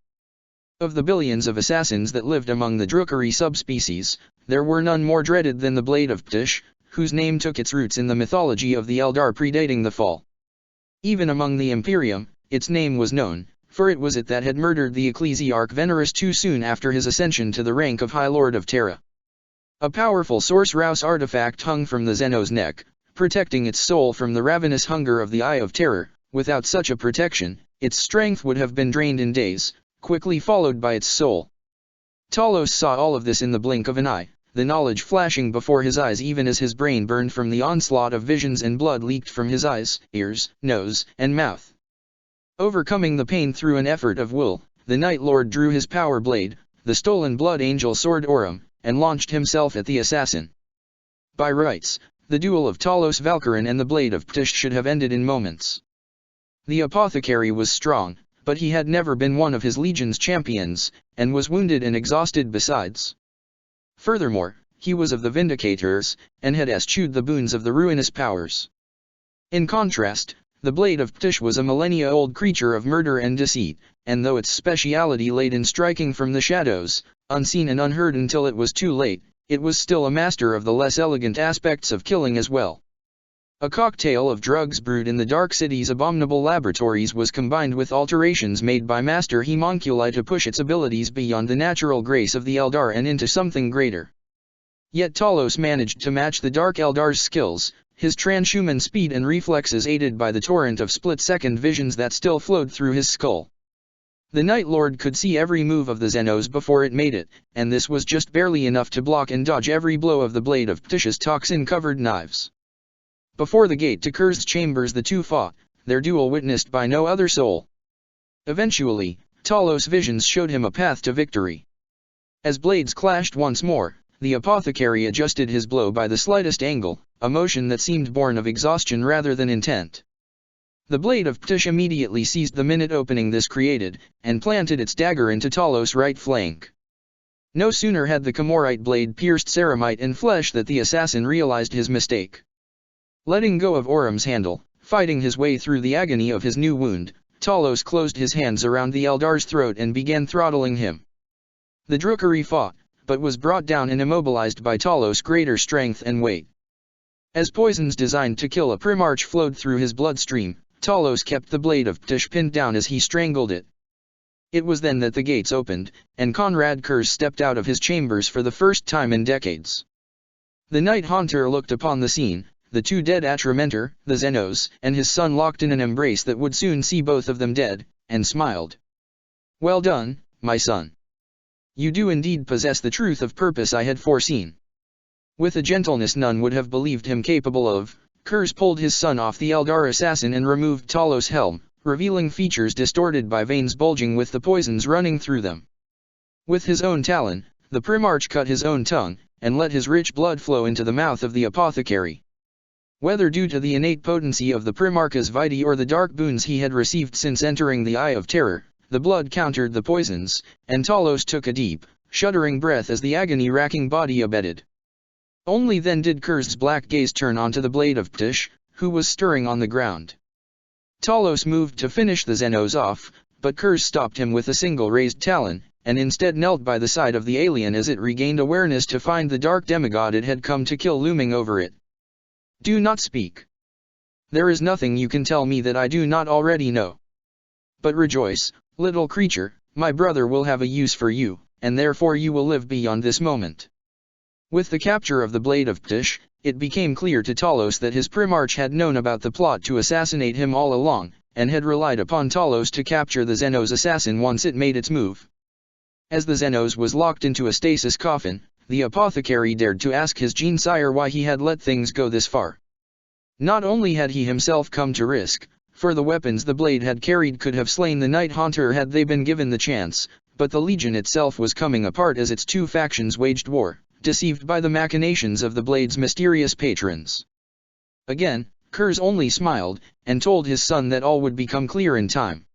Of the billions of assassins that lived among the Drukhari subspecies, there were none more dreaded than the Blade of Ptish, whose name took its roots in the mythology of the Eldar predating the fall. Even among the Imperium, its name was known, for it was it that had murdered the Ecclesiarch Venerus too soon after his ascension to the rank of High Lord of Terra. A powerful Source Rouse artifact hung from the Xeno's neck, protecting its soul from the ravenous hunger of the Eye of Terror. Without such a protection, its strength would have been drained in days, quickly followed by its soul. Talos saw all of this in the blink of an eye, the knowledge flashing before his eyes even as his brain burned from the onslaught of visions and blood leaked from his eyes, ears, nose, and mouth. Overcoming the pain through an effort of will, the Night Lord drew his power blade, the stolen Blood Angel sword Aurum, and launched himself at the assassin. By rights, the duel of Talos Valkyrin and the Blade of Ptish should have ended in moments. The apothecary was strong, but he had never been one of his legion's champions, and was wounded and exhausted besides. Furthermore, he was of the Vindicators, and had eschewed the boons of the ruinous powers. In contrast, the Blade of Ptish was a millennia-old creature of murder and deceit, and though its speciality laid in striking from the shadows, unseen and unheard until it was too late, it was still a master of the less elegant aspects of killing as well. A cocktail of drugs brewed in the Dark City's abominable laboratories was combined with alterations made by Master Homunculi to push its abilities beyond the natural grace of the Eldar and into something greater. Yet Talos managed to match the Dark Eldar's skills, his transhuman speed and reflexes aided by the torrent of split-second visions that still flowed through his skull. The Night Lord could see every move of the Xenos before it made it, and this was just barely enough to block and dodge every blow of the Blade of Ptish's toxin-covered knives. Before the gate to Cursed Chambers the two fought, their duel witnessed by no other soul. Eventually, Talos' visions showed him a path to victory. As blades clashed once more, the apothecary adjusted his blow by the slightest angle, a motion that seemed born of exhaustion rather than intent. The Blade of Ptish immediately seized the minute opening this created, and planted its dagger into Talos' right flank. No sooner had the Comorite blade pierced ceramite and flesh that the assassin realized his mistake. Letting go of Aurum's handle, fighting his way through the agony of his new wound, Talos closed his hands around the Eldar's throat and began throttling him. The Drukhari fought, but was brought down and immobilized by Talos' greater strength and weight. As poisons designed to kill a Primarch flowed through his bloodstream, Talos kept the Blade of Ptish pinned down as he strangled it. It was then that the gates opened, and Konrad Curze stepped out of his chambers for the first time in decades. The Night Haunter looked upon the scene, the two dead Atramentor, the Xenos, and his son locked in an embrace that would soon see both of them dead, and smiled. "Well done, my son. You do indeed possess the truth of purpose I had foreseen." With a gentleness none would have believed him capable of, Curze pulled his son off the Eldar assassin and removed Talos' helm, revealing features distorted by veins bulging with the poisons running through them. With his own talon, the Primarch cut his own tongue, and let his rich blood flow into the mouth of the apothecary. Whether due to the innate potency of the Primarchus Vitae or the dark boons he had received since entering the Eye of Terror, the blood countered the poisons, and Talos took a deep, shuddering breath as the agony-racking body abated. Only then did Kur's black gaze turn onto the blade of Ptish, who was stirring on the ground. Talos moved to finish the Xenos off, but Kurs stopped him with a single raised talon, and instead knelt by the side of the alien as it regained awareness to find the dark demigod it had come to kill looming over it. "Do not speak. There is nothing you can tell me that I do not already know. But rejoice, little creature, my brother will have a use for you, and therefore you will live beyond this moment." With the capture of the blade of Ptish, it became clear to Talos that his Primarch had known about the plot to assassinate him all along, and had relied upon Talos to capture the Xenos assassin once it made its move. As the Xenos was locked into a stasis coffin, the apothecary dared to ask his gene-sire why he had let things go this far. Not only had he himself come to risk, for the weapons the blade had carried could have slain the Night Haunter had they been given the chance, but the Legion itself was coming apart as its two factions waged war, deceived by the machinations of the blade's mysterious patrons. Again, Kurs only smiled, and told his son that all would become clear in time.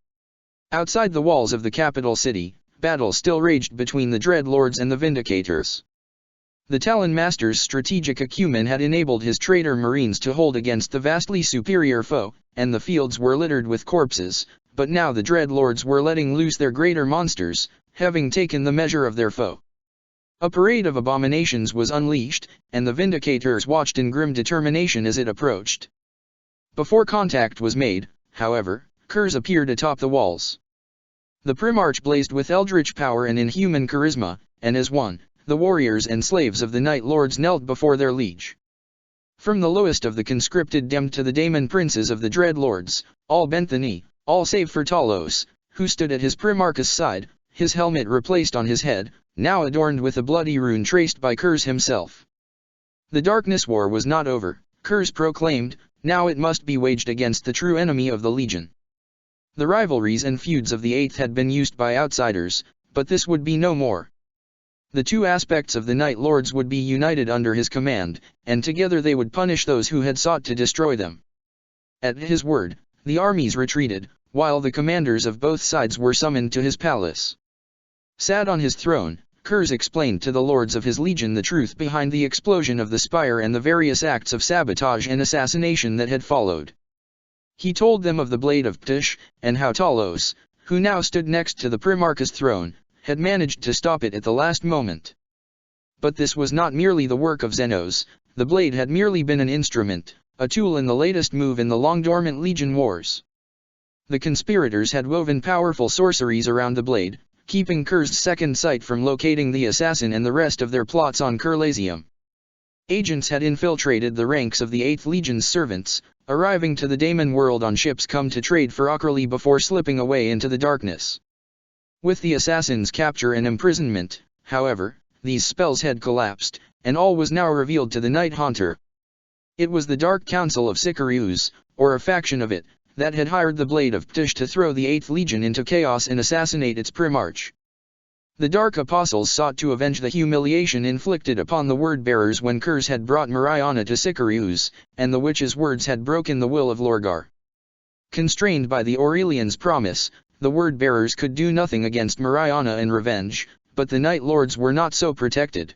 Outside the walls of the capital city, battle still raged between the Dreadlords and the Vindicators. The Talon Master's strategic acumen had enabled his traitor marines to hold against the vastly superior foe, and the fields were littered with corpses, but now the Dreadlords were letting loose their greater monsters, having taken the measure of their foe. A parade of abominations was unleashed, and the Vindicators watched in grim determination as it approached. Before contact was made, however, Kurs appeared atop the walls. The Primarch blazed with eldritch power and inhuman charisma, and as one, the warriors and slaves of the Night Lords knelt before their liege. From the lowest of the conscripted damned to the daemon princes of the Dreadlords, all bent the knee, all save for Talos, who stood at his Primarchus' side, his helmet replaced on his head, now adorned with a bloody rune traced by Kurs himself. The Darkness War was not over, Kurs proclaimed, now it must be waged against the true enemy of the Legion. The rivalries and feuds of the Eighth had been used by outsiders, but this would be no more. The two aspects of the Night Lords would be united under his command, and together they would punish those who had sought to destroy them. At his word, the armies retreated, while the commanders of both sides were summoned to his palace. Sat on his throne, Kurs explained to the lords of his legion the truth behind the explosion of the spire and the various acts of sabotage and assassination that had followed. He told them of the Blade of Ptish, and how Talos, who now stood next to the Primarchus' throne, had managed to stop it at the last moment. But this was not merely the work of Xenos, the blade had merely been an instrument, a tool in the latest move in the long-dormant Legion wars. The conspirators had woven powerful sorceries around the blade, keeping Kurs's second sight from locating the assassin and the rest of their plots on Kurlasium. Agents had infiltrated the ranks of the 8th Legion's servants, arriving to the Daemon world on ships come to trade for Ockerly before slipping away into the darkness. With the assassin's capture and imprisonment, however, these spells had collapsed, and all was now revealed to the Night Haunter. It was the Dark Council of Sicarius, or a faction of it, that had hired the Blade of Ptish to throw the 8th Legion into chaos and assassinate its Primarch. The Dark Apostles sought to avenge the humiliation inflicted upon the Word-bearers when Kurs had brought Mariana to Sicarius, and the witch's words had broken the will of Lorgar. Constrained by the Aurelian's promise, the Word-bearers could do nothing against Mariana in revenge, but the Night Lords were not so protected.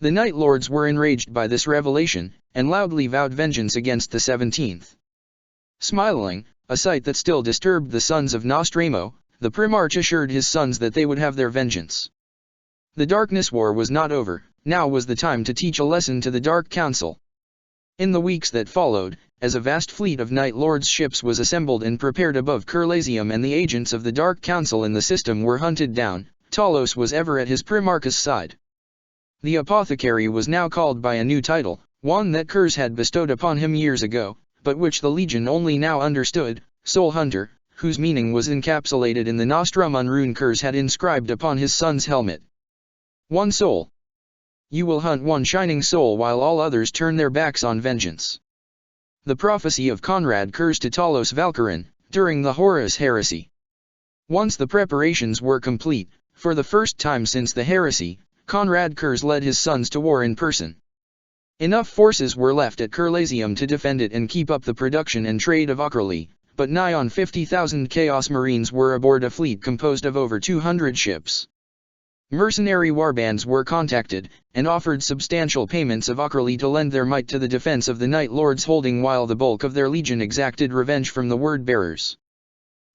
The Night Lords were enraged by this revelation, and loudly vowed vengeance against the 17th. Smiling, a sight that still disturbed the sons of Nostramo, the Primarch assured his sons that they would have their vengeance. The Darkness War was not over, now was the time to teach a lesson to the Dark Council. In the weeks that followed, as a vast fleet of Night Lords' ships was assembled and prepared above Kurlasium and the agents of the Dark Council in the system were hunted down, Talos was ever at his Primarchus' side. The apothecary was now called by a new title, one that Kurs had bestowed upon him years ago, but which the Legion only now understood, Soul Hunter, whose meaning was encapsulated in the Nostraman rune Kurs had inscribed upon his son's helmet. One soul. You will hunt one shining soul while all others turn their backs on vengeance. The prophecy of Conrad Kurs to Talos Valkyrin, during the Horus heresy. Once the preparations were complete, for the first time since the heresy, Konrad Kurz led his sons to war in person. Enough forces were left at Kurlasium to defend it and keep up the production and trade of Okrali, but nigh on 50,000 Chaos Marines were aboard a fleet composed of over 200 ships. Mercenary warbands were contacted, and offered substantial payments of Okrali to lend their might to the defense of the Night Lord's holding, while the bulk of their legion exacted revenge from the word-bearers.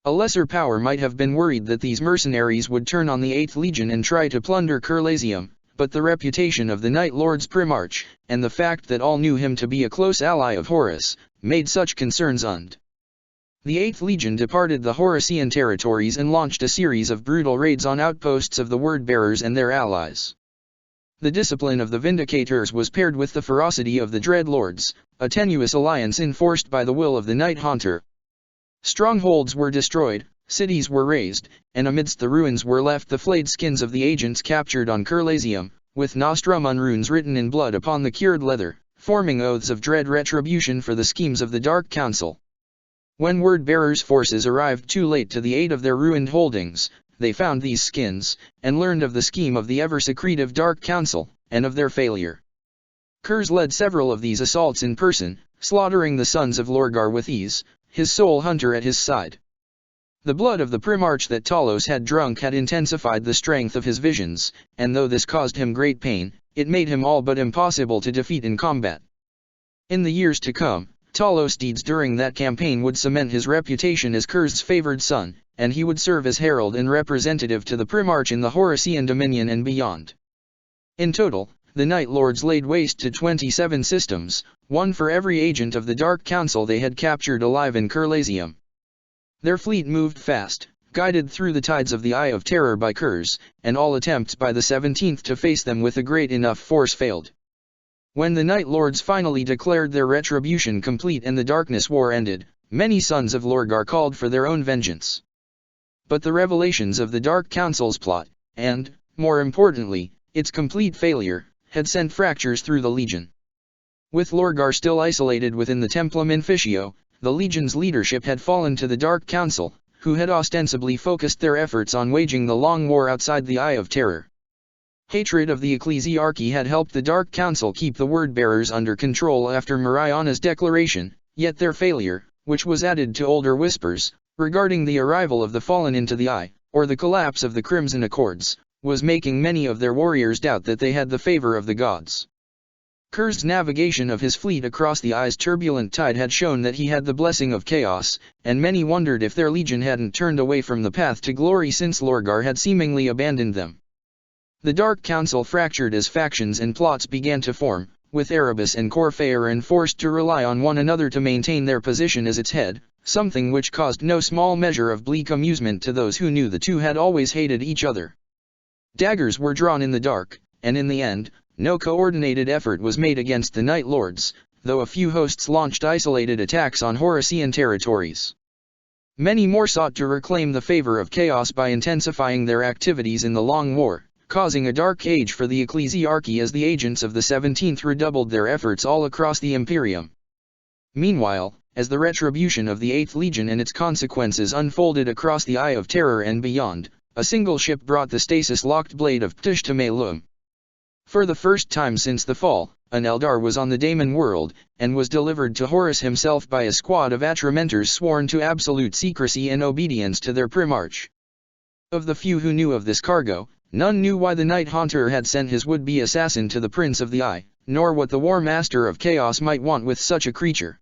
A lesser power might have been worried that these mercenaries would turn on the 8th Legion and try to plunder Kurlasium, but the reputation of the Night Lord's Primarch, and the fact that all knew him to be a close ally of Horus, made such concerns undue. The 8th Legion departed the Horacian territories and launched a series of brutal raids on outposts of the word-bearers and their allies. The discipline of the Vindicators was paired with the ferocity of the Dreadlords, a tenuous alliance enforced by the will of the Night Haunter. Strongholds were destroyed, cities were razed, and amidst the ruins were left the flayed skins of the agents captured on Kurlasium, with Nostramun runes written in blood upon the cured leather, forming oaths of dread retribution for the schemes of the Dark Council. When word-bearers' forces arrived too late to the aid of their ruined holdings, they found these skins, and learned of the scheme of the ever-secretive Dark Council, and of their failure. Kurz led several of these assaults in person, slaughtering the sons of Lorgar with ease, his sole hunter at his side. The blood of the Primarch that Talos had drunk had intensified the strength of his visions, and though this caused him great pain, it made him all but impossible to defeat in combat. In the years to come, Talos' deeds during that campaign would cement his reputation as Kurz's favored son, and he would serve as herald and representative to the Primarch in the Horacian Dominion and beyond. In total, the Night Lords laid waste to 27 systems, one for every agent of the Dark Council they had captured alive in Kurlasium. Their fleet moved fast, guided through the tides of the Eye of Terror by Kurz, and all attempts by the 17th to face them with a great enough force failed. When the Night Lords finally declared their retribution complete and the Darkness War ended, many sons of Lorgar called for their own vengeance. But the revelations of the Dark Council's plot, and, more importantly, its complete failure, had sent fractures through the Legion. With Lorgar still isolated within the Templum Inficio, the Legion's leadership had fallen to the Dark Council, who had ostensibly focused their efforts on waging the long war outside the Eye of Terror. Hatred of the Ecclesiarchy had helped the Dark Council keep the word-bearers under control after Mariana's declaration, yet their failure, which was added to older whispers, regarding the arrival of the Fallen into the Eye, or the collapse of the Crimson Accords, was making many of their warriors doubt that they had the favor of the gods. Kurz's navigation of his fleet across the Eye's turbulent tide had shown that he had the blessing of chaos, and many wondered if their legion hadn't turned away from the path to glory since Lorgar had seemingly abandoned them. The Dark Council fractured as factions and plots began to form, with Erebus and Corphaeron forced to rely on one another to maintain their position as its head, something which caused no small measure of bleak amusement to those who knew the two had always hated each other. Daggers were drawn in the dark, and in the end, no coordinated effort was made against the Night Lords, though a few hosts launched isolated attacks on Horacian territories. Many more sought to reclaim the favor of chaos by intensifying their activities in the Long War, causing a dark age for the Ecclesiarchy as the agents of the 17th redoubled their efforts all across the Imperium. Meanwhile, as the retribution of the 8th Legion and its consequences unfolded across the Eye of Terror and beyond, a single ship brought the stasis-locked blade of Ptush to Melum. For the first time since the fall, an Eldar was on the Daemon world, and was delivered to Horus himself by a squad of Atramentors sworn to absolute secrecy and obedience to their Primarch. Of the few who knew of this cargo, none knew why the Night Haunter had sent his would-be assassin to the Prince of the Eye, nor what the War Master of Chaos might want with such a creature.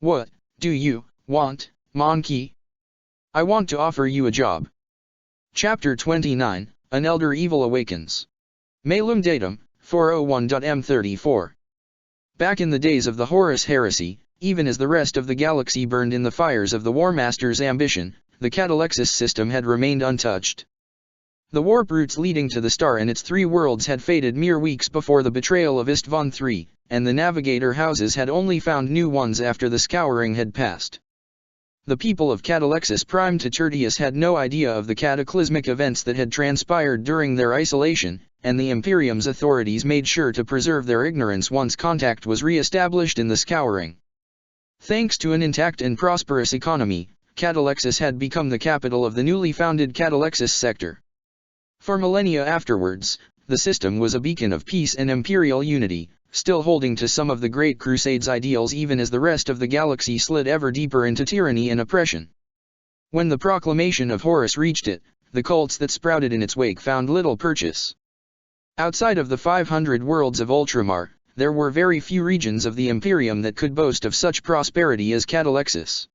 "What do you want, Monkey?" "I want to offer you a job." Chapter 29, An Elder Evil Awakens. Melum Datum, 401.m34. Back in the days of the Horus Heresy, even as the rest of the galaxy burned in the fires of the War Master's ambition, the Catalexis system had remained untouched. The warp routes leading to the star and its 3 worlds had faded mere weeks before the betrayal of Isstvan III, and the navigator houses had only found new ones after the scouring had passed. The people of Catalexis Prime to Tertius had no idea of the cataclysmic events that had transpired during their isolation, and the Imperium's authorities made sure to preserve their ignorance once contact was re-established in the scouring. Thanks to an intact and prosperous economy, Catalexis had become the capital of the newly founded Catalexis sector. For millennia afterwards, the system was a beacon of peace and imperial unity, still holding to some of the Great Crusade's ideals even as the rest of the galaxy slid ever deeper into tyranny and oppression. When the proclamation of Horus reached it, the cults that sprouted in its wake found little purchase. Outside of the 500 worlds of Ultramar, there were very few regions of the Imperium that could boast of such prosperity as Catalexis.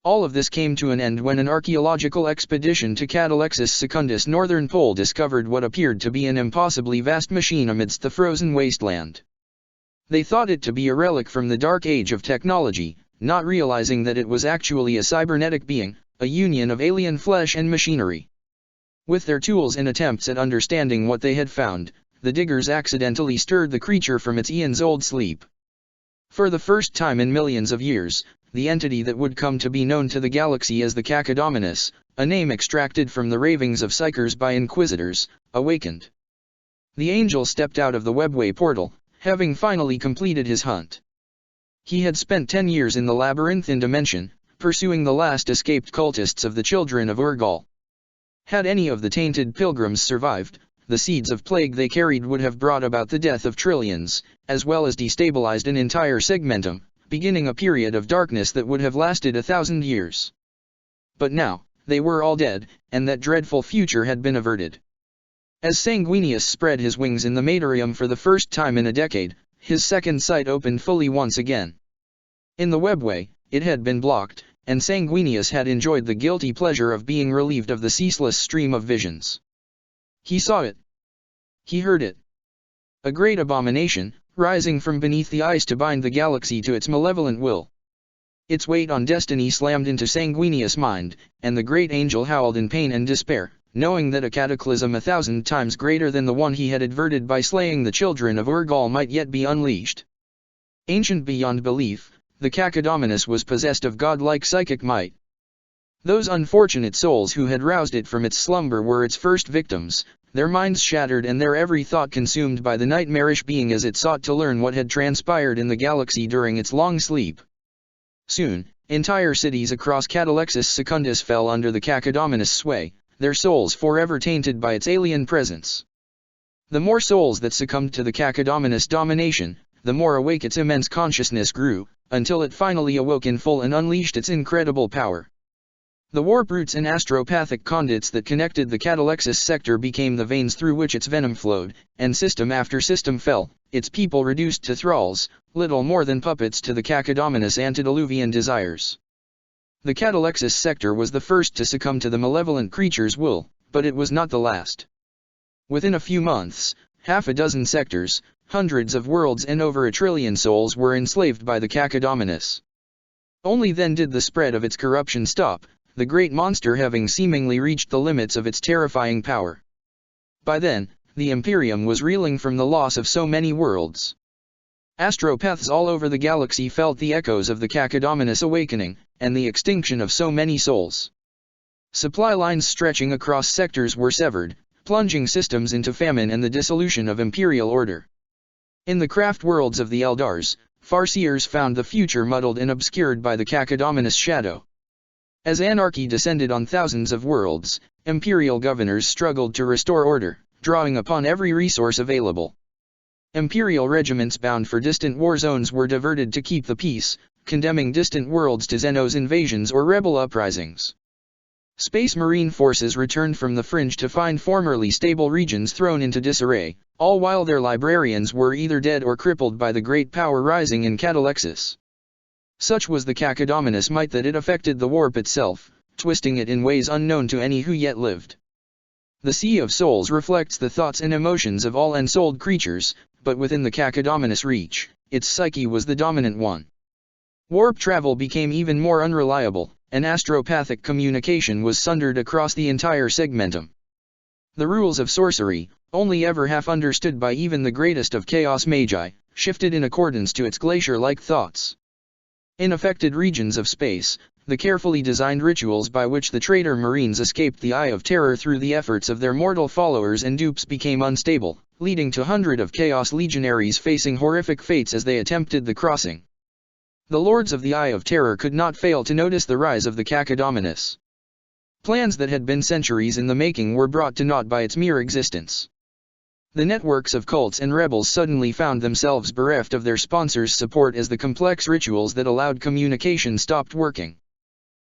All of this came to an end when an archaeological expedition to Catalexis Secundus' northern pole discovered what appeared to be an impossibly vast machine amidst the frozen wasteland. They thought it to be a relic from the dark age of technology, not realizing that it was actually a cybernetic being, a union of alien flesh and machinery. With their tools and attempts at understanding what they had found, the diggers accidentally stirred the creature from its eons-old sleep. For the first time in millions of years, the entity that would come to be known to the galaxy as the Cacodóminus, a name extracted from the ravings of psychers by inquisitors, awakened. The angel stepped out of the webway portal, having finally completed his hunt. He had spent 10 years in the labyrinthine dimension, pursuing the last escaped cultists of the children of Urgal. Had any of the tainted pilgrims survived, the seeds of plague they carried would have brought about the death of trillions, as well as destabilized an entire segmentum, beginning a period of darkness that would have lasted 1,000 years. But now, they were all dead, and that dreadful future had been averted. As Sanguinius spread his wings in the Materium for the first time in a decade, his second sight opened fully once again. In the webway, it had been blocked, and Sanguinius had enjoyed the guilty pleasure of being relieved of the ceaseless stream of visions. He saw it. He heard it. A great abomination, rising from beneath the ice to bind the galaxy to its malevolent will. Its weight on destiny slammed into Sanguinius' mind, and the great angel howled in pain and despair, knowing that a cataclysm 1,000 times greater than the one he had averted by slaying the children of Urgal might yet be unleashed. Ancient beyond belief, the Cacodóminus was possessed of godlike psychic might. Those unfortunate souls who had roused it from its slumber were its first victims, their minds shattered and their every thought consumed by the nightmarish being as it sought to learn what had transpired in the galaxy during its long sleep. Soon, entire cities across Catalexis Secundus fell under the Cacodóminus' sway, their souls forever tainted by its alien presence. The more souls that succumbed to the Cacodóminus' domination, the more awake its immense consciousness grew, until it finally awoke in full and unleashed its incredible power. The warp roots and astropathic conduits that connected the Catalexis sector became the veins through which its venom flowed, and system after system fell, its people reduced to thralls, little more than puppets to the Cacodóminus' antediluvian desires. The Catalexis sector was the first to succumb to the malevolent creature's will, but it was not the last. Within a few months, half a dozen sectors, hundreds of worlds and over 1 trillion souls were enslaved by the Cacodóminus. Only then did the spread of its corruption stop, the great monster having seemingly reached the limits of its terrifying power. By then, the Imperium was reeling from the loss of so many worlds. Astropaths all over the galaxy felt the echoes of the Cacodóminus awakening, and the extinction of so many souls. Supply lines stretching across sectors were severed, plunging systems into famine and the dissolution of imperial order. In the craft worlds of the Eldars, Farseers found the future muddled and obscured by the Cacodóminus' shadow. As anarchy descended on thousands of worlds, imperial governors struggled to restore order, drawing upon every resource available. Imperial regiments bound for distant war zones were diverted to keep the peace, condemning distant worlds to Xenos invasions or rebel uprisings. Space Marine forces returned from the fringe to find formerly stable regions thrown into disarray, all while their librarians were either dead or crippled by the great power rising in Catalexis. Such was the Cacodóminus' might that it affected the warp itself, twisting it in ways unknown to any who yet lived. The Sea of Souls reflects the thoughts and emotions of all ensouled creatures, but within the Cacodóminus' reach, its psyche was the dominant one. Warp travel became even more unreliable, and astropathic communication was sundered across the entire segmentum. The rules of sorcery, only ever half understood by even the greatest of chaos magi, shifted in accordance to its glacier-like thoughts. In affected regions of space, the carefully designed rituals by which the traitor Marines escaped the Eye of Terror through the efforts of their mortal followers and dupes became unstable, leading to hundreds of Chaos Legionaries facing horrific fates as they attempted the crossing. The Lords of the Eye of Terror could not fail to notice the rise of the Cacodóminus. Plans that had been centuries in the making were brought to naught by its mere existence. The networks of cults and rebels suddenly found themselves bereft of their sponsors' support as the complex rituals that allowed communication stopped working.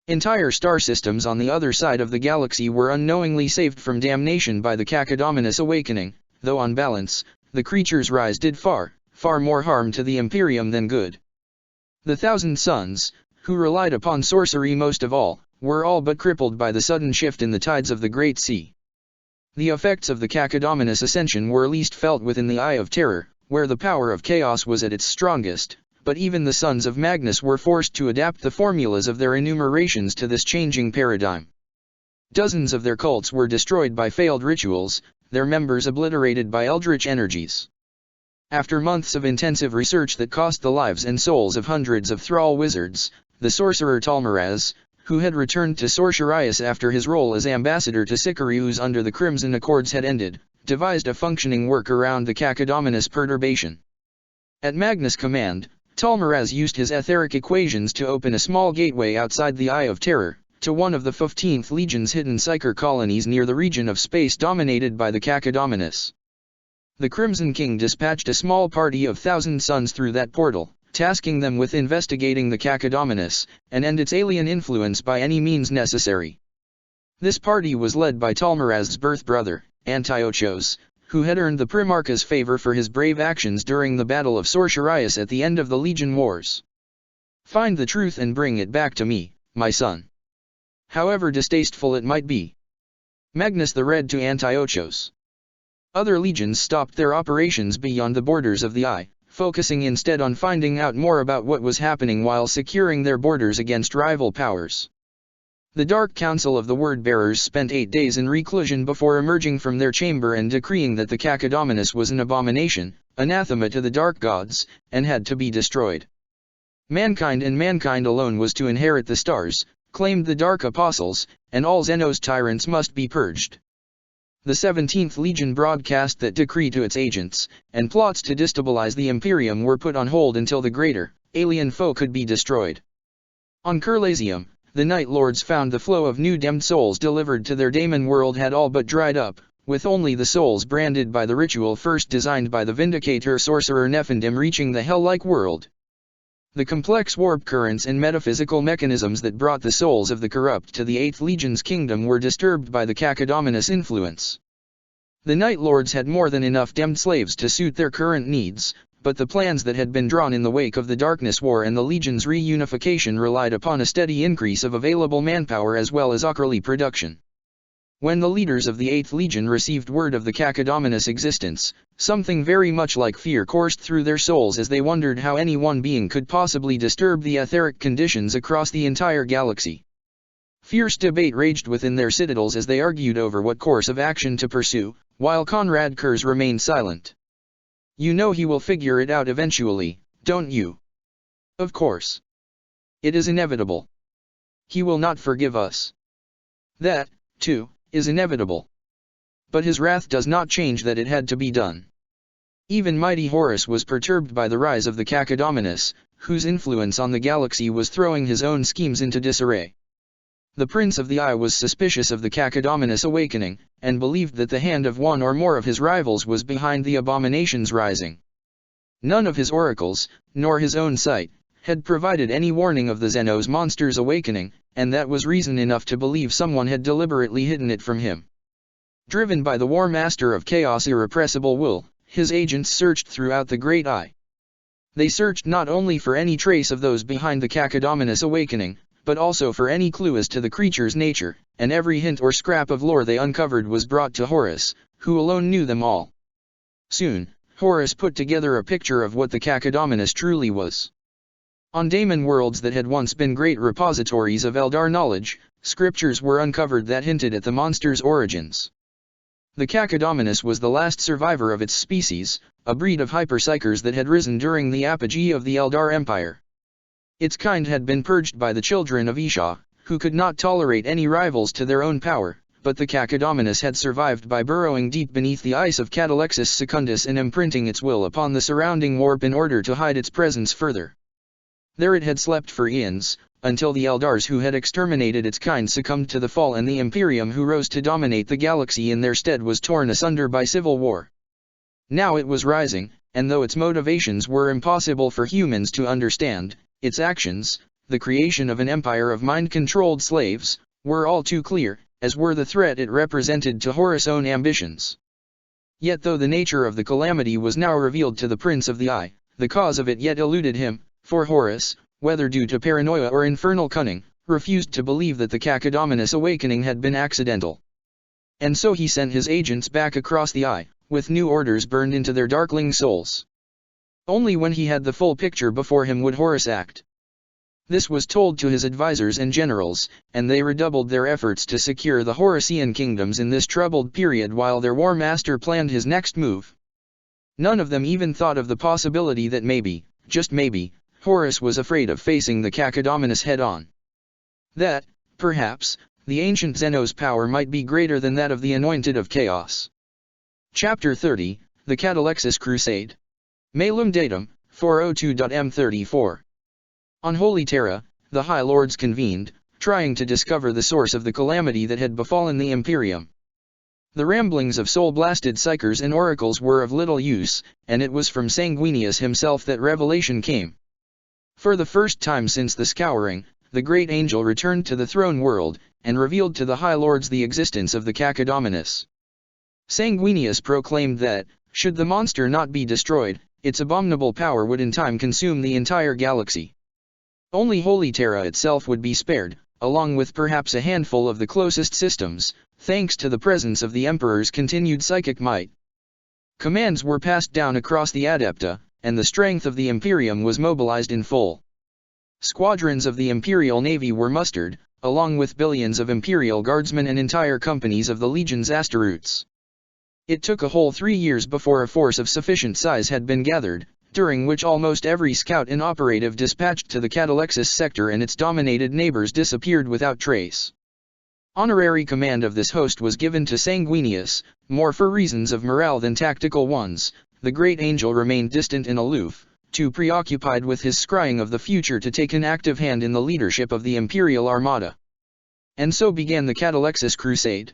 Entire star systems on the other side of the galaxy were unknowingly saved from damnation by the Cacodominus awakening, though on balance, the creature's rise did far more harm to the Imperium than good. The Thousand Sons, who relied upon sorcery most of all, were all but crippled by the sudden shift in the tides of the Great Sea. The effects of the Cacodominus ascension were least felt within the Eye of Terror, where the power of chaos was at its strongest, but even the Sons of Magnus were forced to adapt the formulas of their enumerations to this changing paradigm. Dozens of their cults were destroyed by failed rituals, their members obliterated by eldritch energies. After months of intensive research that cost the lives and souls of hundreds of thrall wizards, the sorcerer Talmaraz, who had returned to Sorcerias after his role as ambassador to Sicarius under the Crimson Accords had ended, devised a functioning work around the Cacodominus perturbation. At Magnus' command, Talmaraz used his etheric equations to open a small gateway outside the Eye of Terror, to one of the 15th Legion's hidden Psyker colonies near the region of space dominated by the Cacodominus. The Crimson King dispatched a small party of Thousand Sons through that portal, tasking them with investigating the Cacodominus, and end its alien influence by any means necessary. This party was led by Talmaraz's birth brother, Antiochos, who had earned the Primarch's favor for his brave actions during the Battle of Sorcerias at the end of the Legion Wars. "Find the truth and bring it back to me, my son. However distasteful it might be." Magnus the read to Antiochos. Other legions stopped their operations beyond the borders of the Eye, focusing instead on finding out more about what was happening while securing their borders against rival powers. The Dark Council of the Word-Bearers spent 8 days in reclusion before emerging from their chamber and decreeing that the Cacodominus was an abomination, anathema to the Dark Gods, and had to be destroyed. Mankind and mankind alone was to inherit the stars, claimed the Dark Apostles, and all Xenos tyrants must be purged. The 17th Legion broadcast that decree to its agents, and plots to destabilize the Imperium were put on hold until the greater, alien foe could be destroyed. On Curlasium, the Night Lords found the flow of new damned souls delivered to their daemon world had all but dried up, with only the souls branded by the ritual first designed by the Vindicator sorcerer Nephendim reaching the hell-like world. The complex warp currents and metaphysical mechanisms that brought the souls of the corrupt to the 8th Legion's kingdom were disturbed by the Cacodominus influence. The Night Lords had more than enough damned slaves to suit their current needs, but the plans that had been drawn in the wake of the Darkness War and the Legion's reunification relied upon a steady increase of available manpower as well as Ockerly production. When the leaders of the 8th Legion received word of the Cacodominus' existence, something very much like fear coursed through their souls as they wondered how any one being could possibly disturb the etheric conditions across the entire galaxy. Fierce debate raged within their citadels as they argued over what course of action to pursue, while Conrad Kurz remained silent. "You know he will figure it out eventually, don't you?" "Of course. It is inevitable. He will not forgive us." "That, too, is inevitable. But his wrath does not change that it had to be done." Even mighty Horus was perturbed by the rise of the Cacodominus, whose influence on the galaxy was throwing his own schemes into disarray. The Prince of the Eye was suspicious of the Cacodominus awakening, and believed that the hand of one or more of his rivals was behind the abomination's rising. None of his oracles, nor his own sight, had provided any warning of the Xenos monster's awakening, and that was reason enough to believe someone had deliberately hidden it from him. Driven by the War Master of Chaos' irrepressible will, his agents searched throughout the Great Eye. They searched not only for any trace of those behind the Cacodominus awakening, but also for any clue as to the creature's nature, and every hint or scrap of lore they uncovered was brought to Horus, who alone knew them all. Soon, Horus put together a picture of what the Cacodominus truly was. On daemon worlds that had once been great repositories of Eldar knowledge, scriptures were uncovered that hinted at the monster's origins. The Cacodominus was the last survivor of its species, a breed of hyperpsychers that had risen during the apogee of the Eldar Empire. Its kind had been purged by the children of Isha, who could not tolerate any rivals to their own power, but the Cacodominus had survived by burrowing deep beneath the ice of Catalexis Secundus and imprinting its will upon the surrounding warp in order to hide its presence further. There it had slept for eons, until the Eldars who had exterminated its kind succumbed to the fall and the Imperium who rose to dominate the galaxy in their stead was torn asunder by civil war. Now it was rising, and though its motivations were impossible for humans to understand, its actions, the creation of an empire of mind-controlled slaves, were all too clear, as were the threat it represented to Horus' own ambitions. Yet though the nature of the calamity was now revealed to the Prince of the Eye, the cause of it yet eluded him, for Horus, whether due to paranoia or infernal cunning, refused to believe that the Cacodominus awakening had been accidental. And so he sent his agents back across the Eye, with new orders burned into their darkling souls. Only when he had the full picture before him would Horus act. This was told to his advisors and generals, and they redoubled their efforts to secure the Horusian kingdoms in this troubled period while their war master planned his next move. None of them even thought of the possibility that maybe, just maybe, Horus was afraid of facing the Cacodominus head-on. That, perhaps, the ancient Zeno's power might be greater than that of the Anointed of Chaos. Chapter 30, The Catalexis Crusade. Malum Datum, 402.m34. On Holy Terra, the High Lords convened, trying to discover the source of the calamity that had befallen the Imperium. The ramblings of soul-blasted psychers and oracles were of little use, and it was from Sanguinius himself that revelation came. For the first time since the Scouring, the great angel returned to the throne world, and revealed to the High Lords the existence of the Cacodominus. Sanguinius proclaimed that, should the monster not be destroyed, its abominable power would in time consume the entire galaxy. Only Holy Terra itself would be spared, along with perhaps a handful of the closest systems, thanks to the presence of the Emperor's continued psychic might. Commands were passed down across the Adepta, and the strength of the Imperium was mobilized in full. Squadrons of the Imperial Navy were mustered, along with billions of Imperial Guardsmen and entire companies of the Legion's Asteroutes. It took a whole 3 years before a force of sufficient size had been gathered, during which almost every scout and operative dispatched to the Catalexis sector and its dominated neighbors disappeared without trace. Honorary command of this host was given to Sanguinius, more for reasons of morale than tactical ones. The great angel remained distant and aloof, too preoccupied with his scrying of the future to take an active hand in the leadership of the Imperial Armada. And so began the Catalexis Crusade.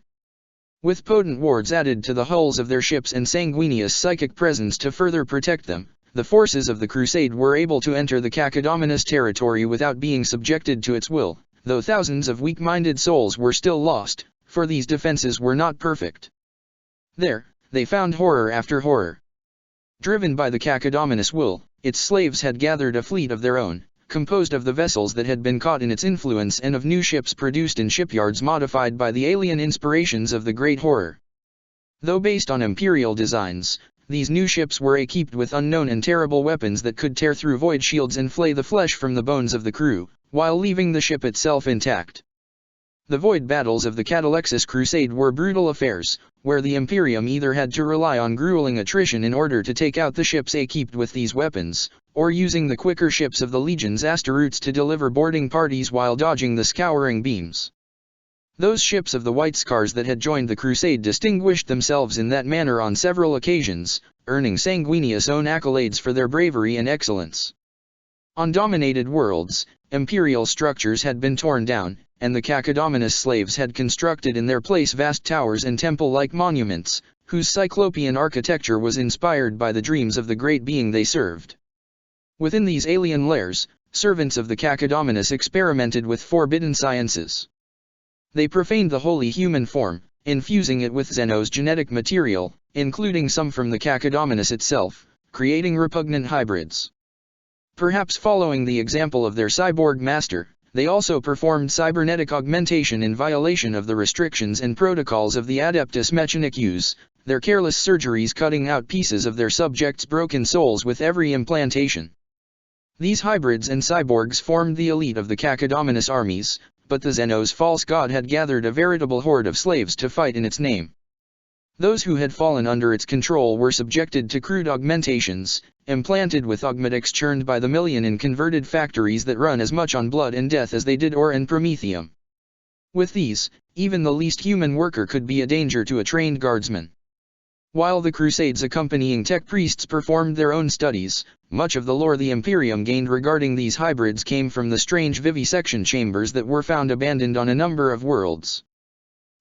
With potent wards added to the hulls of their ships and Sanguinius' psychic presence to further protect them, the forces of the Crusade were able to enter the Cacodominus territory without being subjected to its will, though thousands of weak-minded souls were still lost, for these defenses were not perfect. There, they found horror after horror. Driven by the Cacodominus will, its slaves had gathered a fleet of their own, composed of the vessels that had been caught in its influence and of new ships produced in shipyards modified by the alien inspirations of the Great Horror. Though based on imperial designs, these new ships were equipped with unknown and terrible weapons that could tear through void shields and flay the flesh from the bones of the crew, while leaving the ship itself intact. The void battles of the Catalexis Crusade were brutal affairs, where the Imperium either had to rely on grueling attrition in order to take out the ships equipped with these weapons, or using the quicker ships of the Legion's Asteroutes to deliver boarding parties while dodging the scouring beams. Those ships of the White Scars that had joined the Crusade distinguished themselves in that manner on several occasions, earning Sanguinius' own accolades for their bravery and excellence. On dominated worlds, imperial structures had been torn down, and the Cacodominus slaves had constructed in their place vast towers and temple-like monuments, whose cyclopean architecture was inspired by the dreams of the great being they served. Within these alien lairs, servants of the Cacodominus experimented with forbidden sciences. They profaned the holy human form, infusing it with Zeno's genetic material, including some from the Cacodominus itself, creating repugnant hybrids. Perhaps following the example of their cyborg master, they also performed cybernetic augmentation in violation of the restrictions and protocols of the Adeptus Mechanicus, their careless surgeries cutting out pieces of their subjects' broken souls with every implantation. These hybrids and cyborgs formed the elite of the Cacodominus armies, but the Zeno's false god had gathered a veritable horde of slaves to fight in its name. Those who had fallen under its control were subjected to crude augmentations, implanted with augmetics churned by the million in converted factories that run as much on blood and death as they did ore and promethium. With these, even the least human worker could be a danger to a trained guardsman. While the Crusade's accompanying tech priests performed their own studies, much of the lore the Imperium gained regarding these hybrids came from the strange vivisection chambers that were found abandoned on a number of worlds.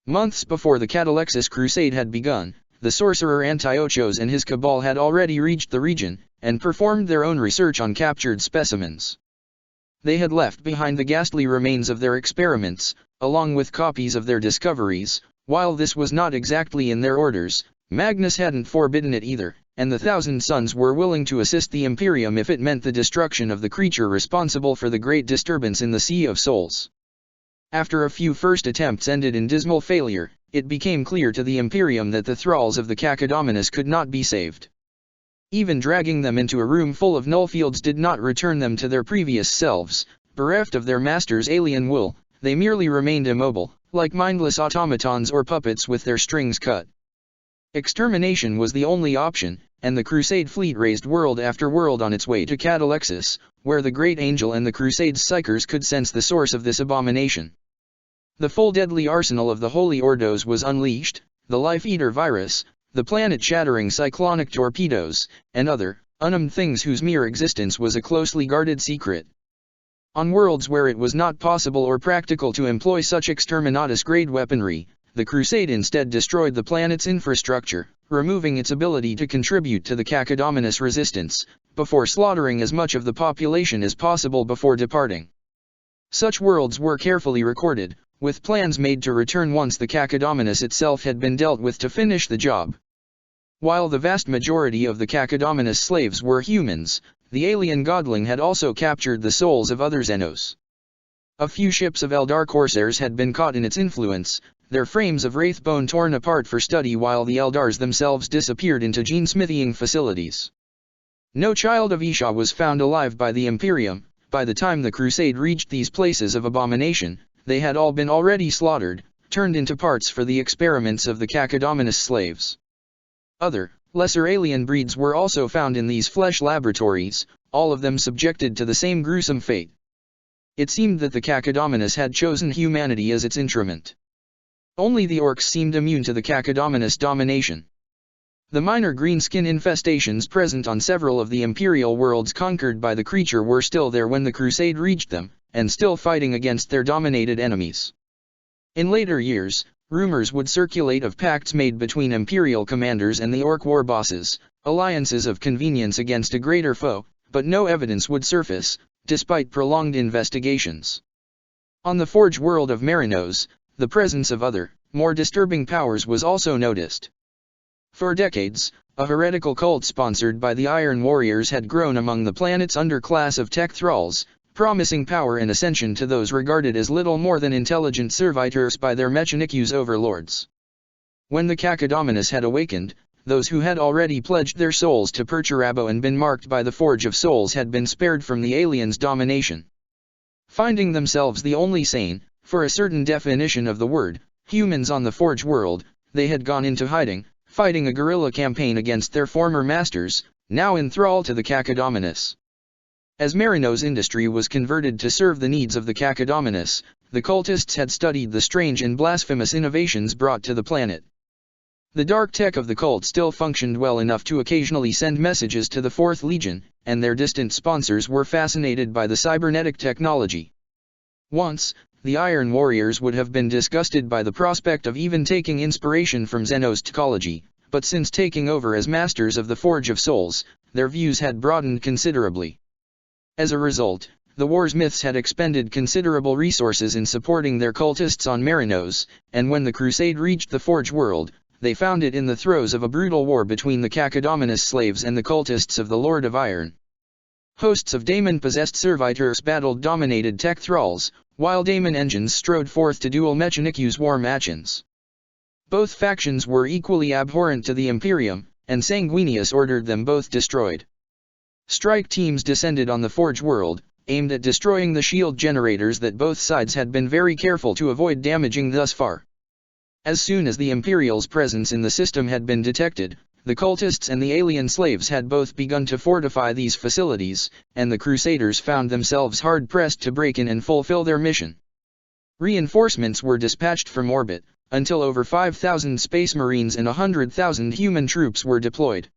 Months before the Catalexis Crusade had begun, the sorcerer Antiochos and his cabal had already reached the region, and performed their own research on captured specimens. They had left behind the ghastly remains of their experiments, along with copies of their discoveries. While this was not exactly in their orders, Magnus hadn't forbidden it either, and the Thousand Sons were willing to assist the Imperium if it meant the destruction of the creature responsible for the great disturbance in the Sea of Souls. After a few first attempts ended in dismal failure, it became clear to the Imperium that the thralls of the Cacodóminus could not be saved. Even dragging them into a room full of nullfields did not return them to their previous selves. Bereft of their master's alien will, they merely remained immobile, like mindless automatons or puppets with their strings cut. Extermination was the only option, and the Crusade fleet raced world after world on its way to Catalexis, where the Great Angel and the Crusade's psychers could sense the source of this abomination. The full deadly arsenal of the Holy Ordos was unleashed: the Life-Eater virus, the planet-shattering cyclonic torpedoes, and other, unnamed things whose mere existence was a closely guarded secret. On worlds where it was not possible or practical to employ such exterminatus-grade weaponry, the Crusade instead destroyed the planet's infrastructure, removing its ability to contribute to the Cacodóminus resistance, before slaughtering as much of the population as possible before departing. Such worlds were carefully recorded, with plans made to return once the Cacodóminus itself had been dealt with to finish the job. While the vast majority of the Cacodóminus slaves were humans, the alien godling had also captured the souls of other Xenos. A few ships of Eldar corsairs had been caught in its influence, their frames of wraithbone torn apart for study while the Eldars themselves disappeared into gene-smithing facilities. No child of Isha was found alive by the Imperium. By the time the Crusade reached these places of abomination, they had all been already slaughtered, turned into parts for the experiments of the Cacodóminus slaves. Other, lesser alien breeds were also found in these flesh laboratories, all of them subjected to the same gruesome fate. It seemed that the Cacodóminus had chosen humanity as its instrument. Only the orcs seemed immune to the Cacodóminus domination. The minor greenskin infestations present on several of the imperial worlds conquered by the creature were still there when the Crusade reached them, and still fighting against their dominated enemies. In later years, rumors would circulate of pacts made between imperial commanders and the orc war bosses, alliances of convenience against a greater foe, but no evidence would surface, despite prolonged investigations. On the Forge world of Marinos, the presence of other, more disturbing powers was also noticed. For decades, a heretical cult sponsored by the Iron Warriors had grown among the planet's underclass of tech thralls, promising power and ascension to those regarded as little more than intelligent servitors by their Mechanicu's overlords. When the Cacodóminus had awakened, those who had already pledged their souls to Perturabo and been marked by the Forge of Souls had been spared from the aliens' domination. Finding themselves the only sane, for a certain definition of the word, humans on the Forge world, they had gone into hiding, fighting a guerrilla campaign against their former masters, now in thrall to the Cacodóminus. As Marinos' industry was converted to serve the needs of the Cacodóminus, the cultists had studied the strange and blasphemous innovations brought to the planet. The dark tech of the cult still functioned well enough to occasionally send messages to the Fourth Legion, and their distant sponsors were fascinated by the cybernetic technology. Once, the Iron Warriors would have been disgusted by the prospect of even taking inspiration from Xenos technology, but since taking over as masters of the Forge of Souls, their views had broadened considerably. As a result, the War's Myths had expended considerable resources in supporting their cultists on Marinos, and when the Crusade reached the Forge world, they found it in the throes of a brutal war between the Cacodóminus slaves and the cultists of the Lord of Iron. Hosts of daemon-possessed servitors battled dominated tech thralls, while daemon engines strode forth to duel Mechanicu's war machins. Both factions were equally abhorrent to the Imperium, and Sanguinius ordered them both destroyed. Strike teams descended on the Forge world, aimed at destroying the shield generators that both sides had been very careful to avoid damaging thus far. As soon as the Imperials' presence in the system had been detected, the cultists and the alien slaves had both begun to fortify these facilities, and the Crusaders found themselves hard-pressed to break in and fulfill their mission. Reinforcements were dispatched from orbit, until over 5,000 Space Marines and 100,000 human troops were deployed.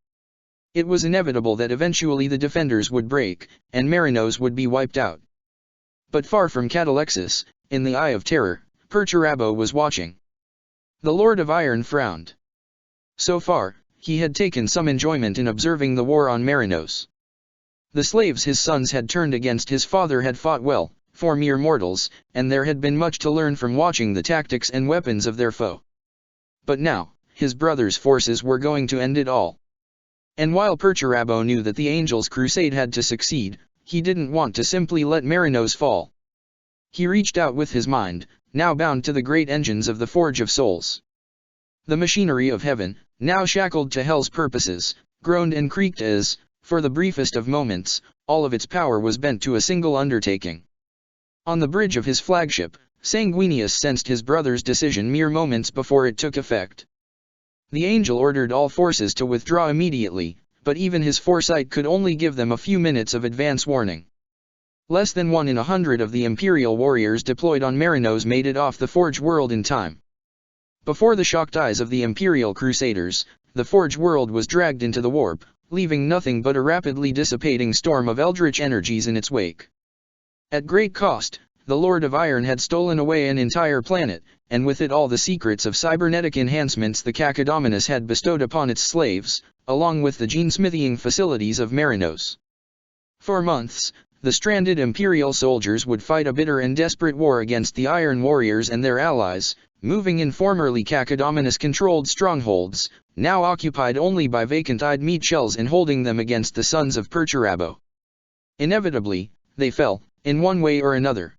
It was inevitable that eventually the defenders would break, and Marinos would be wiped out. But far from Catalexis, in the Eye of Terror, Perturabo was watching. The Lord of Iron frowned. So far, he had taken some enjoyment in observing the war on Marinos. The slaves his sons had turned against his father had fought well, for mere mortals, and there had been much to learn from watching the tactics and weapons of their foe. But now, his brother's forces were going to end it all. And while Perturabo knew that the Angel's crusade had to succeed, he didn't want to simply let Marinos fall. He reached out with his mind, now bound to the great engines of the Forge of Souls. The machinery of heaven, now shackled to hell's purposes, groaned and creaked as, for the briefest of moments, all of its power was bent to a single undertaking. On the bridge of his flagship, Sanguinius sensed his brother's decision mere moments before it took effect. The angel ordered all forces to withdraw immediately, but even his foresight could only give them a few minutes of advance warning. Less than 1 in 100 of the Imperial warriors deployed on Marinos made it off the Forge world in time. Before the shocked eyes of the Imperial Crusaders, the Forge world was dragged into the warp, leaving nothing but a rapidly dissipating storm of eldritch energies in its wake. At great cost, the Lord of Iron had stolen away an entire planet, and with it all the secrets of cybernetic enhancements the Cacodominus had bestowed upon its slaves, along with the gene-smithing facilities of Marinos. For months, the stranded Imperial soldiers would fight a bitter and desperate war against the Iron Warriors and their allies, moving in formerly Cacodominus-controlled strongholds, now occupied only by vacant-eyed meat shells and holding them against the sons of Perturabo. Inevitably, they fell, in one way or another.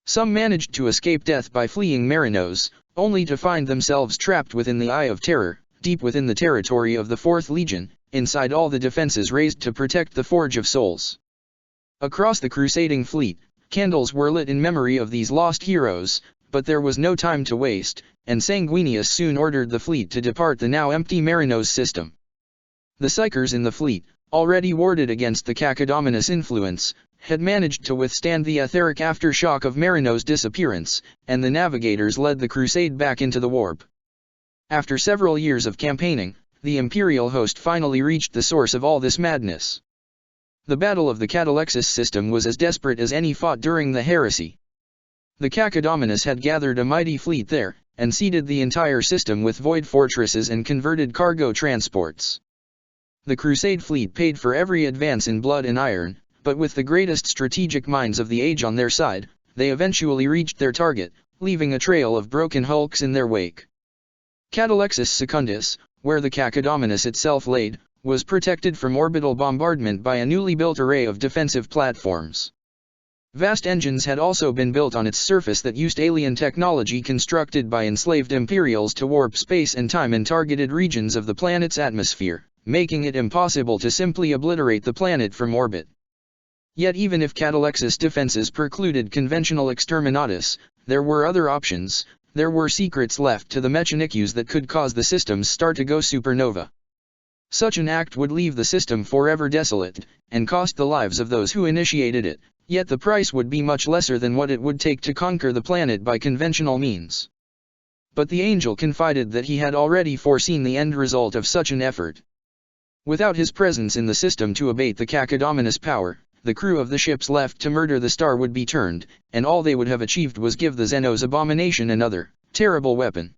Some managed to escape death by fleeing Marinos, only to find themselves trapped within the Eye of Terror, deep within the territory of the 4th Legion, inside all the defenses raised to protect the Forge of Souls. Across the crusading fleet, candles were lit in memory of these lost heroes, but there was no time to waste, and Sanguinius soon ordered the fleet to depart the now empty Marinos system. The Psykers in the fleet, already warded against the Cacodominus influence, had managed to withstand the etheric aftershock of Marinos' disappearance, and the navigators led the crusade back into the warp. After several years of campaigning, the Imperial host finally reached the source of all this madness. The Battle of the Catalexis system was as desperate as any fought during the heresy. The Cacodominus had gathered a mighty fleet there, and seeded the entire system with void fortresses and converted cargo transports. The Crusade fleet paid for every advance in blood and iron, but with the greatest strategic minds of the age on their side, they eventually reached their target, leaving a trail of broken hulks in their wake. Catalexis Secundus, where the Cacodominus itself laid, was protected from orbital bombardment by a newly built array of defensive platforms. Vast engines had also been built on its surface that used alien technology constructed by enslaved Imperials to warp space and time in targeted regions of the planet's atmosphere, making it impossible to simply obliterate the planet from orbit. Yet even if Catalexis defenses precluded conventional exterminatus, there were other options. There were secrets left to the Mechanicus that could cause the system's star to go supernova. Such an act would leave the system forever desolate, and cost the lives of those who initiated it, yet the price would be much lesser than what it would take to conquer the planet by conventional means. But the angel confided that he had already foreseen the end result of such an effort. Without his presence in the system to abate the Cacodominus power, the crew of the ships left to murder the star would be turned, and all they would have achieved was give the Xenos abomination another, terrible weapon.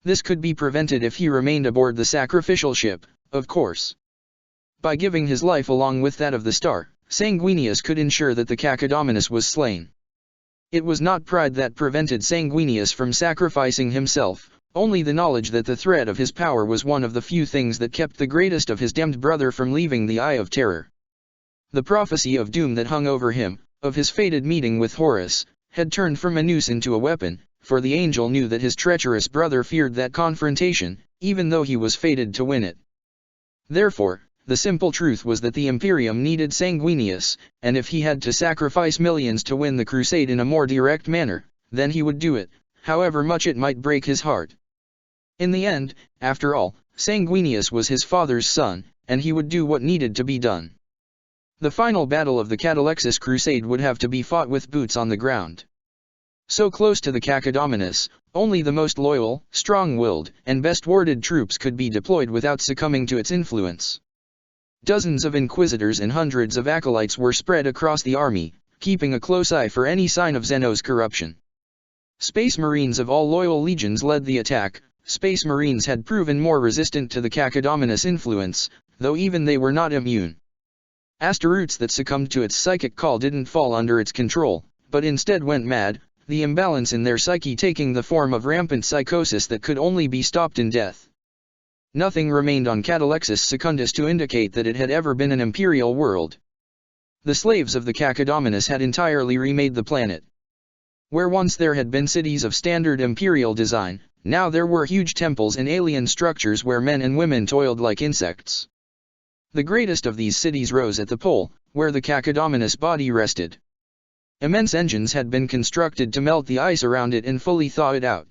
This could be prevented if he remained aboard the sacrificial ship, of course. By giving his life along with that of the star, Sanguinius could ensure that the Cacodominus was slain. It was not pride that prevented Sanguinius from sacrificing himself, only the knowledge that the threat of his power was one of the few things that kept the greatest of his damned brother from leaving the Eye of Terror. The prophecy of doom that hung over him, of his fated meeting with Horus, had turned from a noose into a weapon, for the angel knew that his treacherous brother feared that confrontation, even though he was fated to win it. Therefore, the simple truth was that the Imperium needed Sanguinius, and if he had to sacrifice millions to win the crusade in a more direct manner, then he would do it, however much it might break his heart. In the end, after all, Sanguinius was his father's son, and he would do what needed to be done. The final battle of the Catalexis crusade would have to be fought with boots on the ground. So close to the Cacodominus, only the most loyal, strong-willed, and best-warded troops could be deployed without succumbing to its influence. Dozens of inquisitors and hundreds of acolytes were spread across the army, keeping a close eye for any sign of Xenos corruption. Space Marines of all loyal legions led the attack, Space Marines had proven more resistant to the Cacodominus influence, though even they were not immune. Asteroids that succumbed to its psychic call didn't fall under its control, but instead went mad, the imbalance in their psyche taking the form of rampant psychosis that could only be stopped in death. Nothing remained on Catalexis Secundus to indicate that it had ever been an imperial world. The slaves of the Cacodominus had entirely remade the planet. Where once there had been cities of standard imperial design, now there were huge temples and alien structures where men and women toiled like insects. The greatest of these cities rose at the pole, where the Cacodominus body rested. Immense engines had been constructed to melt the ice around it and fully thaw it out.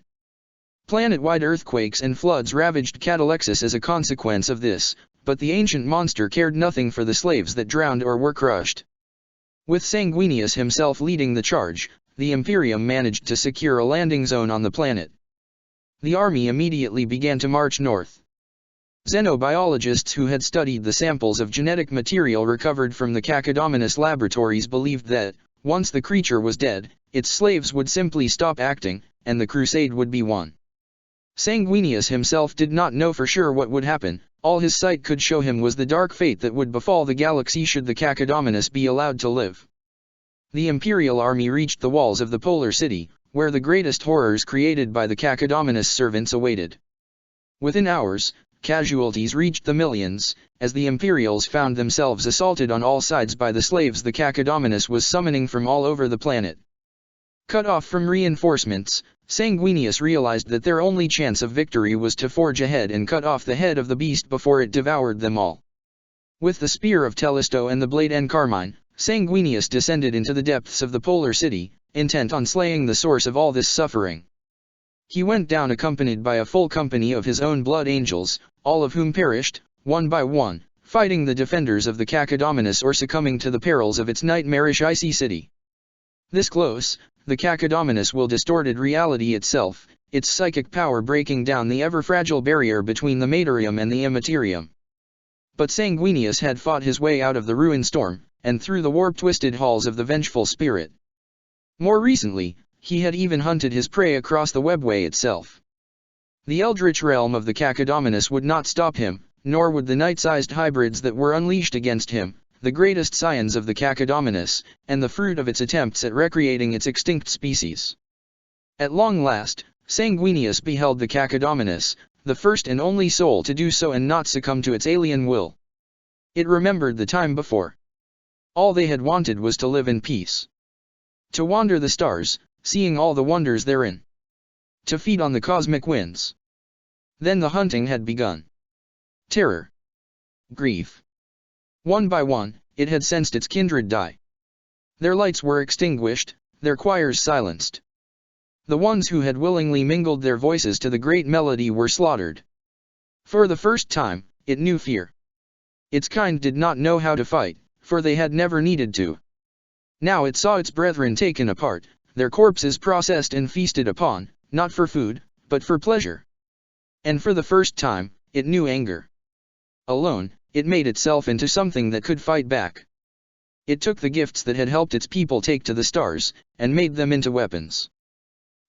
Planet-wide earthquakes and floods ravaged Catalexis as a consequence of this, but the ancient monster cared nothing for the slaves that drowned or were crushed. With Sanguinius himself leading the charge, the Imperium managed to secure a landing zone on the planet. The army immediately began to march north. Xenobiologists who had studied the samples of genetic material recovered from the Cacodominus laboratories believed that, once the creature was dead, its slaves would simply stop acting, and the crusade would be won. Sanguinius himself did not know for sure what would happen. All his sight could show him was the dark fate that would befall the galaxy should the Cacodominus be allowed to live. The Imperial army reached the walls of the Polar City, where the greatest horrors created by the Cacodominus servants awaited. Within hours, casualties reached the millions, as the Imperials found themselves assaulted on all sides by the slaves the Cacodominus was summoning from all over the planet. Cut off from reinforcements, Sanguinius realized that their only chance of victory was to forge ahead and cut off the head of the beast before it devoured them all. With the spear of Tellisto and the blade Encarmine, Sanguinius descended into the depths of the Polar City, intent on slaying the source of all this suffering. He went down accompanied by a full company of his own blood angels, all of whom perished, one by one, fighting the defenders of the Cacodominus or succumbing to the perils of its nightmarish icy city. This close, the Cacodominus will distorted reality itself, its psychic power breaking down the ever-fragile barrier between the Materium and the Immaterium. But Sanguinius had fought his way out of the ruined storm, and through the warp-twisted halls of the vengeful spirit. More recently, he had even hunted his prey across the webway itself. The eldritch realm of the Cacodominus would not stop him, nor would the night-sized hybrids that were unleashed against him, the greatest scions of the Cacodominus, and the fruit of its attempts at recreating its extinct species. At long last, Sanguinius beheld the Cacodominus, the first and only soul to do so and not succumb to its alien will. It remembered the time before. All they had wanted was to live in peace. To wander the stars, seeing all the wonders therein. To feed on the cosmic winds. Then the hunting had begun. Terror. Grief. One by one, it had sensed its kindred die. Their lights were extinguished, their choirs silenced. The ones who had willingly mingled their voices to the great melody were slaughtered. For the first time, it knew fear. Its kind did not know how to fight, for they had never needed to. Now it saw its brethren taken apart, their corpses processed and feasted upon, not for food, but for pleasure. And for the first time, it knew anger. Alone, it made itself into something that could fight back. It took the gifts that had helped its people take to the stars, and made them into weapons.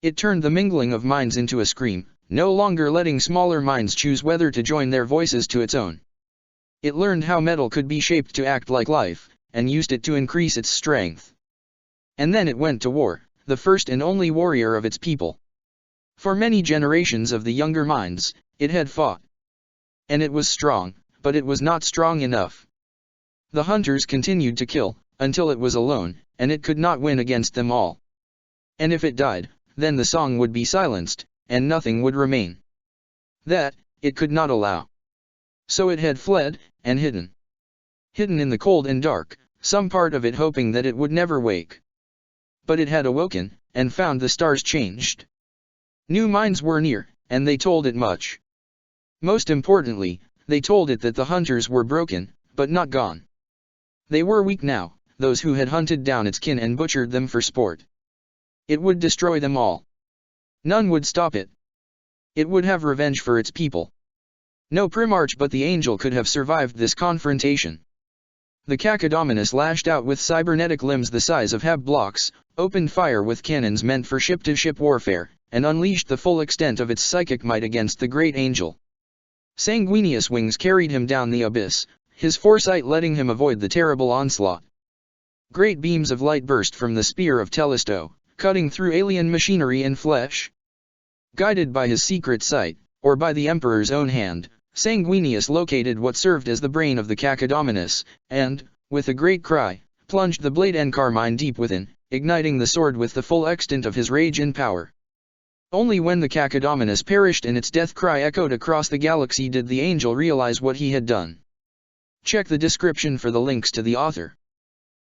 It turned the mingling of minds into a scream, no longer letting smaller minds choose whether to join their voices to its own. It learned how metal could be shaped to act like life, and used it to increase its strength. And then it went to war, the first and only warrior of its people. For many generations of the younger minds, it had fought. And it was strong, but it was not strong enough. The hunters continued to kill, until it was alone, and it could not win against them all. And if it died, then the song would be silenced, and nothing would remain. That, it could not allow. So it had fled, and hidden. Hidden in the cold and dark, some part of it hoping that it would never wake. But it had awoken, and found the stars changed. New minds were near, and they told it much. Most importantly, they told it that the hunters were broken, but not gone. They were weak now, those who had hunted down its kin and butchered them for sport. It would destroy them all. None would stop it. It would have revenge for its people. No Primarch but the angel could have survived this confrontation. The Cacodominus lashed out with cybernetic limbs the size of Hab blocks, opened fire with cannons meant for ship-to-ship warfare, and unleashed the full extent of its psychic might against the great angel. Sanguinius' wings carried him down the abyss, his foresight letting him avoid the terrible onslaught. Great beams of light burst from the spear of Tellisto, cutting through alien machinery and flesh. Guided by his secret sight, or by the emperor's own hand, Sanguinius located what served as the brain of the Cacodominus, and, with a great cry, plunged the blade encarmine deep within, igniting the sword with the full extent of his rage and power. Only when the Cacodominus perished and its death cry echoed across the galaxy did the angel realize what he had done. Check the description for the links to the author.